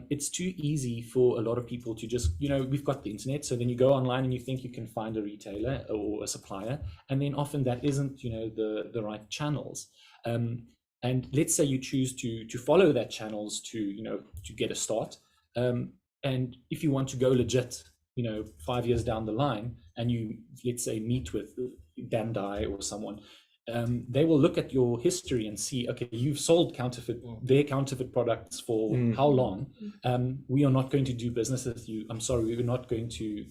it's too easy for a lot of people to just, we've got the internet. So then you go online and you think you can find a retailer or a supplier. And then often that isn't, the right channels. And let's say you choose to follow that channels to get a start. And if you want to go legit, 5 years down the line, and you, let's say, meet with Bandai or someone, they will look at your history and see, okay, you've sold their counterfeit products for how long? We are not going to do business with you. I'm sorry, we're not going to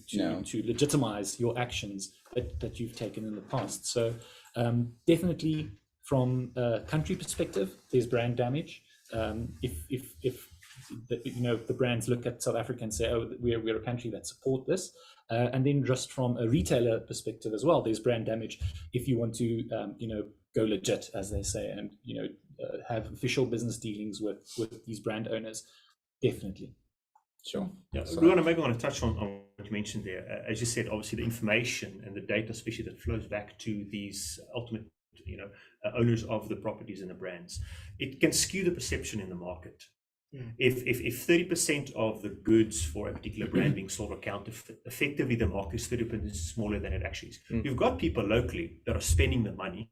legitimize your actions that you've taken in the past. So definitely, from a country perspective, there's brand damage. If the brands look at South Africa and say, oh, we're a country that support this, and then just from a retailer perspective as well, there's brand damage if you want to go legit, as they say, and have official business dealings with these brand owners. Definitely. Sure. Yeah, Luana, maybe I want to touch on what you mentioned there. As you said, obviously the information and the data, especially that flows back to these ultimate owners of the properties and the brands, it can skew the perception in the market. If 30% of the goods for a particular brand being sold are counterfeit, effectively the market is 30% smaller than it actually is. You've got people locally that are spending the money.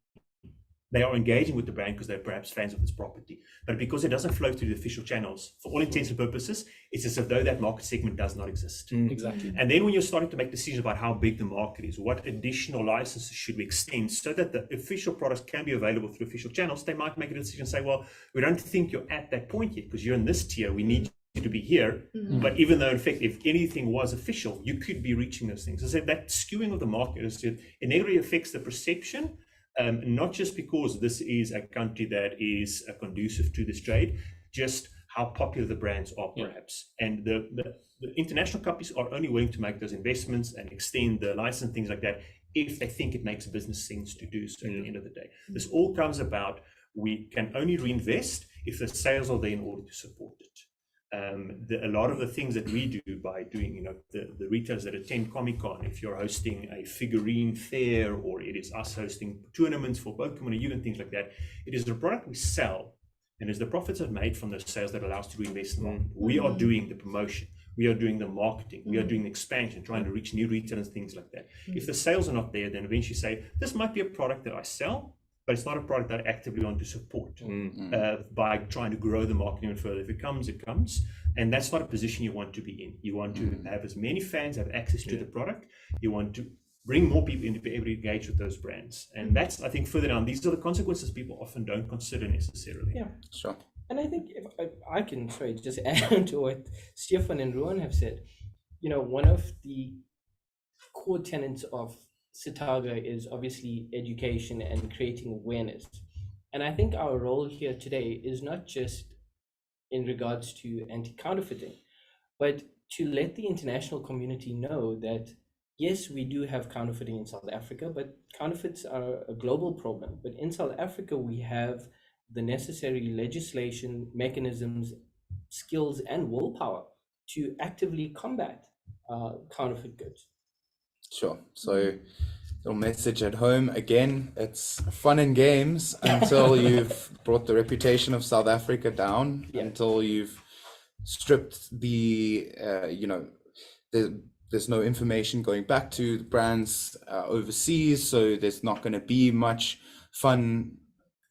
They are engaging with the brand because they're perhaps fans of this property. But because it doesn't flow through the official channels, for all intents and purposes, it's as though that market segment does not exist. Exactly. And then when you're starting to make decisions about how big the market is, what additional licenses should we extend so that the official products can be available through official channels, they might make a decision and say, well, we don't think you're at that point yet because you're in this tier. We need you to be here. But even though, in fact, if anything was official, you could be reaching those things. I said that skewing of the market is it negatively affects the perception, not just because this is a country that is conducive to this trade, just how popular the brands are, perhaps. And the international companies are only willing to make those investments and extend the license, things like that, if they think it makes business sense to do so at the end of the day. This all comes about, we can only reinvest if the sales are there in order to support it. A lot of the things that we do by doing, the retailers that attend Comic-Con, if you're hosting a figurine fair, or it is us hosting tournaments for Pokemon and and things like that, it is the product we sell, and it's the profits are made from those sales that allow us to reinvest in the market. We are doing the promotion, we are doing the marketing, we are doing the expansion, trying to reach new retailers, things like that. If the sales are not there, then eventually say, this might be a product that I sell, but it's not a product that I actively want to support by trying to grow the market even further. If it comes, it comes. And that's not a position you want to be in. You want to have as many fans have access to the product. You want to bring more people in to be able to engage with those brands. And that's, I think, further down, these are the consequences people often don't consider necessarily. Yeah, sure. And I think if I can, just add to what Stefan and Ruan have said, one of the core tenets of Sitaga is obviously education and creating awareness. And I think our role here today is not just in regards to anti-counterfeiting, but to let the international community know that, yes, we do have counterfeiting in South Africa, but counterfeits are a global problem. But in South Africa, we have the necessary legislation, mechanisms, skills, and willpower to actively combat counterfeit goods. Sure. So, little message at home again, it's fun and games until you've brought the reputation of South Africa down, until you've stripped there's no information going back to the brands overseas, so there's not going to be much fun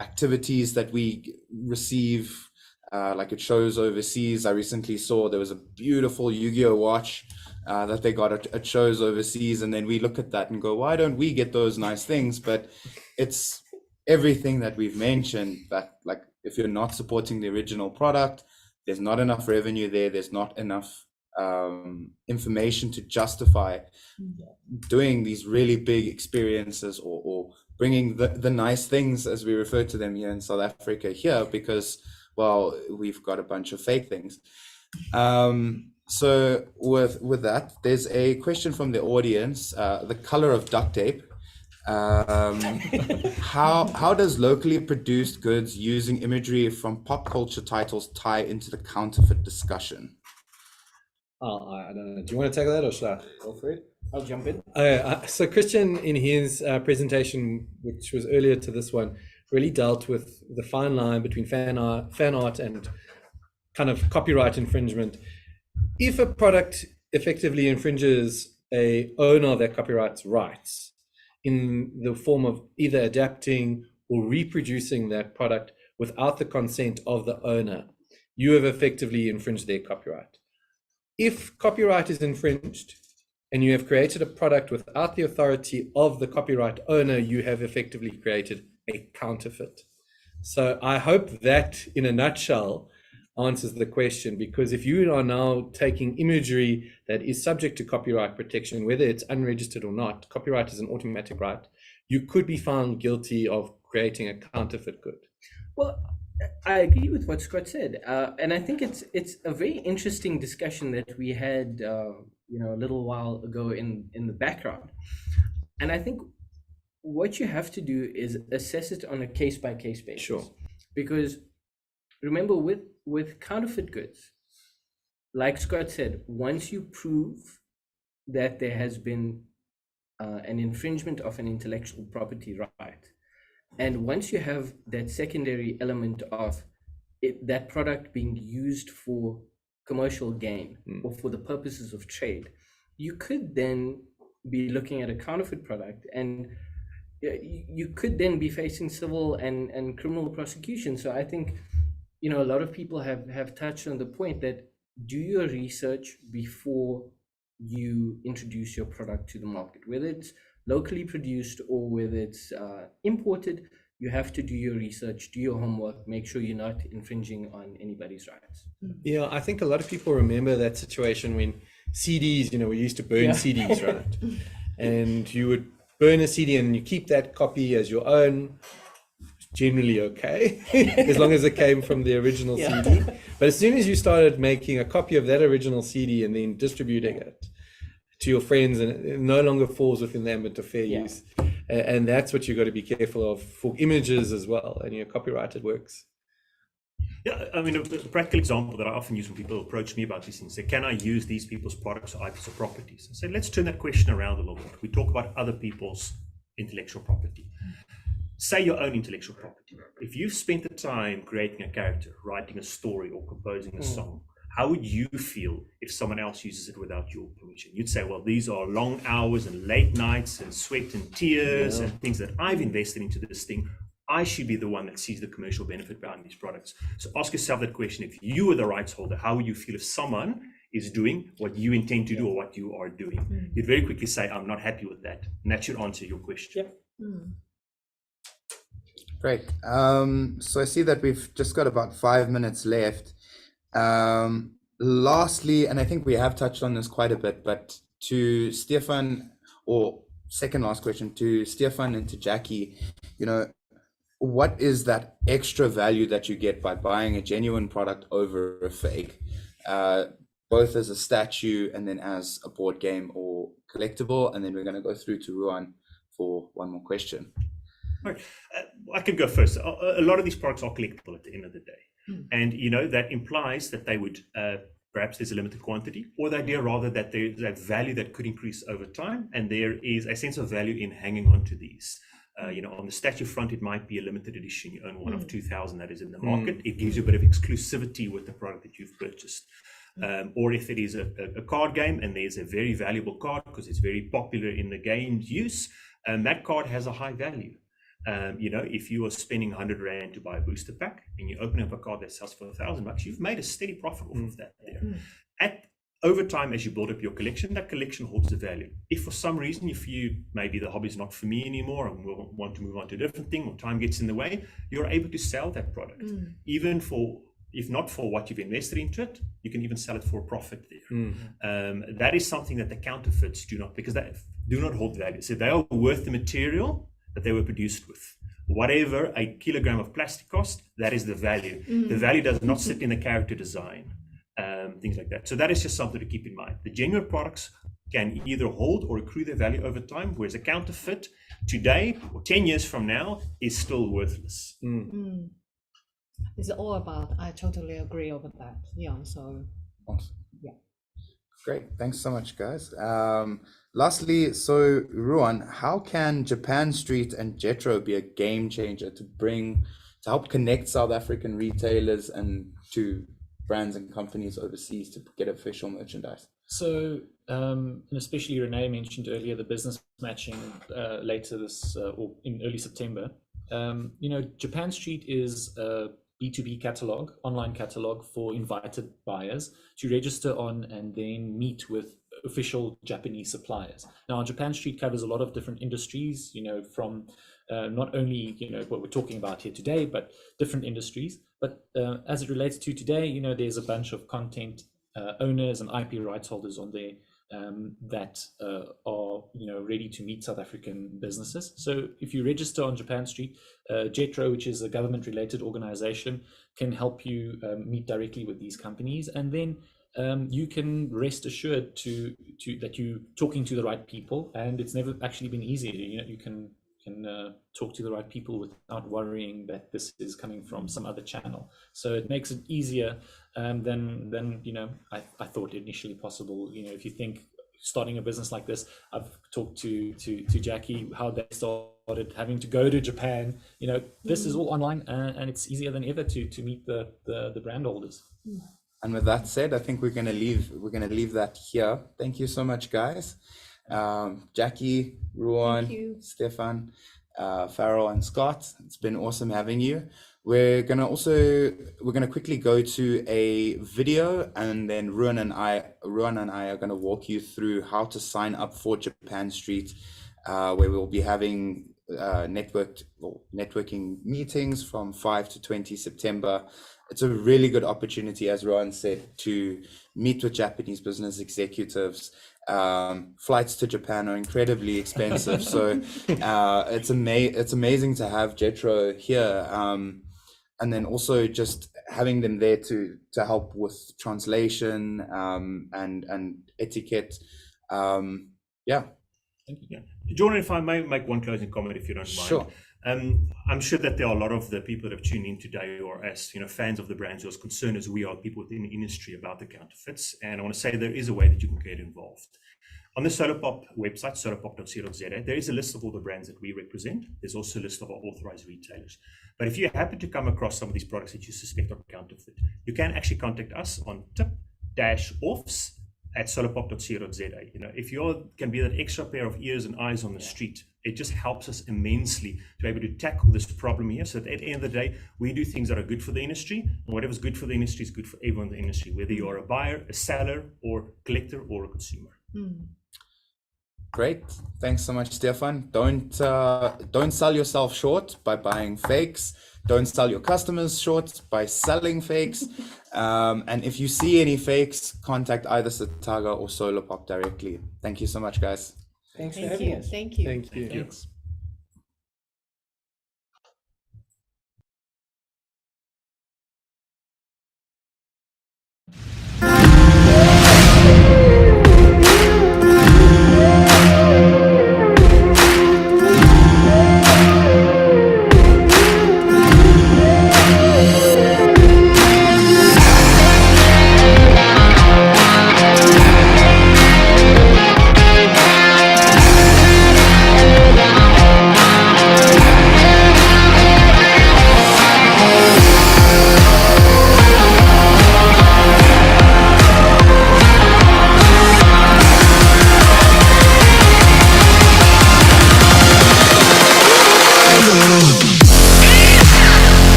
activities that we receive like at shows overseas. I recently saw there was a beautiful Yu-Gi-Oh watch that they got at shows overseas, and then we look at that and go, why don't we get those nice things? But it's everything that we've mentioned, that like if you're not supporting the original product, there's not enough revenue there, there's not enough information to justify doing these really big experiences or bringing the nice things, as we refer to them here in South Africa here, because, well, we've got a bunch of fake things. So with that, there's a question from the audience, the color of duct tape. How does locally produced goods using imagery from pop culture titles tie into the counterfeit discussion? I don't know. Do you want to tackle that, or should I go for it? I'll jump in. So Christian, in his presentation, which was earlier to this one, really dealt with the fine line between fan art and kind of copyright infringement. If a product effectively infringes a owner of that copyright's rights in the form of either adapting or reproducing that product without the consent of the owner, you have effectively infringed their copyright. If copyright is infringed and you have created a product without the authority of the copyright owner, you have effectively created a counterfeit. So I hope that, in a nutshell, answers the question, because if you are now taking imagery that is subject to copyright protection, whether it's unregistered or not, copyright is an automatic right, you could be found guilty of creating a counterfeit good. Well, I agree with what Scott said, and I think it's a very interesting discussion that we had a little while ago in the background. And I think what you have to do is assess it on a case-by-case basis. Sure. Because remember, with counterfeit goods, like Scott said, once you prove that there has been an infringement of an intellectual property right, and once you have that secondary element of that product being used for commercial gain or for the purposes of trade, you could then be looking at a counterfeit product, and you could then be facing civil and criminal prosecution. So I think, a lot of people have touched on the point that do your research before you introduce your product to the market, whether it's locally produced or whether it's imported. You have to do your research, do your homework, make sure you're not infringing on anybody's rights. Yeah, I think a lot of people remember that situation when CDs, we used to burn CDs, right? And you would burn a CD and you keep that copy as your own, generally okay, as long as it came from the original CD. But as soon as you started making a copy of that original CD and then distributing it to your friends, and it no longer falls within the ambit of fair use. And that's what you've got to be careful of for images as well, and your copyrighted works. Yeah, I mean, a practical example that I often use when people approach me about these things, say, can I use these people's products or IPs or properties? I say, let's turn that question around a little bit. We talk about other people's intellectual property. Say your own intellectual property. If you've spent the time creating a character, writing a story, or composing a song, how would you feel if someone else uses it without your permission? You'd say, well, these are long hours and late nights and sweat and tears and things that I've invested into this thing. I should be the one that sees the commercial benefit behind these products. So ask yourself that question. If you were the rights holder, how would you feel if someone is doing what you intend to do or what you are doing? You'd very quickly say, I'm not happy with that. And that should answer your question. Great. So I see that we've just got about 5 minutes left. Lastly, and I think we have touched on this quite a bit, but to Stefan, or second last question to Stefan and to Jackie, what is that extra value that you get by buying a genuine product over a fake, both as a statue and then as a board game or collectible? And then we're going to go through to Ruan for one more question. Right. I can go first. A lot of these products are collectible at the end of the day. And, that implies that they would, perhaps there's a limited quantity, or the idea rather that there's a value that could increase over time. And there is a sense of value in hanging on to these. On the statue front, it might be a limited edition. You own one of 2,000 that is in the market. It gives you a bit of exclusivity with the product that you've purchased. Or if it is a card game and there's a very valuable card because it's very popular in the game's use, that card has a high value. If you are spending 100 Rand to buy a booster pack and you open up a card that sells for $1,000, you've made a steady profit off of that there. Over time, as you build up your collection, that collection holds the value. If for some reason, maybe the hobby is not for me anymore and will want to move on to a different thing, or time gets in the way, you're able to sell that product. Even if not for what you've invested into it, you can even sell it for a profit there. That is something that the counterfeits do not, because they do not hold value. So they are worth the material that they were produced with. Whatever a kilogram of plastic cost, that is the value. The value does not sit in the character design, things like that. So that is just something to keep in mind. The genuine products can either hold or accrue their value over time, whereas a counterfeit today or 10 years from now is still worthless. It's all about, I totally agree over that. So awesome. Great, thanks so much, guys. Lastly, so Ruan, how can Japan Street and Jetro be a game changer to help connect South African retailers and to brands and companies overseas to get official merchandise? So, and especially Renee mentioned earlier the business matching later this or in early September. Japan Street is a B2B catalog, online catalog for invited buyers to register on and then meet with official Japanese suppliers. Now, Japan Street covers a lot of different industries, from not only, what we're talking about here today, but different industries. But as it relates to today, there's a bunch of content owners and IP rights holders on there that are ready to meet South African businesses. So if you register on Japan Street, Jetro, which is a government-related organization, can help you meet directly with these companies, and then you can rest assured that you're talking to the right people. And it's never actually been easier. You can talk to the right people without worrying that this is coming from some other channel. So it makes it easier than I thought initially possible. If you think starting a business like this, I've talked to Jackie how they started having to go to Japan. This is all online, and it's easier than ever to meet the brand holders. And with that said, I think we're gonna leave that here. Thank you so much, guys. Jackie, Ruan, Stefan, Farrell, and Scott. It's been awesome having you. We're gonna quickly go to a video, and then Ruan and I are gonna walk you through how to sign up for Japan Street, where we'll be having networking meetings from 5 to 20 September. It's a really good opportunity, as Rowan said, to meet with Japanese business executives. Flights to Japan are incredibly expensive, so it's amazing to have Jetro here, and then also just having them there to help with translation and etiquette. Yeah. Yeah. Jordan, if I may make one closing comment, if you don't mind. Sure. I'm sure that there are a lot of the people that have tuned in today, or as fans of the brands, or as concerned as we are, people within the industry, about the counterfeits. And I want to say there is a way that you can get involved. On the Solarpop website, solarpop.co.za, there is a list of all the brands that we represent. There's also a list of our authorized retailers. But if you happen to come across some of these products that you suspect are counterfeit, you can actually contact us on tip-offs@solarpop.co.za. If you can be that extra pair of ears and eyes on the street, it just helps us immensely to be able to tackle this problem here. So that at the end of the day, we do things that are good for the industry, and whatever's good for the industry is good for everyone in the industry, whether you're a buyer, a seller, or collector, or a consumer. Great, thanks so much, Stefan. Don't sell yourself short by buying fakes. Don't sell your customers short by selling fakes. And if you see any fakes, contact either Sataga or Solarpop directly. Thank you so much, guys. Thanks for Thank having you. us. Thank you. Thank you. Thanks.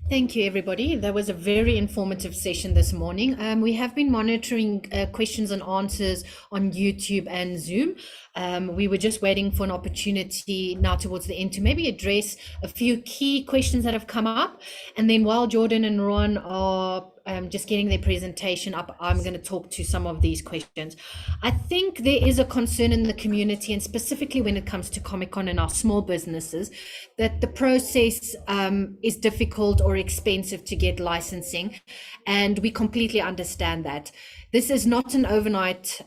Thank you, everybody. That was a very informative session this morning. We have been monitoring questions and answers on YouTube and Zoom. We were just waiting for an opportunity now towards the end to maybe address a few key questions that have come up. And then while Jordan and Ron are just getting their presentation up, I'm going to talk to some of these questions. I think there is a concern in the community, and specifically when it comes to Comic-Con and our small businesses, that the process is difficult or expensive to get licensing, and we completely understand that. This is not an overnight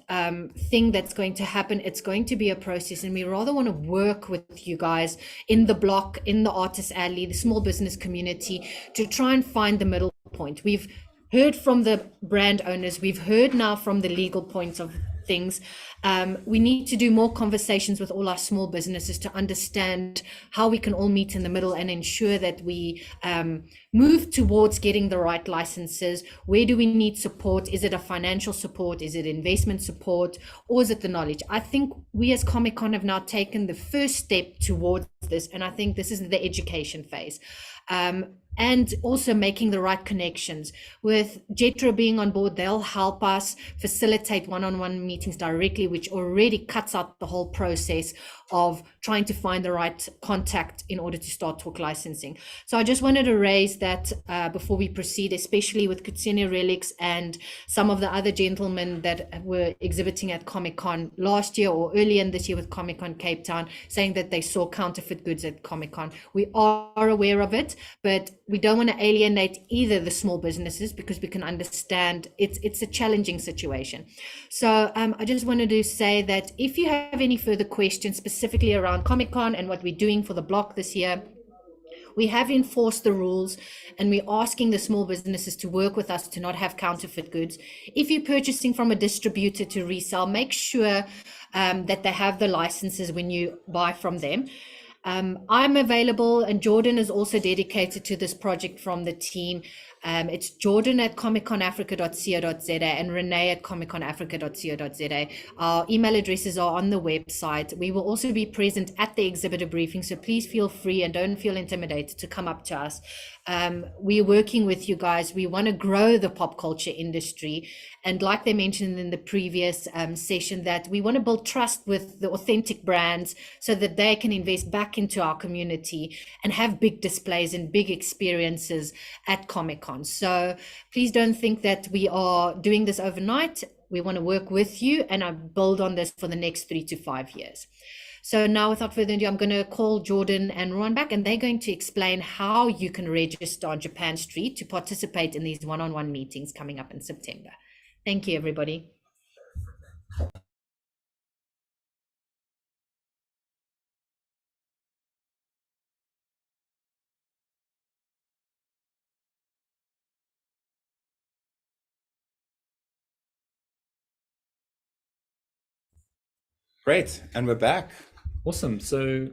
thing that's going to happen. It's going to be a process, and we rather want to work with you guys in the block, in the Artist Alley, the small business community, to try and find the middle point. We've heard from the brand owners. We've heard now from the legal points of things. We need to do more conversations with all our small businesses to understand how we can all meet in the middle and ensure that we move towards getting the right licenses. Where do we need support? Is it a financial support? Is it investment support? Or is it the knowledge? I think we as Comic-Con have now taken the first step towards this, and I think this is the education phase. And also making the right connections. With JETRO being on board, they'll help us facilitate one-on-one meetings directly, which already cuts out the whole process of trying to find the right contact in order to start talk licensing. So I just wanted to raise that before we proceed, especially with Kutsene Relics and some of the other gentlemen that were exhibiting at Comic-Con last year or earlier in this year with Comic-Con Cape Town, saying that they saw counterfeit goods at Comic-Con. We are aware of it, but we don't want to alienate either the small businesses, because we can understand it's a challenging situation. So I just wanted to say that if you have any further questions specifically around Comic-Con and what we're doing for the block this year, we have enforced the rules, and we're asking the small businesses to work with us to not have counterfeit goods. If you're purchasing from a distributor to resell, make sure that they have the licenses when you buy from them. I'm available, and Jordan is also dedicated to this project from the team. It's Jordan at comicconafrica.co.za and Renee at comicconafrica.co.za. Our email addresses are on the website. We will also be present at the exhibitor briefing, so please feel free and don't feel intimidated to come up to us. We're working with you guys. We want to grow the pop culture industry. And like they mentioned in the previous session, that we want to build trust with the authentic brands so that they can invest back into our community and have big displays and big experiences at Comic-Con. So please don't think that we are doing this overnight. We want to work with you and build on this for the next 3 to 5 years. So now, without further ado, I'm going to call Jordan and Ron back, and they're going to explain how you can register on Japan Street to participate in these one-on-one meetings coming up in September. Thank you, everybody. Great, and we're back. Awesome. So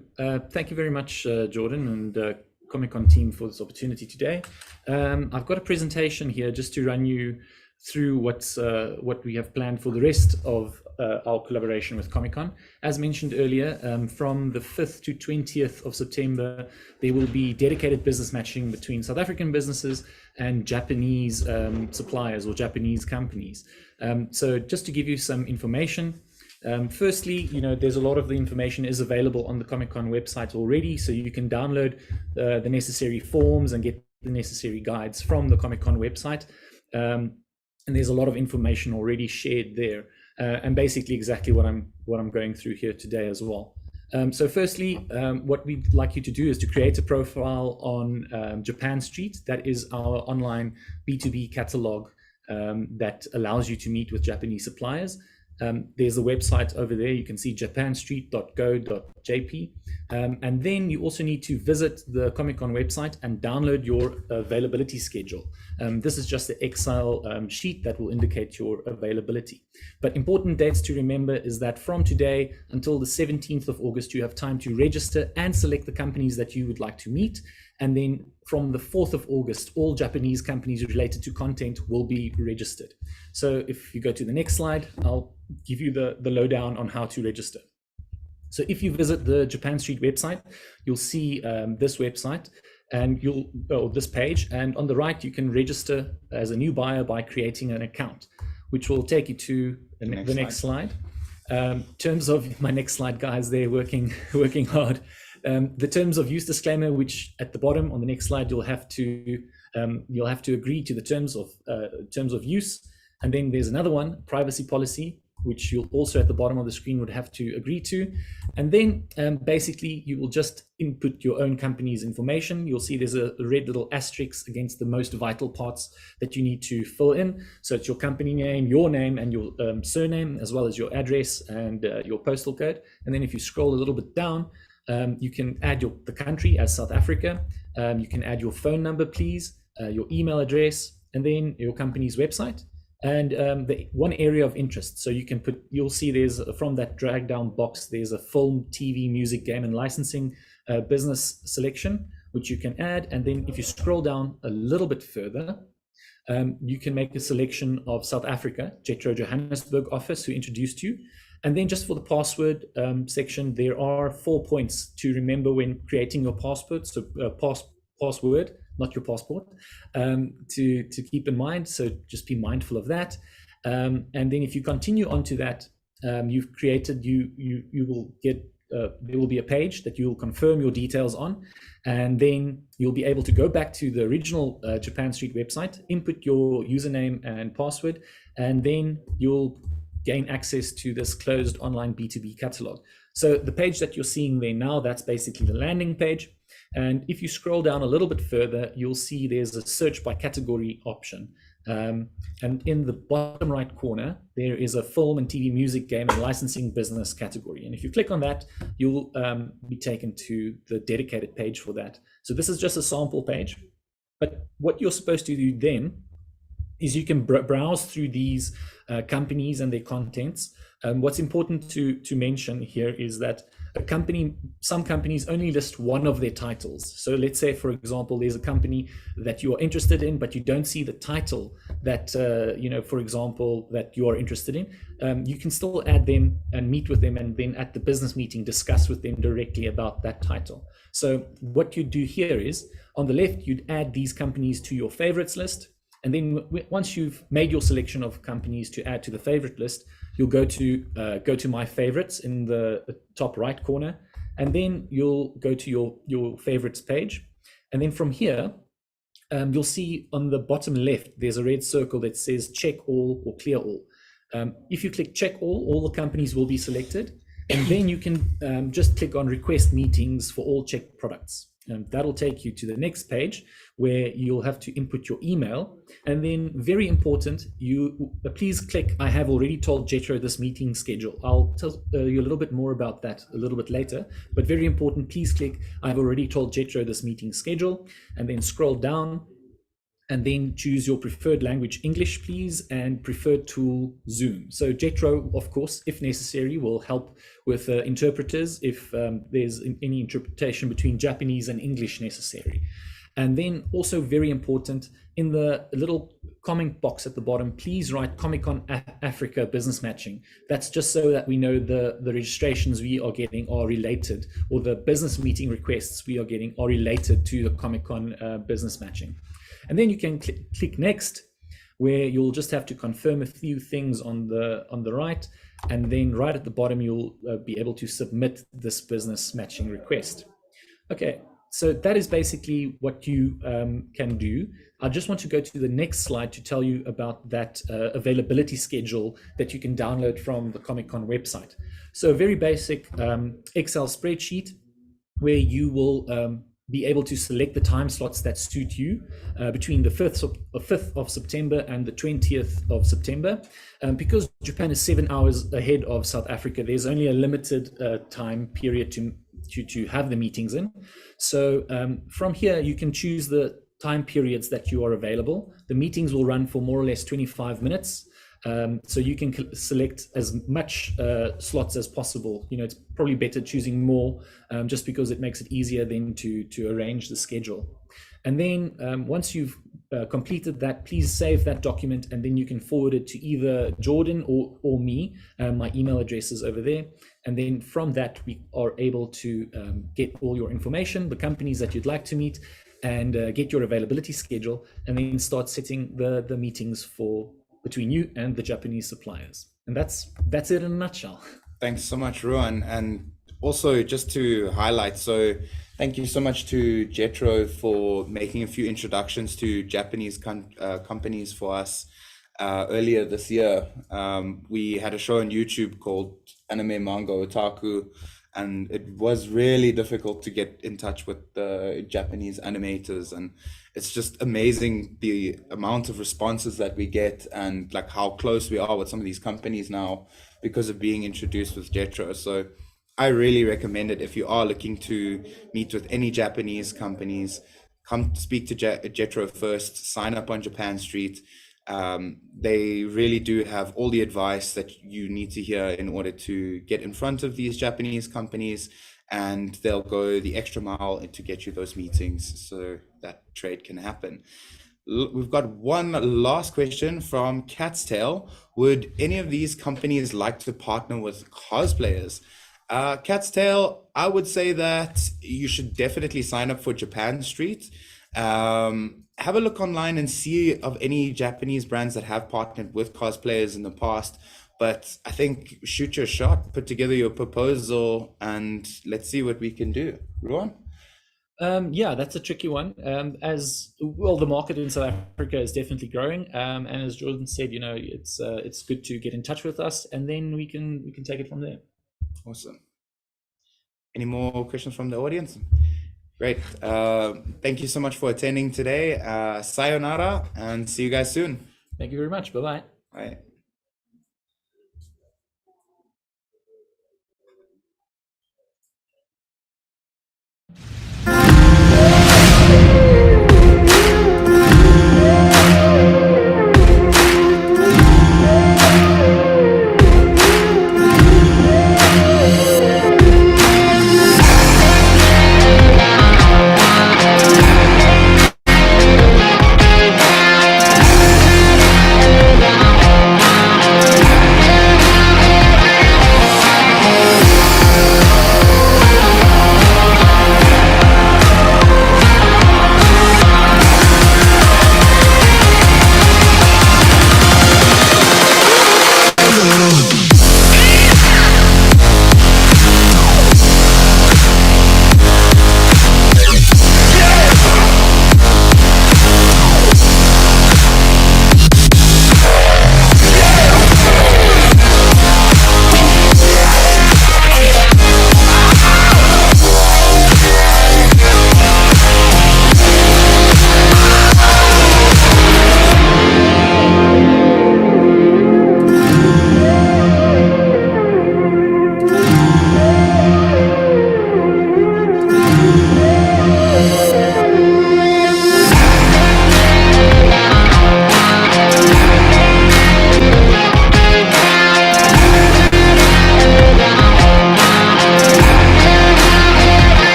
thank you very much, Jordan and Comic-Con team, for this opportunity today. I've got a presentation here just to run you through what we have planned for the rest of our collaboration with Comic-Con. As mentioned earlier, from the 5th to 20th of September, there will be dedicated business matching between South African businesses and Japanese suppliers or Japanese companies. So just to give you some information, firstly, there's a lot of the information is available on the Comic-Con website already, so you can download the necessary forms and get the necessary guides from the Comic-Con website. And there's a lot of information already shared there, and basically exactly what I'm going through here today as well. So firstly, what we'd like you to do is to create a profile on Japan Street. That is our online B2B catalog that allows you to meet with Japanese suppliers. There's a website over there. You can see japanstreet.go.jp. And then you also need to visit the Comic-Con website and download your availability schedule. This is just the Excel sheet that will indicate your availability. But important dates to remember is that from today until the 17th of August, you have time to register and select the companies that you would like to meet. And then from the 4th of August, all Japanese companies related to content will be registered. So if you go to the next slide, I'll give you the lowdown on how to register. So if you visit the Japan Street website, you'll see this website. and this page, and on the right you can register as a new buyer by creating an account, which will take you to the next slide. Terms of my next slide, guys, they're working hard. The terms of use disclaimer, which at the bottom on the next slide you'll have to agree to the terms of use, and then there's another one, privacy policy, which you'll also at the bottom of the screen would have to agree to. And then basically you will just input your own company's information. You'll see there's a red little asterisk against the most vital parts that you need to fill in. So it's your company name, your name, and your surname, as well as your address and your postal code. And then if you scroll a little bit down, you can add the country as South Africa. You can add your phone number, please, your email address, and then your company's website. And the one area of interest. So you'll see there's, from that drag down box, there's a film, TV, music, game, and licensing business selection, which you can add. And then if you scroll down a little bit further, you can make a selection of South Africa, Jetro Johannesburg office, who introduced you. And then just for the password section, there are 4 points to remember when creating your passport. So password, not your passport, to keep in mind. So just be mindful of that. And then if you continue onto that, you've created, you will get, there will be a page that you will confirm your details on, and then you'll be able to go back to the original Japan Street website, input your username and password, and then you'll gain access to this closed online B2B catalog. So the page that you're seeing there now, that's basically the landing page. And if you scroll down a little bit further, you'll see there's a search by category option. And in the bottom right corner, there is a film and TV, music, game, and licensing business category. And if you click on that, you'll be taken to the dedicated page for that. So this is just a sample page. But what you're supposed to do then is you can browse through these companies and their contents. What's important to mention here is that some companies only list one of their titles. So let's say, for example, there's a company that you are interested in, but you don't see the title that, for example, that you are interested in. You can still add them and meet with them, and then at the business meeting, discuss with them directly about that title. So what you do here is, on the left, you'd add these companies to your favorites list. And then once you've made your selection of companies to add to the favorite list, you'll go to my favorites in the top right corner, and then you'll go to your favorites page. And then from here, you'll see on the bottom left, there's a red circle that says check all or clear all. If you click check all the companies will be selected. And then you can just click on request meetings for all checked products. And that'll take you to the next page where you'll have to input your email. And then, very important, please click I have already told Jetro this meeting schedule. I'll tell you a little bit more about that a little bit later, but very important, please click I've already told Jetro this meeting schedule, and then scroll down and then choose your preferred language, English, please, and preferred tool, Zoom. So Jetro, of course, if necessary, will help with interpreters if there's any interpretation between Japanese and English necessary. And then also very important, in the little comment box at the bottom, please write Comic-Con Africa business matching. That's just so that we know the registrations we are getting are related, or the business meeting requests we are getting are related to the Comic-Con business matching. And then you can click next, where you'll just have to confirm a few things on the right, and then right at the bottom you'll be able to submit this business matching request. Okay, so that is basically what you can do. I just want to go to the next slide to tell you about that availability schedule that you can download from the Comic-Con website. So a very basic Excel spreadsheet where you will be able to select the time slots that suit you between the 5th of September and the 20th of September. Because Japan is 7 hours ahead of South Africa, there's only a limited time period to have the meetings in. So from here, you can choose the time periods that you are available. The meetings will run for more or less 25 minutes. So you can select as much slots as possible. You know, it's probably better choosing more just because it makes it easier then to arrange the schedule. And then once you've completed that, please save that document, and then you can forward it to either Jordan or me. My email address is over there. And then from that, we are able to get all your information, the companies that you'd like to meet. and get your availability schedule, and then start setting the meetings for between you and the Japanese suppliers. And that's it in a nutshell. Thanks so much, Ruan. And also just to highlight, so thank you so much to Jetro for making a few introductions to Japanese companies for us earlier this year. We had a show on YouTube called Anime Manga Otaku, and it was really difficult to get in touch with the Japanese animators, and it's just amazing the amount of responses that we get and like how close we are with some of these companies now because of being introduced with Jetro. So I really recommend it. If you are looking to meet with any Japanese companies, come speak to Jetro first, sign up on Japan Street. They really do have all the advice that you need to hear in order to get in front of these Japanese companies, and they'll go the extra mile to get you those meetings so that trade can happen. We've got one last question from Cat's Tail. Would any of these companies like to partner with Cosplayers? Cat's Tail, I would say that you should definitely sign up for Japan Street. Have a look online and see of any Japanese brands that have partnered with Cosplayers in the past. But I think shoot your shot, put together your proposal, and let's see what we can do. Ruan? Yeah, that's a tricky one. As well, the market in South Africa is definitely growing, and as Jordan said, you know, it's good to get in touch with us, and then we can take it from there. Awesome. Any more questions from the audience? Great. Thank you so much for attending today. Sayonara, and see you guys soon. Thank you very much. Bye-bye. Bye.